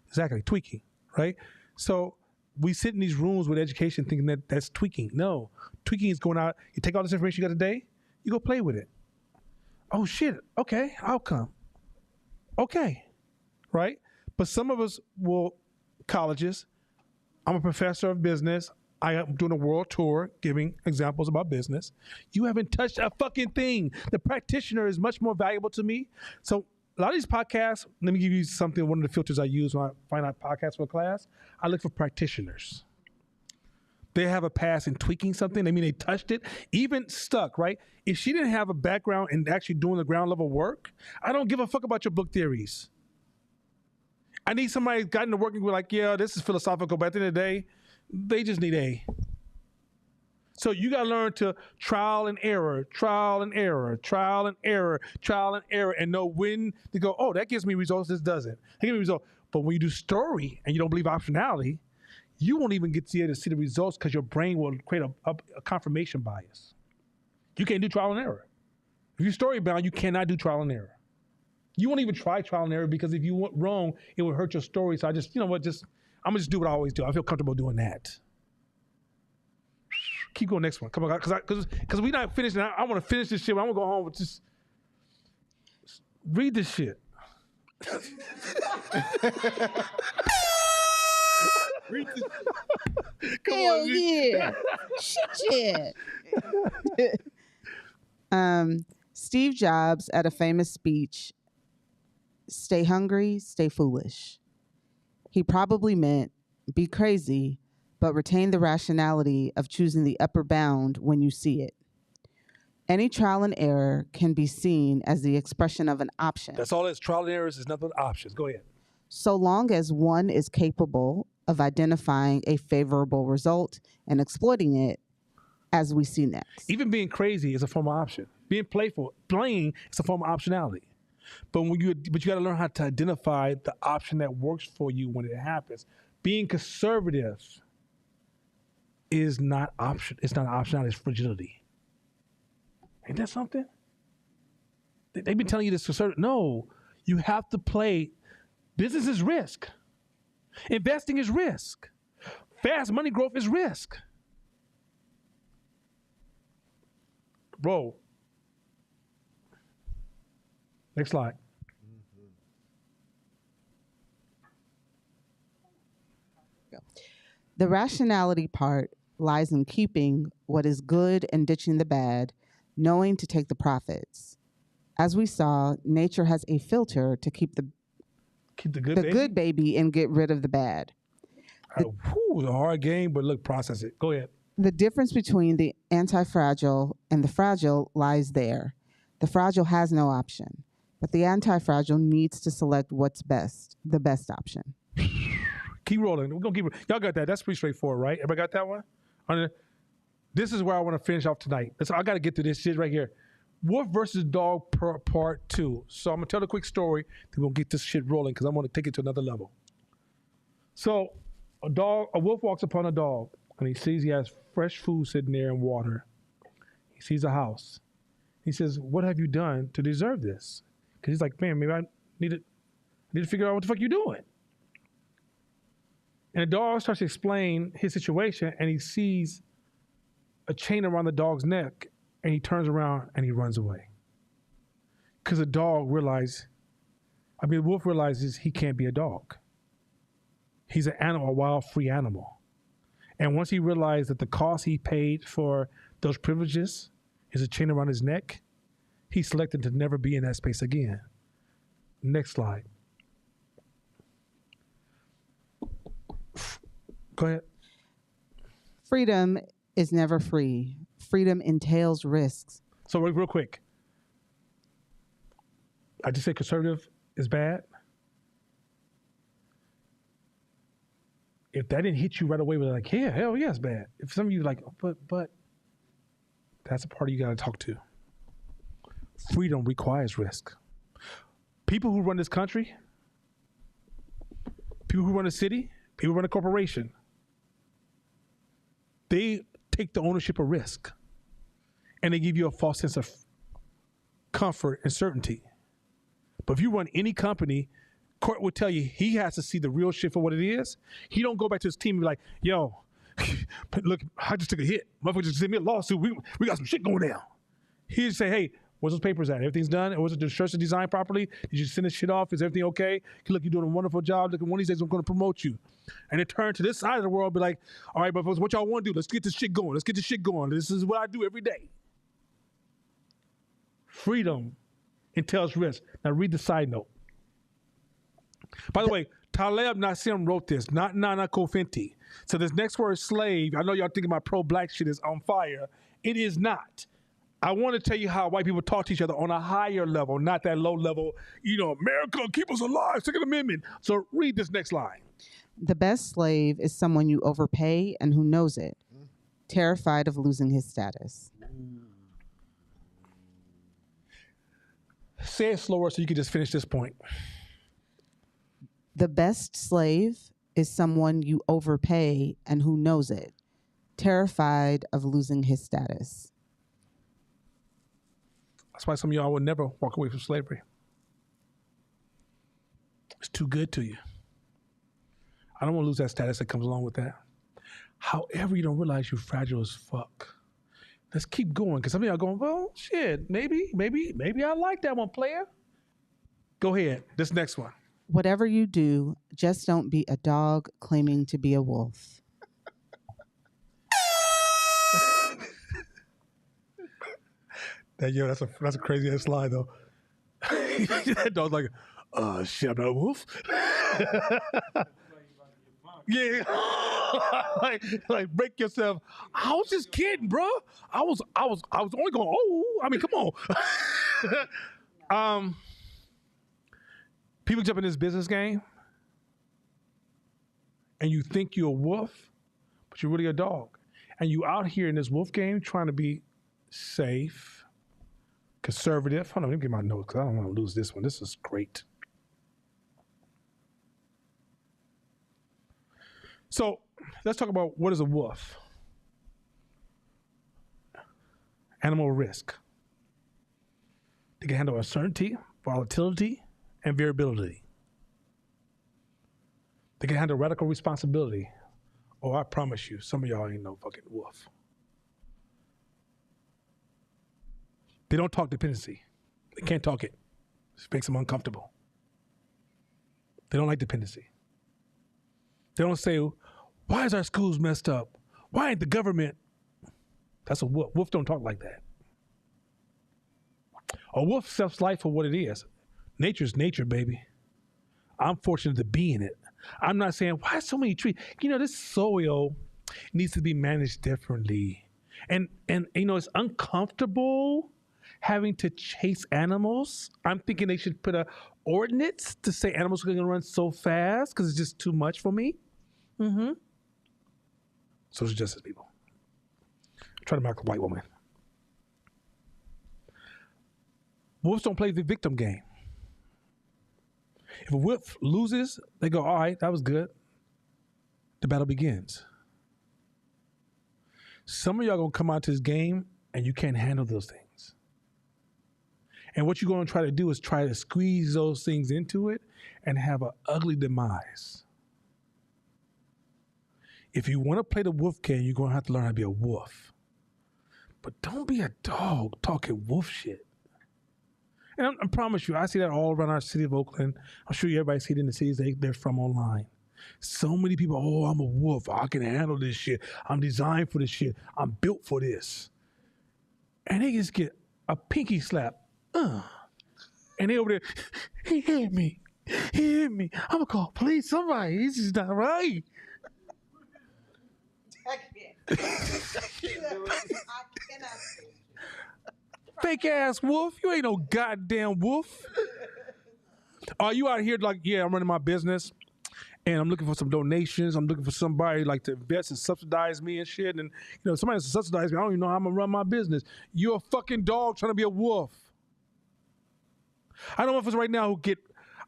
Exactly, tweaking, right? So we sit in these rooms with education thinking that that's tweaking. No, tweaking is going out, you take all this information you got today, you go play with it. Oh shit, okay, outcome. Okay, right? But some of us colleges, I'm a professor of business, I am doing a world tour giving examples about business. You haven't touched a fucking thing. The practitioner is much more valuable to me. So a lot of these podcasts, let me give you something, one of the filters I use when I find out podcasts for a class, I look for practitioners. They have a past in tweaking something. I mean, they touched it, even stuck, right? If she didn't have a background in actually doing the ground level work, I don't give a fuck about your book theories. I need somebody who's gotten to work and be like, yeah, this is philosophical, but at the end of the day, they just need A. So you got to learn to trial and error, trial and error, trial and error, trial and error, and know when to go, oh, that gives me results, this doesn't. That gives me results. But when you do story and you don't believe optionality, you won't even get to see the results because your brain will create a confirmation bias. You can't do trial and error. If you're story bound, you cannot do trial and error. You won't even try trial and error because if you went wrong, it would hurt your story. So I just, you know what, I'm gonna just do what I always do. I feel comfortable doing that. Keep going, next one. Come on, because we're not finished. I want to finish this shit. I want to go home with just read this shit. Read this. Hell yeah. Shit. Steve Jobs at a famous speech, stay hungry, stay foolish. He probably meant be crazy, but retain the rationality of choosing the upper bound when you see it. Any trial and error can be seen as the expression of an option. That's all it is. Trial and errors is nothing but options. Go ahead. So long as one is capable of identifying a favorable result and exploiting it, as we see next. Even being crazy is a form of option. Being playful, playing is a form of optionality. But you got to learn how to identify the option that works for you when it happens. Being conservative is not option. It's not optionality. It's fragility. Ain't that something? They've been telling you this conservative. No, you have to play. Business is risk. Investing is risk. Fast money growth is risk. Roll. Next slide. The rationality part lies in keeping what is good and ditching the bad, knowing to take the profits. As we saw, nature has a filter to keep the good baby and get rid of the bad. It was a hard game, but look, process it. Go ahead. The difference between the anti-fragile and the fragile lies there. The fragile has no option, but the anti-fragile needs to select what's best, the best option. Keep rolling. We're gonna keep. Y'all got that? That's pretty straightforward, right? Everybody got that one? This is where I want to finish off tonight. I got to get to this shit right here. Wolf versus dog part 2. So I'm gonna tell a quick story. Then we'll get this shit rolling because I want to take it to another level. So a wolf walks upon a dog and he sees he has fresh food sitting there and water. He sees a house. He says, "What have you done to deserve this?" Because he's like, "Man, maybe I need to figure out what the fuck you're doing." And the dog starts to explain his situation, and he sees a chain around the dog's neck, and he turns around and he runs away. Because the wolf realizes he can't be a dog. He's an animal, a wild, free animal. And once he realized that the cost he paid for those privileges is a chain around his neck, He selected to never be in that space again. Next slide. Go ahead. Freedom is never free. Freedom entails risks. So real quick. I just said conservative is bad. If that didn't hit you right away, we're like, yeah, hell yeah, it's bad. If some of you like, oh, but that's a part you got to talk to. Freedom requires risk. People who run this country, people who run a city, people who run a corporation, they take the ownership of risk, and they give you a false sense of comfort and certainty. But if you run any company, Court would tell you he has to see the real shit for what it is. He don't go back to his team and be like, yo, look, I just took a hit. Motherfucker just sent me a lawsuit. We got some shit going down. He just say, hey, where's those papers at? Everything's done? Or was it the instruction designed properly? Did you send this shit off? Is everything okay? Look, you're doing a wonderful job. Look, one of these days I'm going to promote you. And it turned to this side of the world, be like, all right, but what y'all want to do? Let's get this shit going. Let's get this shit going. This is what I do every day. Freedom entails risk. Now read the side note. By the way, Taleb Nassim wrote this, not Nana Kofenti. So this next word, slave, I know y'all thinking my pro-black shit is on fire. It is not. I want to tell you how white people talk to each other on a higher level, not that low level, America, keep us alive, Second Amendment. So read this next line. The best slave is someone you overpay and who knows it, terrified of losing his status. Say it slower so you can just finish this point. The best slave is someone you overpay and who knows it, terrified of losing his status. That's why some of y'all will never walk away from slavery. It's too good to you. I don't want to lose that status that comes along with that. However, you don't realize you're fragile as fuck. Let's keep going, because some of y'all going, well, shit, maybe I like that one, player. Go ahead, this next one. Whatever you do, just don't be a dog claiming to be a wolf. That's a crazy ass lie though. That dog's like, shit, I'm not a wolf. Yeah, like break yourself. I was just kidding, bro. I was only going. Oh, I mean, come on. People jump in this business game, and you think you're a wolf, but you're really a dog, and you out here in this wolf game trying to be safe, conservative. Hold on, let me get my notes because I don't want to lose this one. This is great. So let's talk about what is a wolf. Animal risk. They can handle uncertainty, volatility, and variability. They can handle radical responsibility. Oh, I promise you, some of y'all ain't no fucking wolf. They don't talk dependency. They can't talk it. It makes them uncomfortable. They don't like dependency. They don't say, why is our schools messed up? Why ain't the government? That's a wolf. Wolf don't talk like that. A wolf accepts life for what it is. Nature's nature, baby. I'm fortunate to be in it. I'm not saying, why so many trees? This soil needs to be managed differently. And it's uncomfortable having to chase animals. I'm thinking they should put a ordinance to say animals are going to run so fast because it's just too much for me. Mm-hmm. Social justice people. Try to mark a white woman. Wolves don't play the victim game. If a wolf loses, they go, all right, that was good. The battle begins. Some of y'all gonna come out to this game and you can't handle those things. And what you're gonna try to do is try to squeeze those things into it and have an ugly demise. If you want to play the wolf game, you're going to have to learn how to be a wolf. But don't be a dog talking wolf shit. And I promise you, I see that all around our city of Oakland. I'm sure everybody see it in the cities they're from online. So many people, oh, I'm a wolf. I can handle this shit. I'm designed for this shit. I'm built for this. And they just get a pinky slap And they over there, he hit me. He hit me. I'm gonna call police, somebody. This is not right. Fake ass wolf. You ain't no goddamn wolf. Are you out here like, yeah, I'm running my business and I'm looking for some donations. I'm looking for somebody like to invest and subsidize me and shit. And somebody has to subsidize me. I don't even know how I'm gonna run my business. You're a fucking dog trying to be a wolf. I know motherfuckers right now who get.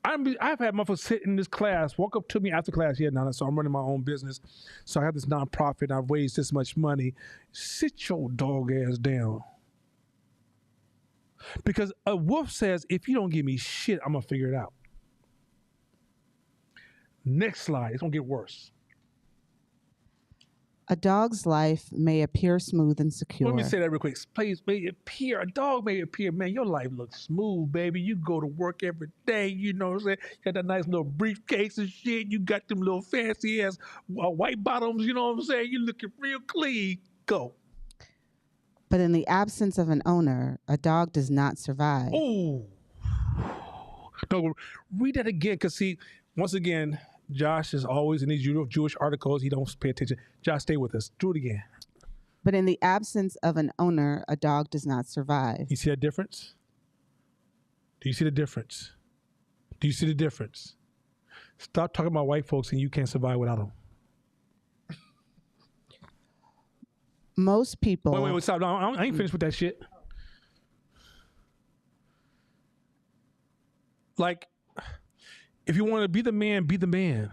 I've had motherfuckers sit in this class, walk up to me after class. Yeah, now so I'm running my own business, so I have this nonprofit. I've raised this much money. Sit your dog ass down. Because a wolf says, if you don't give me shit, I'm gonna figure it out. Next slide. It's gonna get worse. A dog's life may appear smooth and secure. Let me say that real quick. Please, may appear. A dog may appear. Man, your life looks smooth, baby. You go to work every day. You know what I'm saying? You got that nice little briefcase and shit. You got them little fancy ass white bottoms. You know what I'm saying? You looking real clean. Go. But in the absence of an owner, a dog does not survive. Oh. No, read that again, because see, once again, Josh is always in these Jewish articles. He don't pay attention. Josh, stay with us. Do it again. But in the absence of an owner, a dog does not survive. You see that difference? Do you see the difference? Do you see the difference? Stop talking about white folks and you can't survive without them. Most people... Wait, stop. No, I ain't finished with that shit. Like, if you want to be the man, be the man.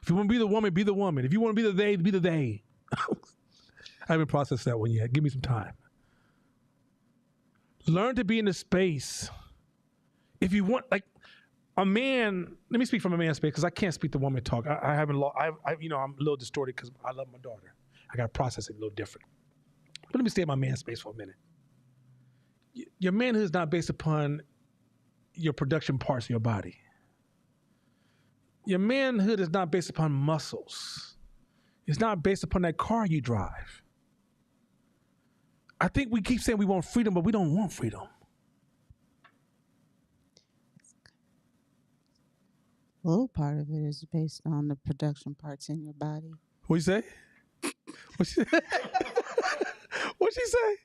If you want to be the woman, be the woman. If you want to be the they, be the they. I haven't processed that one yet. Give me some time. Learn to be in the space. If you want, like, a man, let me speak from a man's space because I can't speak the woman talk. I haven't, I'm a little distorted because I love my daughter. I got to process it a little different. But let me stay in my man space for a minute. Your manhood is not based upon your production parts of your body. Your manhood is not based upon muscles. It's not based upon that car you drive. I think we keep saying we want freedom, but we don't want freedom. A little part of it is based on the production parts in your body. What you say? What she say? What she say?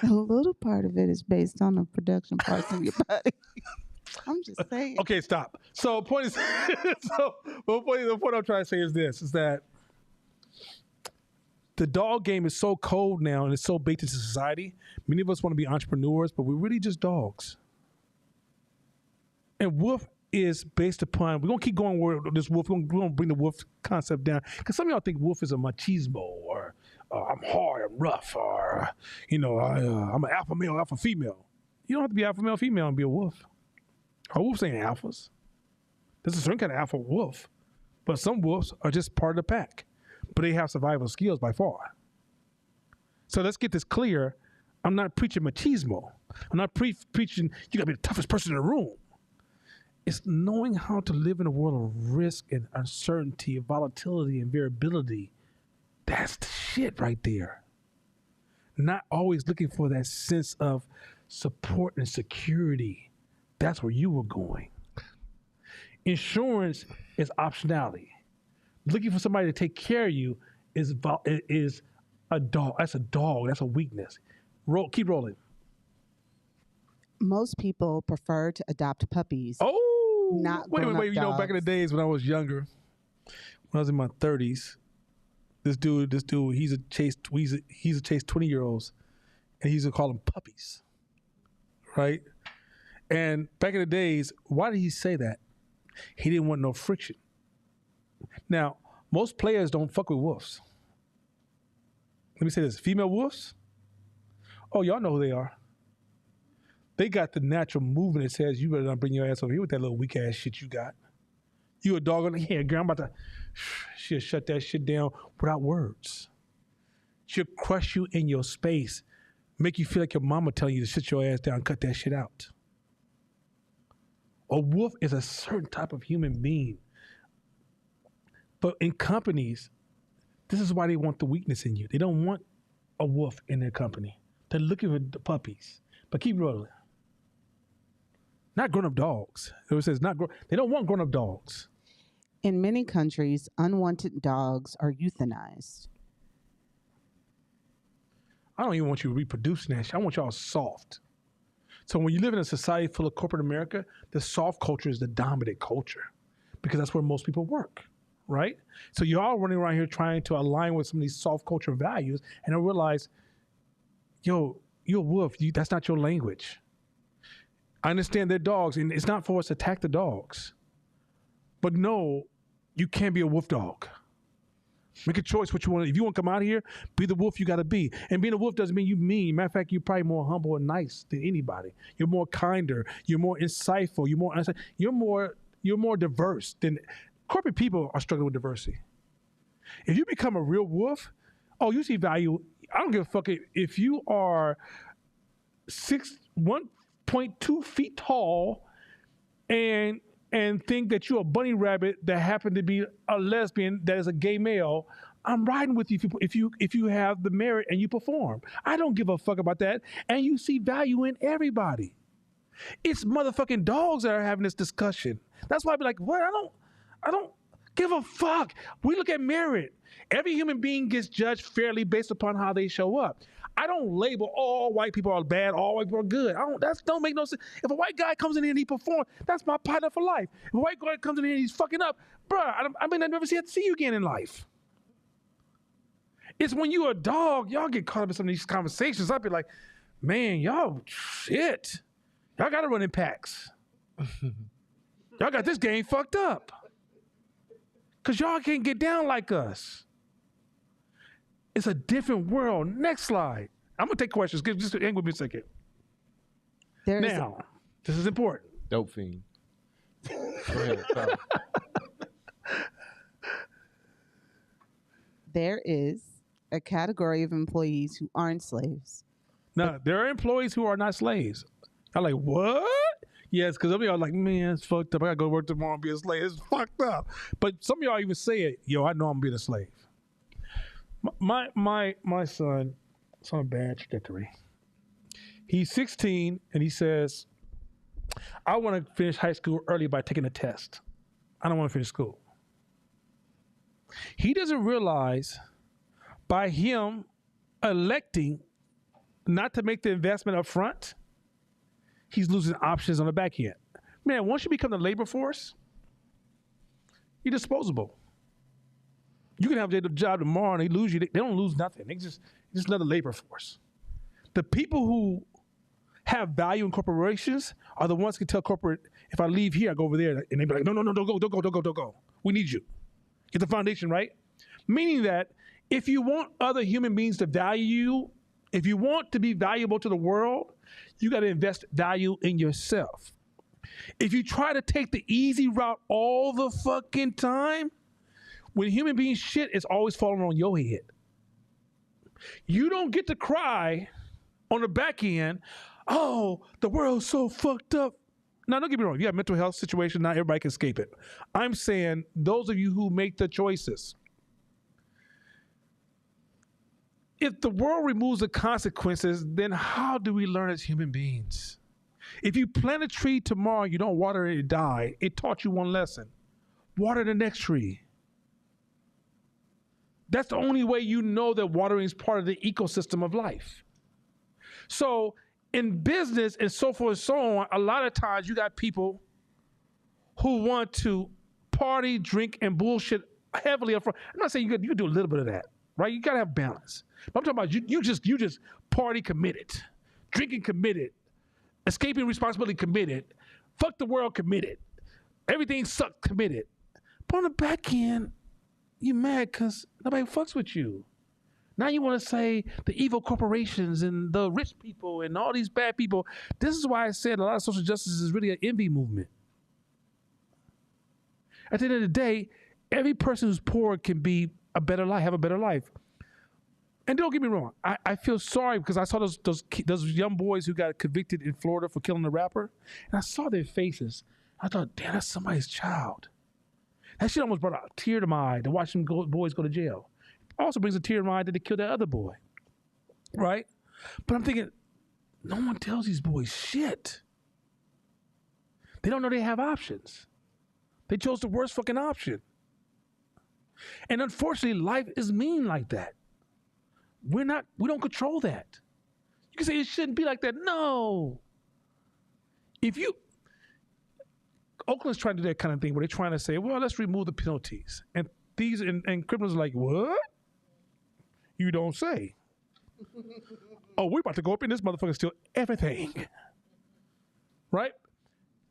A little part of it is based on the production parts in your body. I'm just saying. Okay, stop. So point is, the point I'm trying to say is this: is that the dog game is so cold now, and it's so baked into society. Many of us want to be entrepreneurs, but we're really just dogs. And wolf is based upon. We're gonna keep going with this wolf. We're gonna bring the wolf concept down because some of y'all think wolf is a machismo or I'm hard, I'm rough, or I'm an alpha male, alpha female. You don't have to be alpha male, female, and be a wolf. Our wolves ain't alphas. There's a certain kind of alpha wolf, but some wolves are just part of the pack, but they have survival skills by far. So let's get this clear. I'm not preaching machismo. I'm not preaching you gotta be the toughest person in the room. It's knowing how to live in a world of risk and uncertainty, volatility and variability. That's the shit right there. Not always looking for that sense of support and security. That's where you were going. Insurance is optionality. Looking for somebody to take care of you is a dog. That's a dog. That's a weakness. Keep rolling. Most people prefer to adopt puppies. Oh, not wait. grown-up dogs. Back in the days when I was younger, when I was in my 30s, this dude, he's a chase 20-year-olds, and he used to call them puppies, right? And back in the days, why did he say that? He didn't want no friction. Now, most players don't fuck with wolves. Let me say this: female wolves. Oh, y'all know who they are. They got the natural movement that says you better not bring your ass over here with that little weak ass shit you got. You a dog on the head, girl. I'm about to. She'll shut that shit down without words. She'll crush you in your space, make you feel like your mama telling you to sit your ass down and cut that shit out. A wolf is a certain type of human being. But in companies, this is why they want the weakness in you. They don't want a wolf in their company. They're looking for the puppies. But keep rolling. Not grown-up dogs. It says they don't want grown-up dogs. In many countries, unwanted dogs are euthanized. I don't even want you reproducing that shit. I want y'all soft. So when you live in a society full of corporate America, the soft culture is the dominant culture because that's where most people work, right? So you're all running around here trying to align with some of these soft culture values, and I realize, yo, you're a wolf. That's not your language. I understand they're dogs, and it's not for us to attack the dogs. But no, you can't be a wolf dog. Make a choice what you want. If you want to come out here, be the wolf you got to be. And being a wolf doesn't mean you mean. Matter of fact, you're probably more humble and nice than anybody. You're more kinder. You're more insightful. You're more diverse than corporate people are struggling with diversity. If you become a real wolf, you see value. I don't give a fuck if you are 1.2 feet tall and think that you're a bunny rabbit that happened to be a lesbian that is a gay male. I'm riding with you if you have the merit and you perform. I don't give a fuck about that. And you see value in everybody. It's motherfucking dogs that are having this discussion. That's why I be like, what? I don't give a fuck. We look at merit. Every human being gets judged fairly based upon how they show up. I don't label all white people are bad, all white people are good. That don't make no sense. If a white guy comes in here and he performs, that's my partner for life. If a white guy comes in here and he's fucking up, bruh, I never have to see you again in life. It's when you're a dog, y'all get caught up in some of these conversations. I'd be like, man, y'all, shit. Y'all got to run in packs. Y'all got this game fucked up. Because y'all can't get down like us. It's a different world. Next slide. I'm going to take questions. Just hang with me a second. This is important. Dope fiend. Go ahead. Sorry. There is a category of employees who aren't slaves. No, there are employees who are not slaves. I'm like, what? Yes, because some of y'all are like, man, it's fucked up. I got to go to work tomorrow and be a slave. It's fucked up. But some of y'all even say it, yo, I know I'm being a slave. My son's on a bad trajectory. He's 16 and he says, I want to finish high school early by taking a test. I don't want to finish school. He doesn't realize by him electing not to make the investment up front, he's losing options on the back end. Man, once you become the labor force, you're disposable. You can have a job tomorrow and they lose you. They don't lose nothing. They just another labor force. The people who have value in corporations are the ones who can tell corporate, if I leave here, I go over there. And they be like, no, don't go. We need you. Get the foundation right. Meaning that if you want other human beings to value you, if you want to be valuable to the world, you got to invest value in yourself. If you try to take the easy route all the fucking time, when human beings shit, it's always falling on your head. You don't get to cry on the back end, oh, the world's so fucked up. Now, don't get me wrong. You have a mental health situation, not everybody can escape it. I'm saying those of you who make the choices, if the world removes the consequences, then how do we learn as human beings? If you plant a tree tomorrow, you don't water it, it die. It taught you one lesson. Water the next tree. That's the only way you know that watering is part of the ecosystem of life. So in business and so forth and so on, a lot of times you got people who want to party, drink, and bullshit heavily up front. I'm not saying you can do a little bit of that, right? You got to have balance. But I'm talking about you just party committed, drinking committed, escaping responsibility committed, fuck the world committed, everything sucked committed. But on the back end, you mad because nobody fucks with you. Now you want to say the evil corporations and the rich people and all these bad people. This is why I said a lot of social justice is really an envy movement. At the end of the day, every person who's poor can be a better life, have a better life. And don't get me wrong, I feel sorry because I saw those young boys who got convicted in Florida for killing the rapper, and I saw their faces. I thought, damn, that's somebody's child. That shit almost brought a tear to my eye to watch them boys go to jail. Also brings a tear to my eye that they killed that other boy, right? But I'm thinking, no one tells these boys shit. They don't know they have options. They chose the worst fucking option. And unfortunately, life is mean like that. We don't control that. You can say it shouldn't be like that. No. Oakland's trying to do that kind of thing where they're trying to say, well, let's remove the penalties. And criminals are like, what? You don't say. Oh, we're about to go up in this motherfucker and steal everything. Right?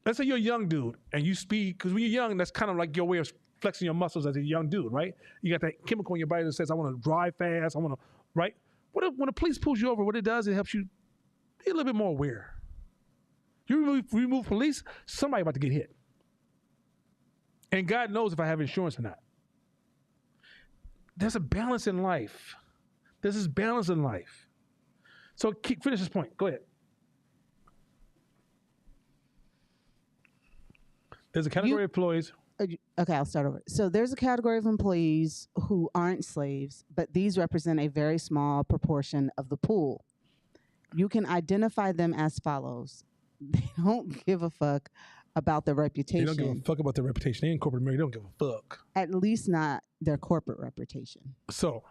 Let's say you're a young dude and you speed, because when you're young, that's kind of like your way of flexing your muscles as a young dude, right? You got that chemical in your body that says, I want to drive fast, I want to, right? When the police pulls you over, what it does, it helps you be a little bit more aware. You remove police, somebody about to get hit. And God knows if I have insurance or not. There's a balance in life. There's this balance in life. So finish this point. Go ahead. There's a category of employees. Okay, I'll start over. So there's a category of employees who aren't slaves, but these represent a very small proportion of the pool. You can identify them as follows. They don't give a fuck about their reputation. They don't give a fuck about their reputation. They in corporate America, they don't give a fuck. At least not their corporate reputation. So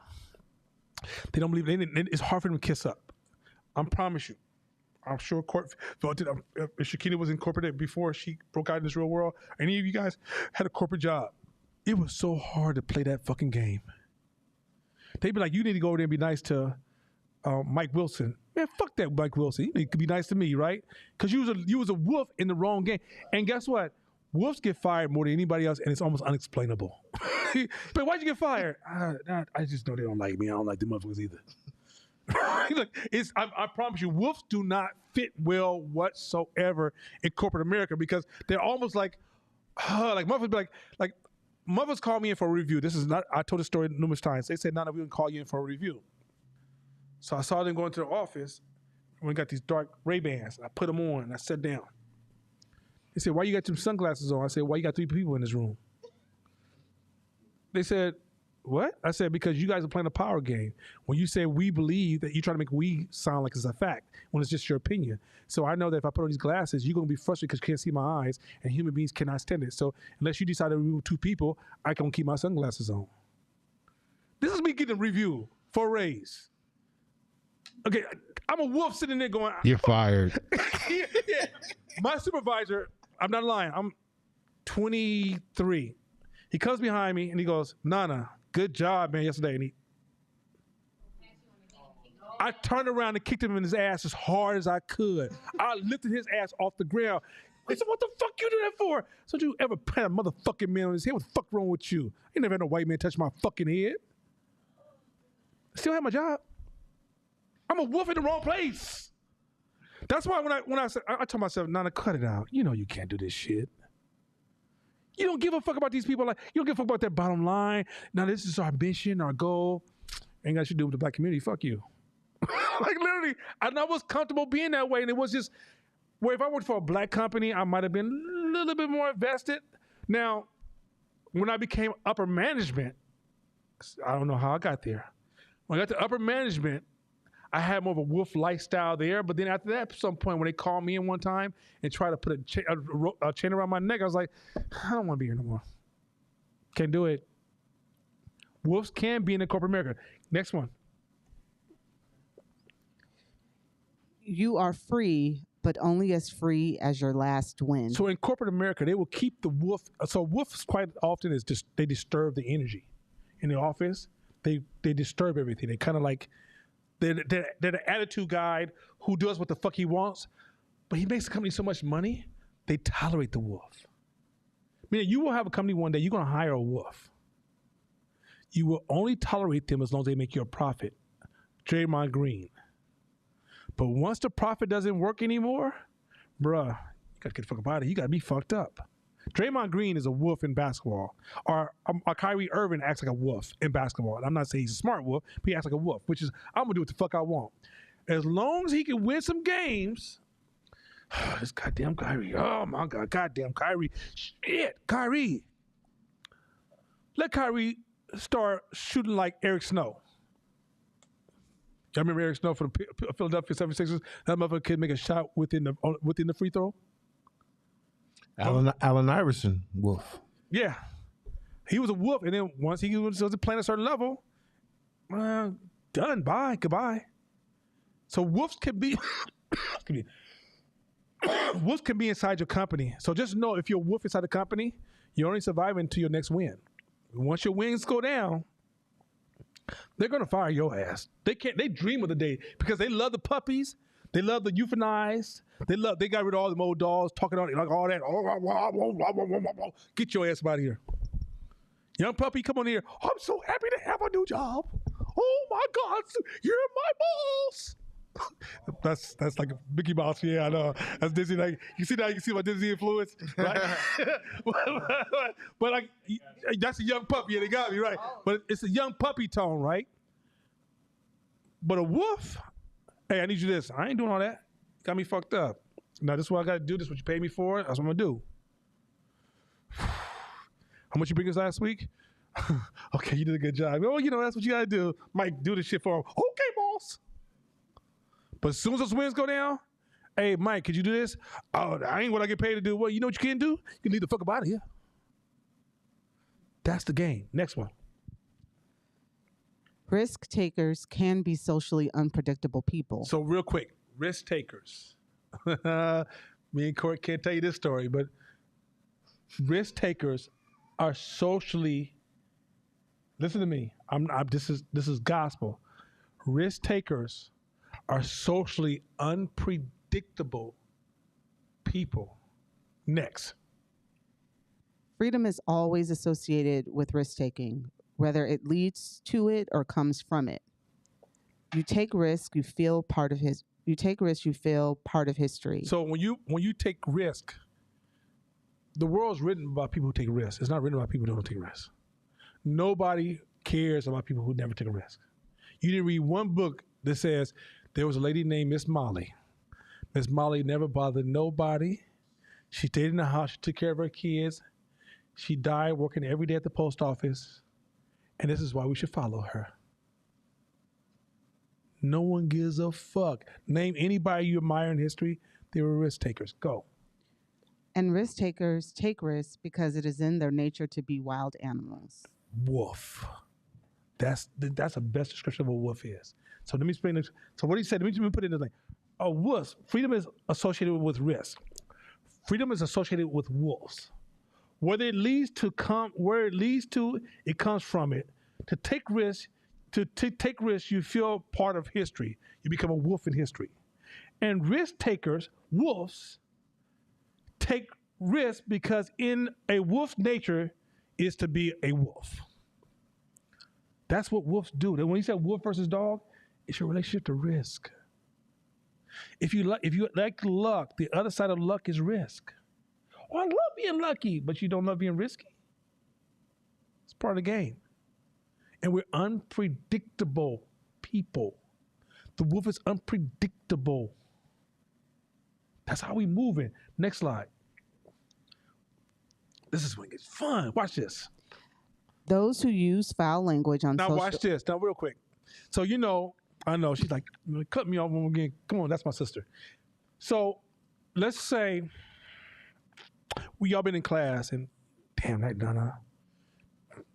they don't believe, it's hard for them to kiss up. I promise you. I'm sure if Shakina was incorporated before she broke out in this real world, any of you guys had a corporate job, it was so hard to play that fucking game. They'd be like, you need to go over there and be nice to Mike Wilson. Man, fuck that Mike Wilson. You need to be nice to me, right? Because you was a wolf in the wrong game. And guess what? Wolves get fired more than anybody else, and it's almost unexplainable. But why'd you get fired? I just know they don't like me. I don't like the motherfuckers either. Look, I promise you, wolves do not fit well whatsoever in corporate America because they're almost like motherfuckers be like mothers call me in for a review. This is not, I told this story numerous times. They said, Nana, we can call you in for a review. So I saw them going to the office when we got these dark Ray-Bans. I put them on and I sat down. They said, why you got some sunglasses on? I said, why you got 3 people in this room? They said, what? I said, because you guys are playing a power game. When you say we believe, that you try to make we sound like it's a fact when it's just your opinion. So I know that if I put on these glasses, you're going to be frustrated because you can't see my eyes, and human beings cannot stand it. So unless you decide to remove 2 people, I can keep my sunglasses on. This is me getting a review for a raise. Okay, I'm a wolf sitting there going, you're fired. Yeah. My supervisor, I'm not lying, I'm 23. He comes behind me and he goes, Nana, good job, man, yesterday. And I turned around and kicked him in his ass as hard as I could. I lifted his ass off the ground. He said, what the fuck you do that for? So you ever plant a motherfucking man on his head? What the fuck wrong with you? I ain't never had no white man touch my fucking head. Still have my job. I'm a wolf in the wrong place. That's why when I said, I told myself, Nana, cut it out. You know you can't do this shit. You don't give a fuck about these people. Like, you don't give a fuck about their bottom line. Now, this is our mission, our goal. Ain't got shit to do with the black community. Fuck you. Like, literally, I was comfortable being that way. And it was just, where if I worked for a black company, I might have been a little bit more invested. Now, when I became upper management, I don't know how I got there. When I got to upper management, I had more of a wolf lifestyle there. But then after that, at some point, when they called me in one time and tried to put a chain around my neck, I was like, I don't want to be here no more. Can't do it. Wolves can be in the corporate America. Next one. You are free, but only as free as your last win. So in corporate America, they will keep the wolf. So wolves quite often is just, they disturb the energy in the office. They disturb everything. They kind of like, they're the attitude guide who does what the fuck he wants, but he makes the company so much money, they tolerate the wolf. Meaning you will have a company one day, you're going to hire a wolf. You will only tolerate them as long as they make you a profit. Draymond Green. But once the profit doesn't work anymore, bruh, you got to get the fuck out of it. You got to be fucked up. Draymond Green is a wolf in basketball. Or Kyrie Irving acts like a wolf in basketball. And I'm not saying he's a smart wolf, but he acts like a wolf, which is, I'm going to do what the fuck I want. As long as he can win some games, this goddamn Kyrie, oh my God, goddamn Kyrie. Shit, Kyrie. Let Kyrie start shooting like Eric Snow. I remember Eric Snow for the Philadelphia 76ers. That motherfucker could make a shot within the free throw. Allen Iverson, Wolf. Yeah, he was a wolf, and then once he was playing a certain level, done. Bye, goodbye. So wolves can be, wolves can be inside your company. So just know if you're a wolf inside the company, you're only surviving until your next win. Once your wings go down, they're gonna fire your ass. They dream of the day because they love the puppies. They love the euthanized. They got rid of all the old dogs, talking on it like all that. Get your ass out of here. Young puppy, come on here. I'm so happy to have a new job. Oh my God, you're my boss. That's like a Mickey Mouse. Yeah, I know. That's Disney. Like you see my Disney influence, right? but like that's a young puppy, and they got me right. But it's a young puppy tone, right? But a wolf, hey, I need you this. I ain't doing all that. Got me fucked up. Now this is what I got to do. This is what you pay me for. That's what I'm gonna do. How much you bring us last week? Okay, you did a good job. Oh, that's what you got to do. Mike, do this shit for him. Okay, boss. But as soon as those wins go down, hey, Mike, could you do this? Oh, I ain't what I get paid to do. Well, you know what you can do? You can leave the fuck up out of here. That's the game. Next one. Risk takers can be socially unpredictable people. So real quick, risk takers. Me and Court can't tell you this story, but risk takers are socially. Listen to me. This is gospel. Risk takers are socially unpredictable people. Next. Freedom is always associated with risk-taking, whether it leads to it or comes from it. You take risk, you feel part of history. So when you take risk, the world's written about people who take risks. It's not written about people who don't take risks. Nobody cares about people who never take a risk. You didn't read one book that says there was a lady named Miss Molly. Miss Molly never bothered nobody. She stayed in the house. She took care of her kids. She died working every day at the post office. And this is why we should follow her. No one gives a fuck. Name anybody you admire in history. They were risk takers. Go. And risk takers take risks because it is in their nature to be wild animals. Wolf. That's the best description of what a wolf is. So let me explain this. So what he said, let me put it in the thing. A wolf, freedom is associated with risk. Freedom is associated with wolves. Where it leads to, it comes from it. To take risks, you feel part of history. You become a wolf in history. And risk takers, wolves, take risks because in a wolf's nature is to be a wolf. That's what wolves do. When you say wolf versus dog, it's your relationship to risk. If you like luck, the other side of luck is risk. Oh, I love being lucky, but you don't love being risky. It's part of the game. And we're unpredictable people. The wolf is unpredictable. That's how we moving. Next slide. This is when it gets fun. Watch this. Those who use foul language on Now social... watch this. Now real quick. So I know she's like, cut me off when we're getting, come on, that's my sister. So let's say we all been in class and damn that Donna,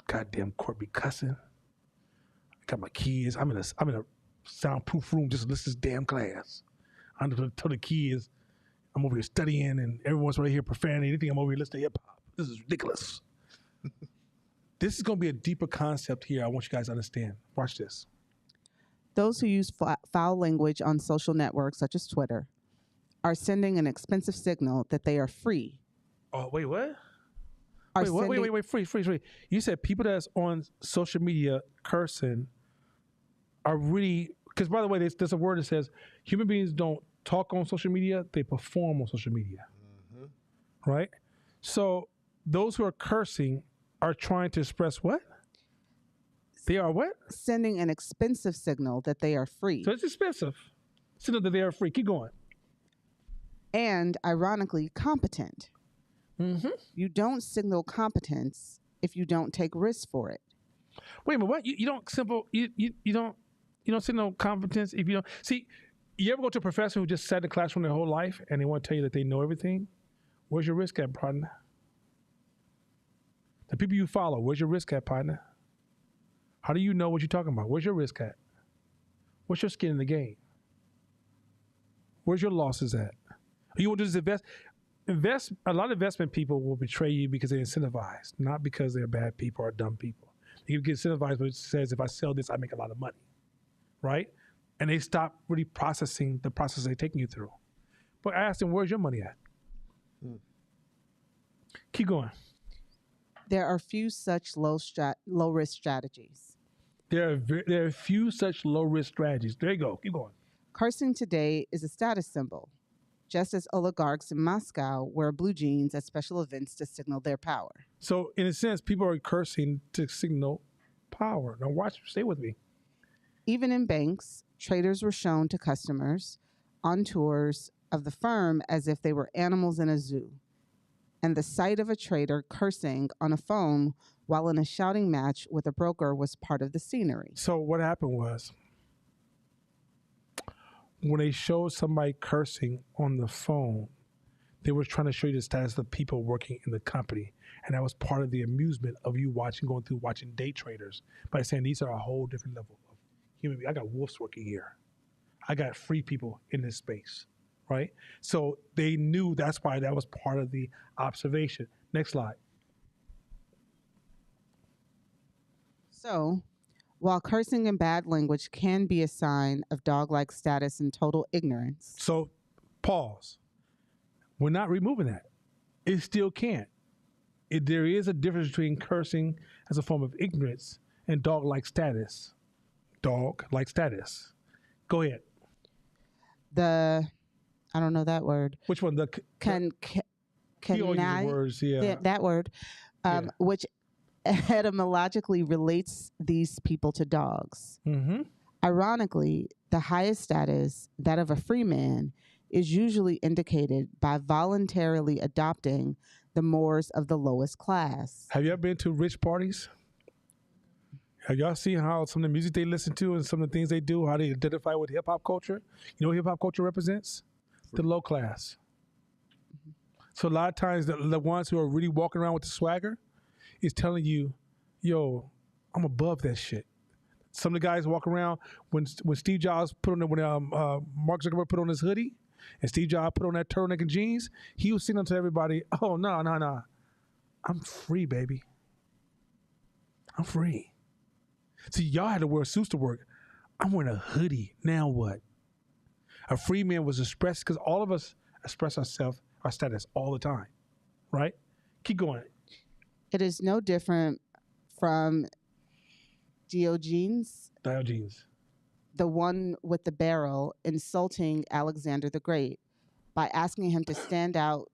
goddamn Court be cussing. I got my kids. I'm in a soundproof room just to listen to this damn class. I'm gonna tell the kids I'm over here studying and everyone's right here profanity. Anything I'm over here listening to hip hop. This is ridiculous. This is gonna be a deeper concept here. I want you guys to understand. Watch this. Those who use foul language on social networks such as Twitter are sending an expensive signal that they are free. Oh, wait, what? Wait, free. You said people that's on social media cursing are really, because by the way, there's a word that says human beings don't talk on social media, they perform on social media. Mm-hmm. Right? So those who are cursing are trying to express what? They are what? Sending an expensive signal that they are free. So it's expensive. Signal that they are free. Keep going. And ironically, competent. Mm-hmm. You don't signal competence if you don't take risks for it. Wait a minute, what? You don't You don't see no competence. If you don't see, you ever go to a professor who just sat in the classroom their whole life and they want to tell you that they know everything? Where's your risk at, partner? The people you follow, where's your risk at, partner? How do you know what you're talking about? Where's your risk at? What's your skin in the game? Where's your losses at? You want to just invest. A lot of investment people will betray you because they're incentivized, not because they're bad people or dumb people. You get incentivized, which says if I sell this, I make a lot of money, right? And they stop really processing the process they're taking you through. But I asked them, where's your money at? Keep going. There are few such low risk strategies. There are few such low risk strategies. There you go. Keep going. Cursing today is a status symbol, just as oligarchs in Moscow wear blue jeans at special events to signal their power. So, in a sense, people are cursing to signal power. Now, stay with me. Even in banks, traders were shown to customers on tours of the firm as if they were animals in a zoo. And the sight of a trader cursing on a phone while in a shouting match with a broker was part of the scenery. So, what happened was, when they showed somebody cursing on the phone, they were trying to show you the status of the people working in the company. And that was part of the amusement of you watching day traders by saying these are a whole different level of human being. I got wolves working here. I got free people in this space, right? So they knew that's why that was part of the observation. Next slide. So, while cursing and bad language can be a sign of dog-like status and total ignorance. So, pause. We're not removing that. It still can't. There is a difference between cursing as a form of ignorance and dog-like status. Dog-like status. Go ahead. I don't know that word. Which one? Words, yeah. That word, which etymologically relates these people to dogs. Mm-hmm. Ironically, the highest status, that of a free man, is usually indicated by voluntarily adopting the mores of the lowest class. Have you ever been to rich parties? Have y'all seen how some of the music they listen to and some of the things they do, how they identify with hip-hop culture? You know what hip-hop culture represents? The low class. So a lot of times the ones who are really walking around with the swagger is telling you, yo, I'm above that shit. Some of the guys walk around when Steve Jobs Mark Zuckerberg put on his hoodie and Steve Jobs put on that turtleneck and jeans, he was singing to everybody, oh, no. I'm free, baby. I'm free. See, y'all had to wear suits to work. I'm wearing a hoodie. Now what? A free man was expressed because all of us express ourselves, our status all the time, right? Keep going. It is no different from Diogenes, the one with the barrel, insulting Alexander the Great by asking him to stand out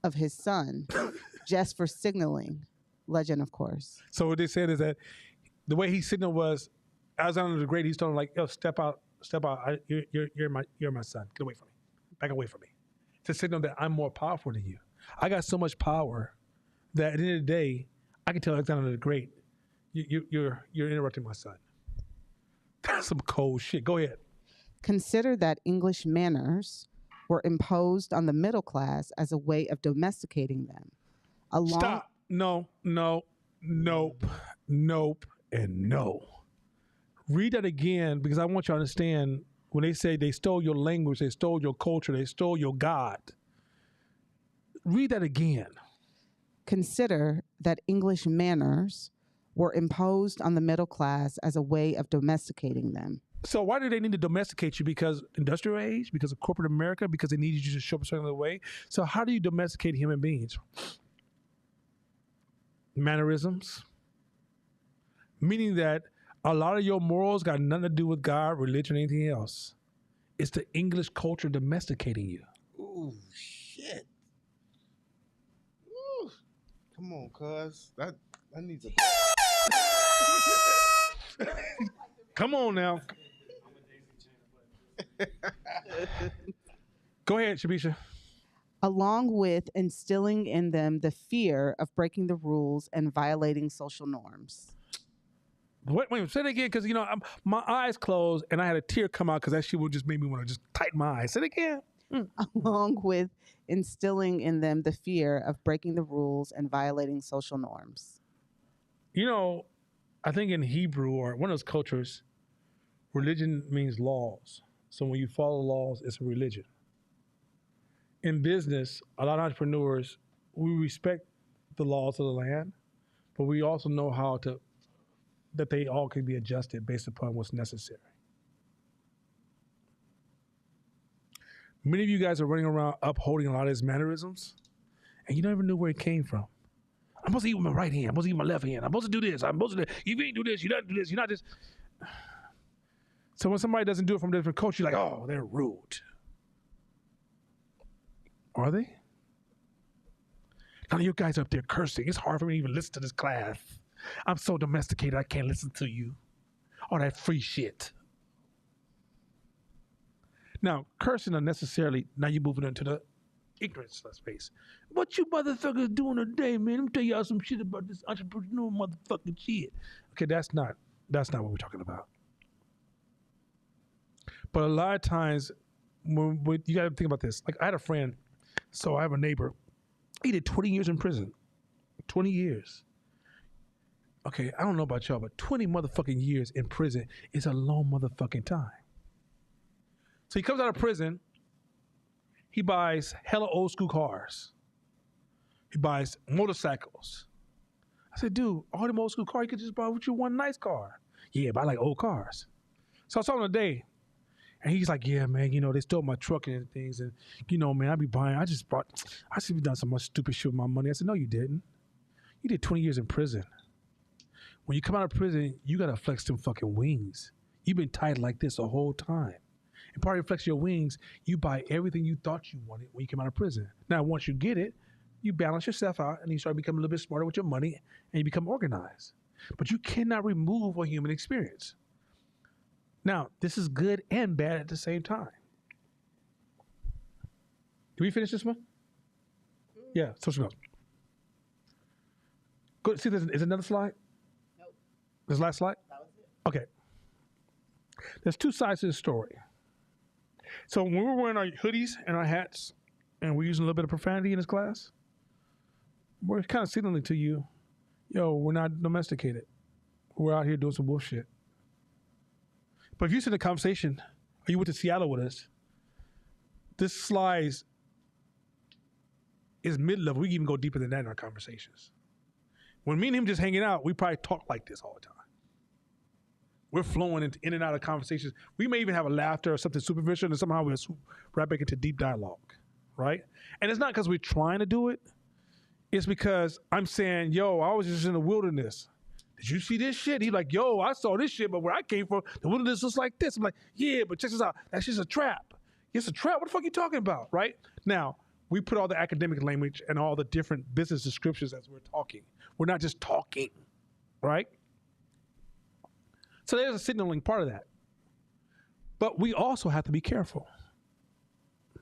of his son just for signaling. Legend, of course. So what they said is that the way he signaled was Alexander the Great. He's telling him like, yo, step out. You're my son. Get away from me. Back away from me. To signal that I'm more powerful than you. I got so much power that at the end of the day, I can tell Alexander the Great, you're interrupting my son. That's some cold shit. Go ahead. Consider that English manners were imposed on the middle class as a way of domesticating them. Stop. No, nope, and no. Read that again because I want you to understand when they say they stole your language, they stole your culture, they stole your God. Read that again. Consider that English manners were imposed on the middle class as a way of domesticating them. So why do they need to domesticate you? Because industrial age? Because of corporate America? Because they needed you to show up a certain way? So how do you domesticate human beings? Mannerisms. Meaning that a lot of your morals got nothing to do with God, religion, or anything else. It's the English culture domesticating you. Ooh, shit. Ooh. Come on, cuz. That needs a... Come on now. Go ahead, Shabisha. Along with instilling in them the fear of breaking the rules and violating social norms. Wait, say it again, because my eyes closed and I had a tear come out because that shit would just make me want to just tighten my eyes. Say it again. Along with instilling in them the fear of breaking the rules and violating social norms. I think in Hebrew or one of those cultures, religion means laws. So when you follow laws, it's a religion. In business, a lot of entrepreneurs, we respect the laws of the land, but we also know that they all can be adjusted based upon what's necessary. Many of you guys are running around upholding a lot of his mannerisms, and you don't even know where it came from. I'm supposed to eat with my right hand. I'm supposed to eat with my left hand. I'm supposed to do this. I'm supposed to do. You ain't do this. You don't do this. You're not this. So when somebody doesn't do it from a different culture, you're like, oh, they're rude. Are they? None of you guys are up there cursing. It's hard for me to even listen to this class. I'm so domesticated, I can't listen to you. All that free shit. Now, cursing unnecessarily, now you're moving into the ignorance space. What you motherfuckers doing today, man? Let me tell y'all some shit about this entrepreneur motherfucking shit. Okay, that's not what we're talking about. But a lot of times, when you got to think about this. Like, I had a friend, so I have a neighbor. He did 20 years in prison. 20 years. Okay, I don't know about y'all, but 20 motherfucking years in prison is a long motherfucking time. So he comes out of prison, he buys hella old school cars. He buys motorcycles. I said, dude, all them old school cars, you could just buy with you one nice car. Yeah, but I like old cars. So I saw him today, and he's like, yeah, man, they stole my truck and things, and man, I should have done some much stupid shit with my money. I said, no, you didn't. You did 20 years in prison. When you come out of prison, you gotta flex them fucking wings. You've been tied like this the whole time. And part of flex your wings, you buy everything you thought you wanted when you came out of prison. Now, once you get it, you balance yourself out and you start becoming a little bit smarter with your money and you become organized. But you cannot remove a human experience. Now, this is good and bad at the same time. Did we finish this one? Yeah, social notes. Go see, is another slide? Nope. This last slide? That was it. Okay. There's two sides to the story. So when we were wearing our hoodies and our hats and we're using a little bit of profanity in this class, we're kind of signaling to you, yo, we're not domesticated. We're out here doing some bullshit. But if you sit in a conversation, or you went to Seattle with us, this slide is mid-level. We can even go deeper than that in our conversations. When me and him just hanging out, we probably talk like this all the time. We're flowing in and out of conversations. We may even have a laughter or something superficial, and somehow we'll swoop right back into deep dialogue, right? And it's not because we're trying to do it. It's because I'm saying, yo, I was just in the wilderness. Did you see this shit? He's like, yo, I saw this shit, but where I came from, the wilderness was like this. I'm like, yeah, but check this out. That's just a trap. It's a trap? What the fuck are you talking about, right? Now, we put all the academic language and all the different business descriptions as we're talking. We're not just talking, right? So there's a signaling part of that. But we also have to be careful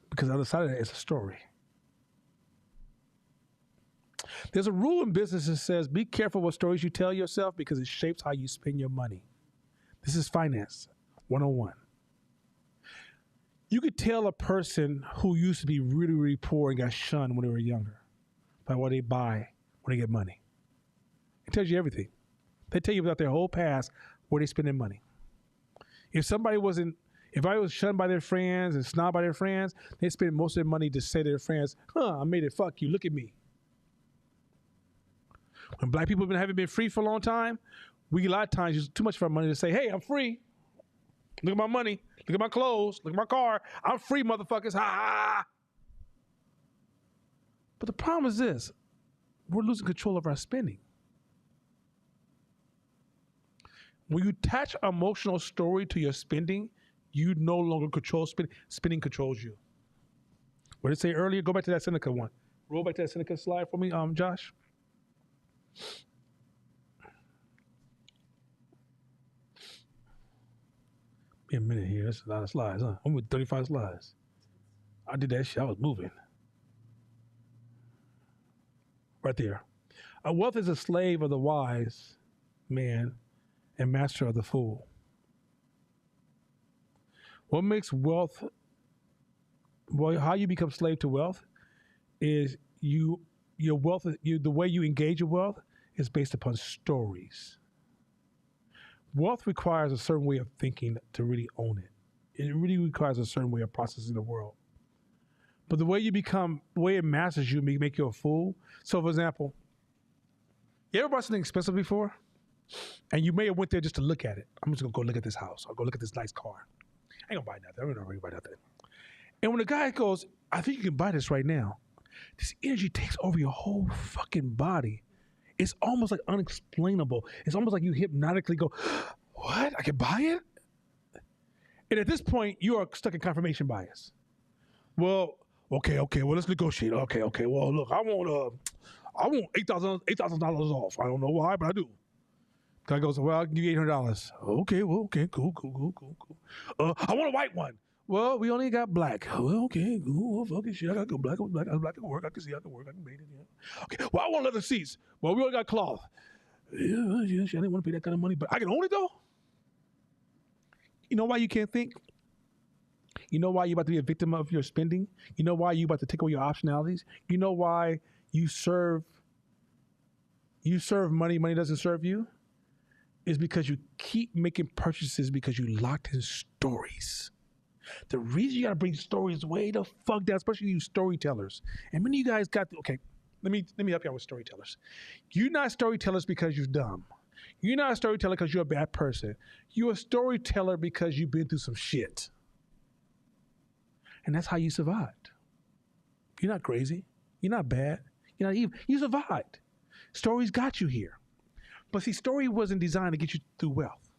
because the other side of that is a story. There's a rule in business that says be careful what stories you tell yourself because it shapes how you spend your money. This is finance 101. You could tell a person who used to be really, really poor and got shunned when they were younger by what they buy when they get money. It tells you everything. They tell you about their whole past, where they spend their money. If I was shunned by their friends and snobbed by their friends, they spend most of their money to say to their friends, I made it, fuck you, look at me. When black people haven't been free for a long time, we a lot of times use too much of our money to say, hey, I'm free. Look at my money. Look at my clothes. Look at my car. I'm free, motherfuckers. Ha ha. But the problem is this. We're losing control of our spending. When you attach an emotional story to your spending, you no longer control spending. Spending controls you. What did I say earlier? Go back to that Seneca one. Roll back to that Seneca slide for me, Josh. Be a minute here. That's a lot of slides, huh? I'm with 35 slides. I did that shit. I was moving. Right there. A wealth is a slave of the wise man, and master of the fool. What makes wealth, well, how you become slave to wealth is your wealth, the way you engage your wealth is based upon stories. Wealth requires a certain way of thinking to really own it. It really requires a certain way of processing the world. But the way the way it masters you, make you a fool. So, for example, you ever bought something expensive before? And you may have went there just to look at it. I'm just gonna go look at this house. I'll go look at this nice car. I ain't gonna buy nothing. I'm not gonna buy nothing. And when the guy goes, I think you can buy this right now, this energy takes over your whole fucking body. It's almost like unexplainable. It's almost like you hypnotically go, what? I can buy it? And at this point, you are stuck in confirmation bias. Well, okay, well, let's negotiate. Okay, well, look, I want $8,000 off. I don't know why, but I do. Guy goes, well, I'll give you $800. Okay, cool. I want a white one. Well, we only got black. Well, okay, cool. Fucking shit. I got to go black. Black can work. I can see I can work. I can make it. Yeah. Okay. Well, I want leather seats. Well, we only got cloth. Yeah. I didn't want to pay that kind of money, but I can own it though. You know why you can't think? You know why you're about to be a victim of your spending? You know why you're about to take away your optionalities? You know why you serve money, money doesn't serve you? Is because you keep making purchases because you locked in stories. The reason you gotta bring stories way the fuck down, especially you storytellers. And many of you guys got let me help you out with storytellers. You're not storytellers because you're dumb. You're not a storyteller because you're a bad person. You're a storyteller because you've been through some shit. And that's how you survived. You're not crazy. You're not bad. You're not evil. You survived. Stories got you here. But see, story wasn't designed to get you through wealth.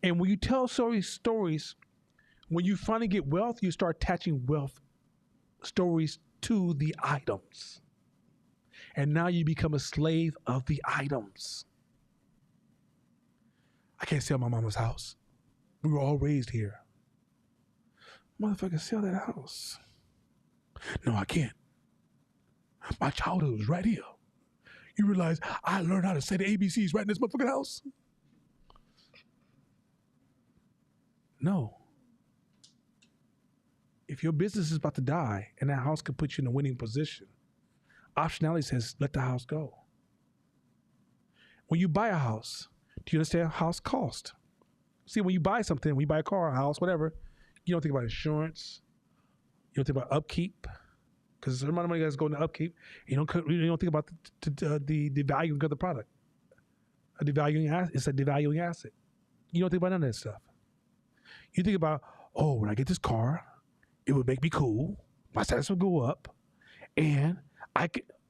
And when you tell stories, when you finally get wealth, you start attaching wealth stories to the items. And now you become a slave of the items. I can't sell my mama's house. We were all raised here. Motherfucker, sell that house. No, I can't. My childhood was right here. You realize I learned how to say the ABCs right in this motherfucking house? No. If your business is about to die and that house could put you in a winning position, optionality says let the house go. When you buy a house, do you understand house cost? See, when you buy something, when you buy a car, a house, whatever, you don't think about insurance. You don't think about upkeep. Because there's a amount of money that's going to upkeep. You don't think about the value of the product. It's a devaluing asset. You don't think about none of that stuff. You think about, when I get this car, it would make me cool. My status would go up. And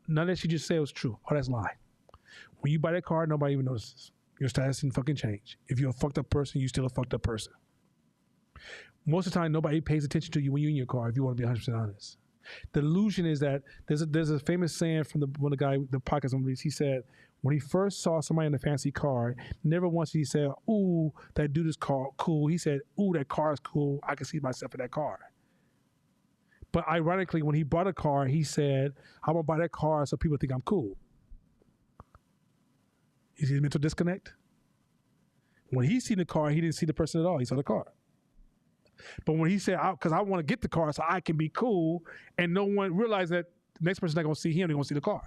none of that you just say was true. Oh, that's a lie. When you buy that car, nobody even notices. Your status didn't fucking change. If you're a fucked up person, you're still a fucked up person. Most of the time, nobody pays attention to you when you're in your car, if you want to be 100% honest. The illusion is that there's a famous saying from the podcast on he said, when he first saw somebody in a fancy car, never once did he say, ooh, that dude is cool. He said, ooh, that car is cool. I can see myself in that car. But ironically, when he bought a car, he said, I'm going to buy that car so people think I'm cool. You see the mental disconnect? When he seen the car, he didn't see the person at all. He saw the car. But when he said, because I want to get the car so I can be cool, and no one realized that the next person's not going to see him, they're going to see the car.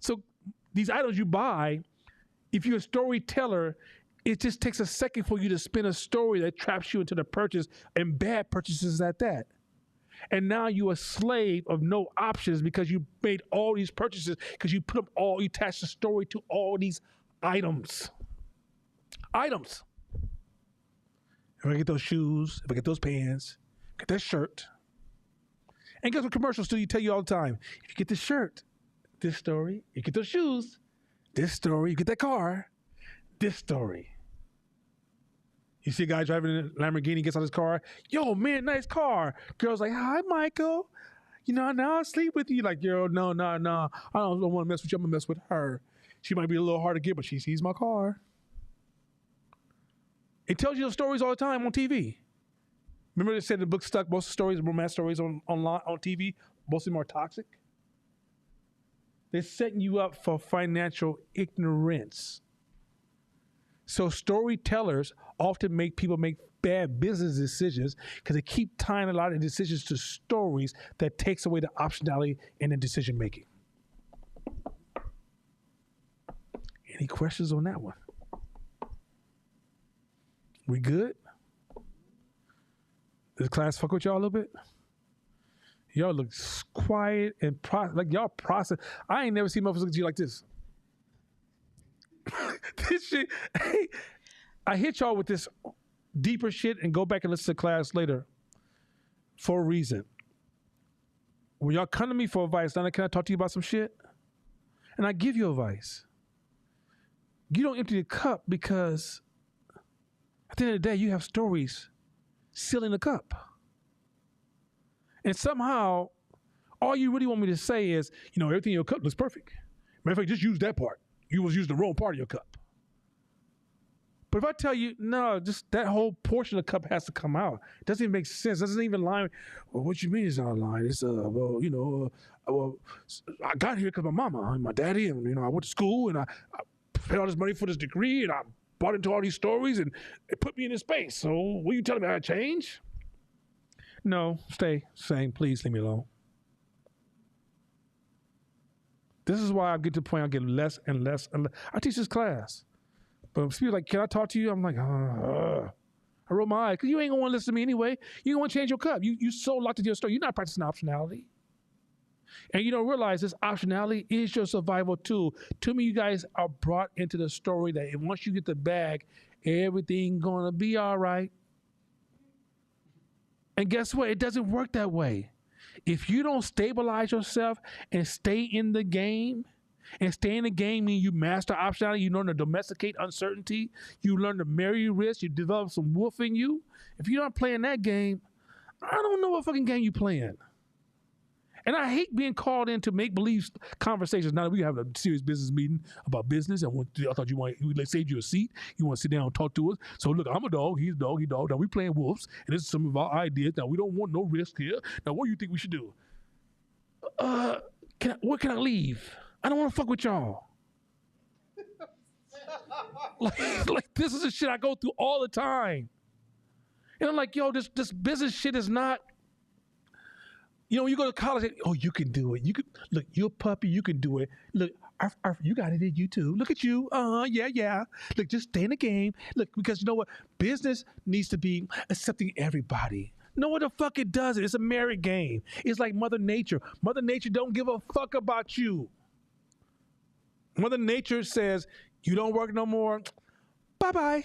So these items you buy, if you're a storyteller, it just takes a second for you to spin a story that traps you into the purchase, and bad purchases at that. And now you're a slave of no options because you made all these purchases because you put them all, you attach the story to all these items. Items. If I get those shoes, if I get those pants, get that shirt. And guess what commercials do you tell you all the time? If you get this shirt, this story. You get those shoes, this story. You get that car, this story. You see a guy driving a Lamborghini, gets out his car. Yo, man, nice car. Girl's like, hi, Michael. Now I'll sleep with you. Like, yo, no. I don't want to mess with you. I'm going to mess with her. She might be a little hard to get, but she sees my car. It tells you those stories all the time on TV. Remember they said the book stuck, most stories, romance stories on TV, most of them are toxic. They're setting you up for financial ignorance. So storytellers often make people make bad business decisions because they keep tying a lot of decisions to stories that takes away the optionality in the decision making. Any questions on that one? We good? Does class fuck with y'all a little bit? Y'all look quiet and like y'all process. I ain't never seen motherfuckers look at you like this. This shit, hey, I hit y'all with this deeper shit and go back and listen to class later for a reason. When y'all come to me for advice, now can I talk to you about some shit? And I give you advice. You don't empty the cup because at the end of the day, you have stories sealing the cup. And somehow, all you really want me to say is, everything in your cup looks perfect. Matter of fact, just use that part. You was using the wrong part of your cup. But if I tell you, no, just that whole portion of the cup has to come out. It doesn't even make sense. It doesn't even line. Well, what you mean it's not aligned? It's, I got here because my mama and my daddy, and, I went to school and I paid all this money for this degree and I bought into all these stories and it put me in this space. So what are you telling me I change? No, stay same. Please leave me alone. This is why I get to the point I get less and less and less. I teach this class. But people like, can I talk to you? I'm like, I roll my eye. Because you ain't going to want to listen to me anyway. You don't want to change your cup. You so locked into your story. You're not practicing optionality. And you don't realize this optionality is your survival tool. Too many of you guys are brought into the story that once you get the bag, everything going to be all right. And guess what? It doesn't work that way. If you don't stabilize yourself and stay in the game, means you master optionality, you learn to domesticate uncertainty, you learn to marry risk, you develop some wolf in you. If you're not playing that game, I don't know what fucking game you playing. And I hate being called in to make believe conversations. Now that we have a serious business meeting about business, I thought we saved you a seat. You want to sit down and talk to us. So look, I'm a dog, he's a dog, he's a dog. Now we playing wolves, and this is some of our ideas. Now we don't want no risk here. Now what do you think we should do? Where can I leave? I don't want to fuck with y'all. like this is the shit I go through all the time. And I'm like, yo, this business shit is not. When you go to college, you can do it. You can look, you're a puppy, you can do it. Look, you got it in you too. Look at you. Yeah. Look, just stay in the game. Look, because you know what? Business needs to be accepting everybody. No, what the fuck it doesn't. It's a merit game. It's like Mother Nature. Mother Nature don't give a fuck about you. Mother Nature says, you don't work no more. Bye-bye.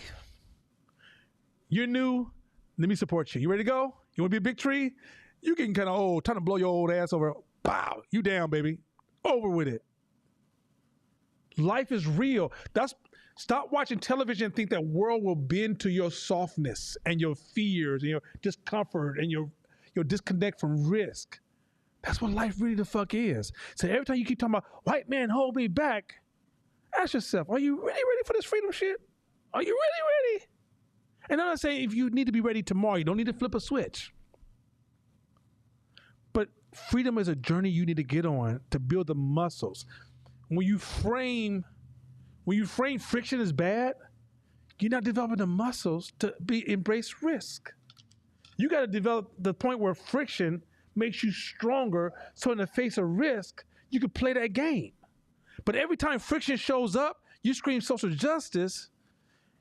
You're new. Let me support you. You ready to go? You want to be a big tree? You getting kind of old. Time to blow your old ass over. Pow. You down, baby. Over with it. Life is real. Stop watching television and think that world will bend to your softness and your fears and your discomfort and your disconnect from risk. That's what life really the fuck is. So every time you keep talking about white man hold me back, ask yourself, are you really ready for this freedom shit? Are you really ready? And I'm not saying if you need to be ready tomorrow, you don't need to flip a switch. But freedom is a journey you need to get on to build the muscles. When you frame friction as bad, you're not developing the muscles to embrace risk. You got to develop the point where friction makes you stronger, so in the face of risk, you can play that game. But every time friction shows up, you scream social justice,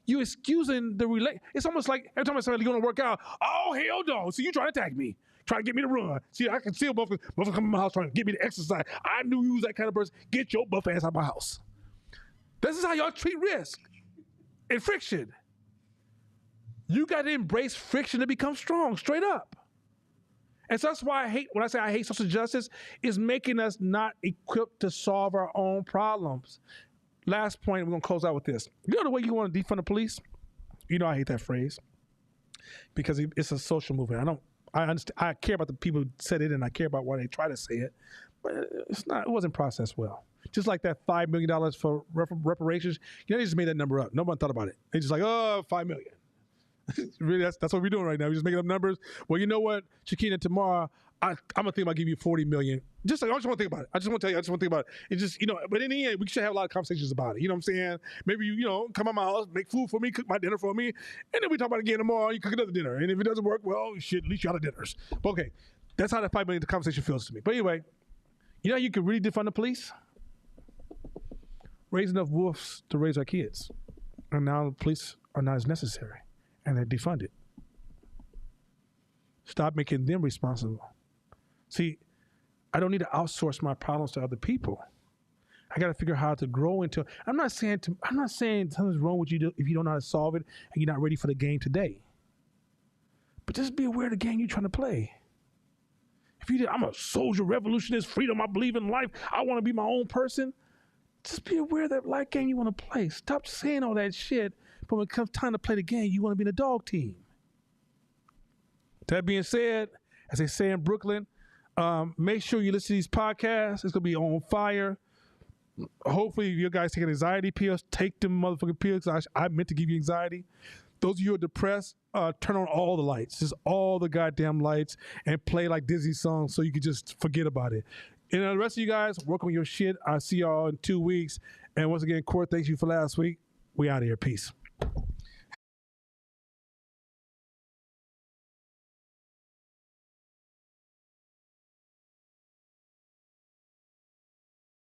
you excusing the it's almost like every time I say you're going to work out, oh, hell no, so you trying to attack me, trying to get me to run. See, I can see a motherfucker come in my house trying to get me to exercise. I knew you was that kind of person. Get your buff ass out of my house. This is how y'all treat risk and friction. You got to embrace friction to become strong, straight up. And so that's why when I say I hate social justice, is making us not equipped to solve our own problems. Last point, we're going to close out with this. You know the way you want to defund the police? I hate that phrase because it's a social movement. I understand. I care about the people who said it and I care about why they try to say it, but it wasn't processed well. Just like that $5 million for reparations, they just made that number up. No one thought about it. They just like, $5 million. Really, that's what we're doing right now. We're just making up numbers. Well, you know what, Shakina, tomorrow I'm gonna think about giving you $40 million. I just want to think about it. I just want to tell you. I just want to think about it. It's just, but in the end, we should have a lot of conversations about it. You know what I'm saying? Maybe come to my house, make food for me, cook my dinner for me, and then we talk about it again tomorrow. You cook another dinner, and if it doesn't work, well, shit, at least you're out of dinners. But okay, that's how that $5 million conversation feels to me. But anyway, you know how you can really defund the police? Raise enough wolves to raise our kids, and now the police are not as necessary, and they're defunded. Stop making them responsible. See, I don't need to outsource my problems to other people. I got to figure out how to grow into. I'm not saying something's wrong with you if you don't know how to solve it and you're not ready for the game today. But just be aware of the game you're trying to play. If I'm a soldier, revolutionist, freedom, I believe in life, I want to be my own person. Just be aware of that life game you want to play. Stop saying all that shit, but when it comes time to play the game, you want to be in a dog team. That being said, as they say in Brooklyn, make sure you listen to these podcasts. It's going to be on fire. Hopefully, if you guys taking anxiety pills, take them motherfucking pills. I meant to give you anxiety. Those of you who are depressed, turn on all the lights. Just all the goddamn lights and play like Disney songs so you can just forget about it. And the rest of you guys, work on your shit. I'll see y'all in 2 weeks. And once again, Court, thanks you for last week. We out of here. Peace.